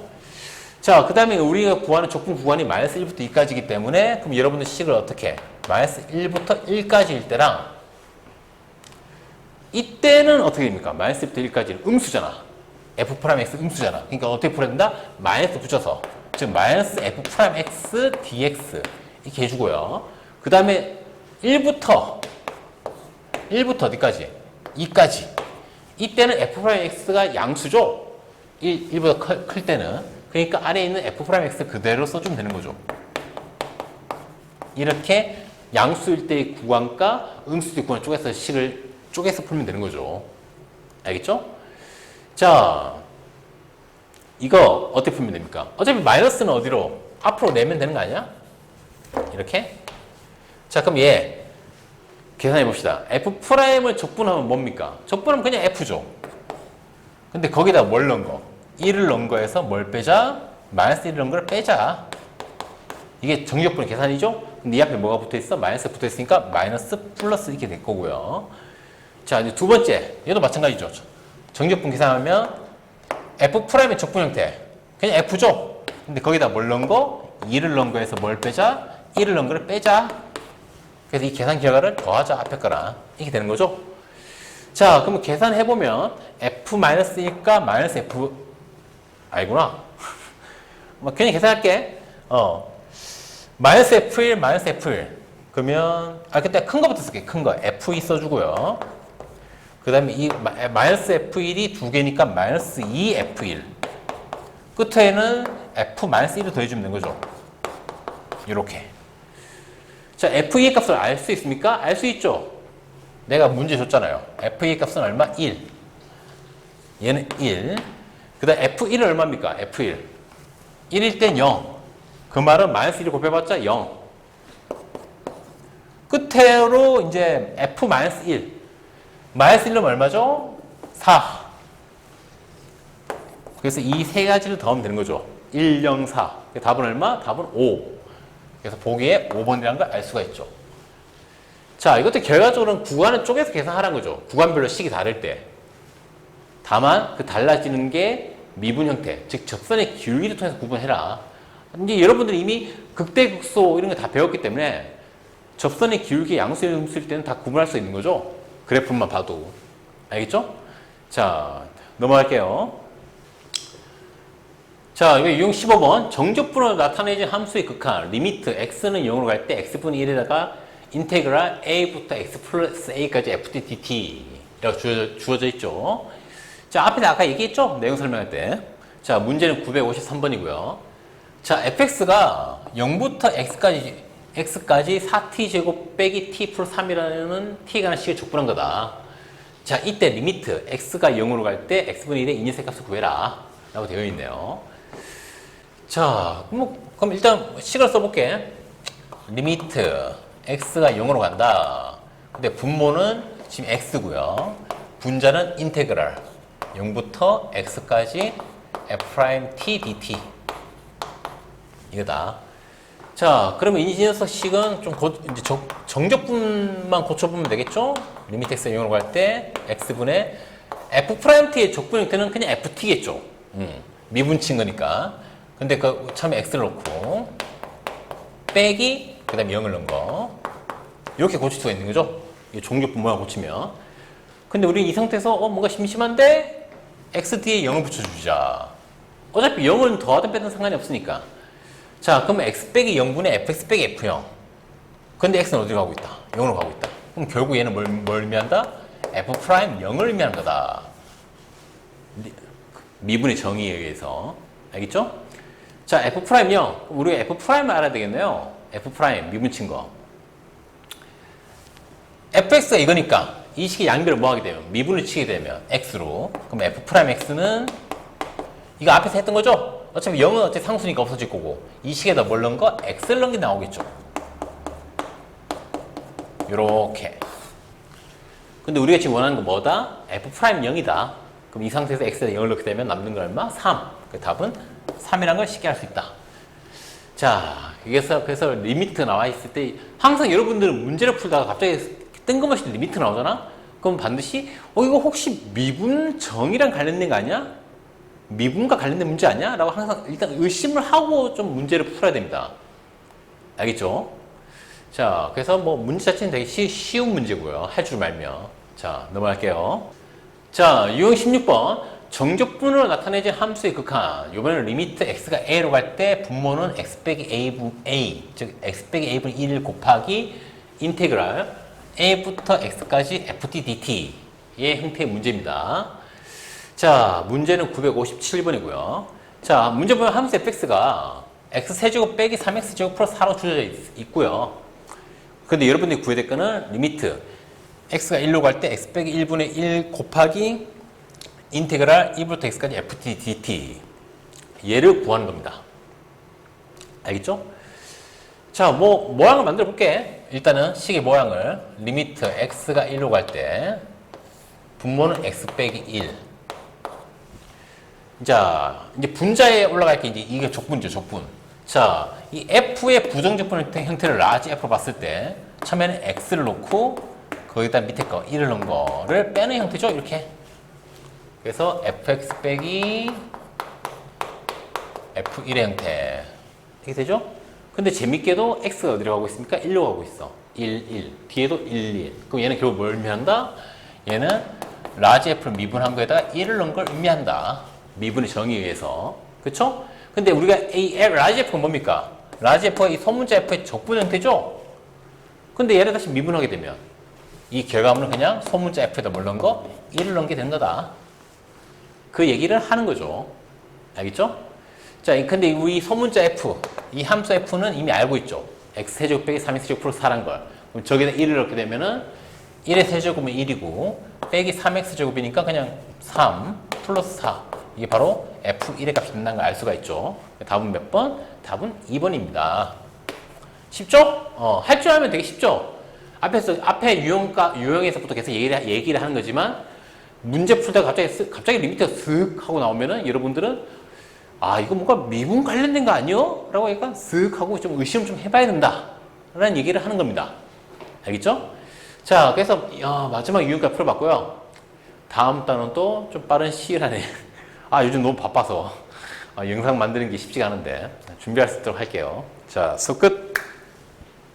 [SPEAKER 1] 자, 그 다음에 우리가 구하는 적분 구간이 마이너스 1부터 2까지이기 때문에 그럼 여러분들 식을 어떻게? 마이너스 1부터 1까지일 때랑 이때는 어떻게 됩니까? 마이너스 1부터 1까지는 음수잖아. f'x 음수잖아. 그러니까 어떻게 풀어야 된다? 마이너스 붙여서. 즉 마이너스 f'x dx 이렇게 해주고요. 그 다음에 1부터 1부터 어디까지? 2까지. 이때는 f'x가 양수죠? 1보다 클 때는. 그러니까 아래에 있는 f'x 그대로 써주면 되는 거죠. 이렇게 양수일 때의 구간과 음수일 때의 구간 쪼개서 식을 쪼개서 풀면 되는 거죠. 알겠죠? 자, 이거 어떻게 풀면 됩니까? 어차피 마이너스는 어디로? 앞으로 내면 되는 거 아니야? 이렇게. 자, 그럼 얘 계산해 봅시다. F'을 적분하면 뭡니까? 적분하면 그냥 F죠. 근데 거기다 뭘 넣은 거? 1을 넣은 거에서 뭘 빼자? 마이너스 1을 넣은 걸 빼자. 이게 정적분의 계산이죠? 근데 이 앞에 뭐가 붙어 있어? 마이너스 붙어 있으니까 마이너스 플러스 이렇게 될 거고요. 자, 이제 두 번째. 얘도 마찬가지죠. 정적분 계산하면 F'의 적분 형태. 그냥 F죠? 근데 거기다 뭘 넣은 거? 2를 넣은 거에서 뭘 빼자? 1을 넣은 거를 빼자. 그래서 이 계산 결과를 더하자, 앞에 거랑. 이렇게 되는 거죠? 자, 그러면 계산해보면 F-1과 마이너스 F, 아니구나. 그냥 계산할게. 마이너스 F1, 마이너스 F1. 그러면, 그때 큰 거부터 쓸게. 큰 거. F2 써주고요. 그 다음에 이 마이너스 F1이 두 개니까 마이너스 2F1. 끝에는 F-1을 더해주면 되는 거죠. 이렇게. 자, F2의 값을 알 수 있습니까? 알 수 있죠. 내가 문제 줬잖아요. F2의 값은 얼마? 1. 얘는 1. 그 다음 F1은 얼마입니까? F1. 1일 땐 0. 그 말은 마이너스 1을 곱해봤자 0. 끝으로 이제 F-1. 마이너스 1은 얼마죠? 4. 그래서 이 세 가지를 더하면 되는 거죠. 1, 0, 4. 답은 얼마? 답은 5. 그래서 보기에 5번이라는 걸 알 수가 있죠. 자, 이것도 결과적으로는 구간을 쪼개서 계산하라는 거죠. 구간별로 식이 다를 때. 다만 그 달라지는 게 미분 형태, 즉 접선의 기울기를 통해서 구분해라. 이제 여러분들이 이미 극대극소 이런 거 다 배웠기 때문에 접선의 기울기 양수일 음수일 때는 다 구분할 수 있는 거죠. 그래프만 봐도. 알겠죠? 자, 넘어갈게요. 자, 이거 유형 15번. 정적분으로 나타내진 함수의 극한. 리미트 x는 0으로 갈 때 x분의 1에다가 인테그랄 a부터 x 플러스 a까지 ft dt 라고 주어져 있죠. 자, 앞에 아까 얘기했죠? 내용 설명할 때. 자, 문제는 953번이고요. 자, fx가 0부터 x까지 4t제곱 빼기 t 플러스 3이라는 t에 관한 식을 적분한 거다. 자, 이때 리미트 x가 0으로 갈 때 x분의 1의 인위세 값을 구해라 라고 되어 있네요. 자, 그럼 일단 식을 써볼게. 리미트 x가 0으로 간다. 근데 분모는 지금 x고요. 분자는 인테그랄 0부터 x까지 f'(t) dt 이거다. 자, 그러면 이 녀석 식은 좀 이제 정적분만 고쳐보면 되겠죠? 리미트 x가 0으로 갈 때 x분의 f't의 적분 형태는 그냥 ft겠죠. 미분친 거니까. 근데 그 처음에 x를 넣고 빼기 그 다음에 0을 넣은 거 이렇게 고칠 수가 있는 거죠. 이 종교분 모양 고치면. 근데 우리 이 상태에서 뭔가 심심한데 x 뒤에 0을 붙여주자. 어차피 0은 더하든 빼든 상관이 없으니까. 자, 그러면 x 빼기 0분의 fx 빼기 f0. 근데 x는 어디로 가고 있다? 0으로 가고 있다. 그럼 결국 얘는 뭘 의미한다? f'0을 의미하는 거다. 미분의 정의에 의해서. 알겠죠? 자, f'0. 우리가 f'을 알아야 되겠네요. f' 미분친 거. fx가 이거니까 이 식의 양변을 뭐 하게 되면 미분을 치게 되면 x로. 그럼 f'x는 이거 앞에서 했던 거죠? 어차피 0은 어차피 상수니까 없어질 거고 이 식에다 뭘 넣은 거? x를 넣은 게 나오겠죠. 요렇게. 근데 우리가 지금 원하는 거 뭐다? f'0이다. 그럼 이 상태에서 x에다 0을 넣게 되면 남는 건 얼마? 3. 그 답은 3이라는 걸 쉽게 알 수 있다. 자, 그래서 리미트 나와 있을 때 항상 여러분들은 문제를 풀다가 갑자기 뜬금없이 리미트 나오잖아? 그럼 반드시 이거 혹시 미분정이랑 관련된 거 아니야? 미분과 관련된 문제 아니야? 라고 항상 일단 의심을 하고 좀 문제를 풀어야 됩니다. 알겠죠? 자, 그래서 뭐 문제 자체는 되게 쉬운 문제고요. 할 줄 말면. 자, 넘어갈게요. 자, 유형 16번. 정적분으로 나타내진 함수의 극한. 이번에는 리미트 x가 a로 갈 때 분모는 x 빼기 a, 즉 x 빼기 a분의 1 곱하기 인테그랄 a부터 x까지 ft dt의 형태의 문제입니다. 자, 문제는 957번이고요. 자, 문제 보면 함수 fx가 x세제곱 빼기 3x제곱 플러스 4로 주어져 있고요. 근데 여러분들이 구해야 될 거는 리미트 x가 1로 갈 때 x 빼기 1분의 1 곱하기 인테그랄 2부터 x까지 ft dt 얘를 구하는 겁니다. 알겠죠? 자, 모양을 만들어 볼게. 일단은 식의 모양을 리미트 x가 1로 갈 때 분모는 x 빼기 1. 자, 이제 분자에 올라갈 게 이제 이게 족분이죠, 족분. 자, 이 f의 부정적분 형태를 라지 f로 봤을 때 처음에는 x를 놓고 거기다 밑에 거 1을 넣은 거를 빼는 형태죠, 이렇게. 그래서 fx 빼기 f1의 형태. 이렇게 되죠? 근데 재밌게도 x가 어디로 가고 있습니까? 1로 가고 있어. 1, 1. 뒤에도 1, 1. 그럼 얘는 결국 뭘 의미한다? 얘는 라지 f를 미분한 거에다가 1을 넣은 걸 의미한다. 미분의 정의에 의해서. 그쵸? 근데 우리가 이 라지 f가 뭡니까? 라지 f가 이 소문자 f의 적분 형태죠? 근데 얘를 다시 미분하게 되면 이 결과물은 그냥 소문자 f에다 뭘 넣은 거? 1을 넣은 게 되는 거다. 그 얘기를 하는 거죠. 알겠죠? 자, 근데 우리 소문자 f, 이 함수 f는 이미 알고 있죠. x세제곱 빼기 3x제곱 플러스 4란 걸. 그럼 저기다 1을 넣게 되면은 1의 세제곱은 1이고 빼기 3x제곱이니까 그냥 3 플러스 4. 이게 바로 f1의 값이 된다는 걸 알 수가 있죠. 답은 몇 번? 답은 2번입니다. 쉽죠? 할 줄 알면 되게 쉽죠? 앞에 유형에서부터 계속 얘기를 하는 거지만 문제 풀다가 갑자기 리미트가 슥 하고 나오면은 여러분들은 아, 이거 뭔가 미분 관련된 거 아니요? 라고 약간 슥 하고 좀 의심을 좀 해봐야 된다. 라는 얘기를 하는 겁니다. 알겠죠? 자, 그래서 마지막 유형까지 풀어봤고요. 다음 단은 또 좀 빠른 시일 안에 아, 요즘 너무 바빠서 영상 만드는 게 쉽지가 않은데 준비할 수 있도록 할게요. 자, 수업 끝!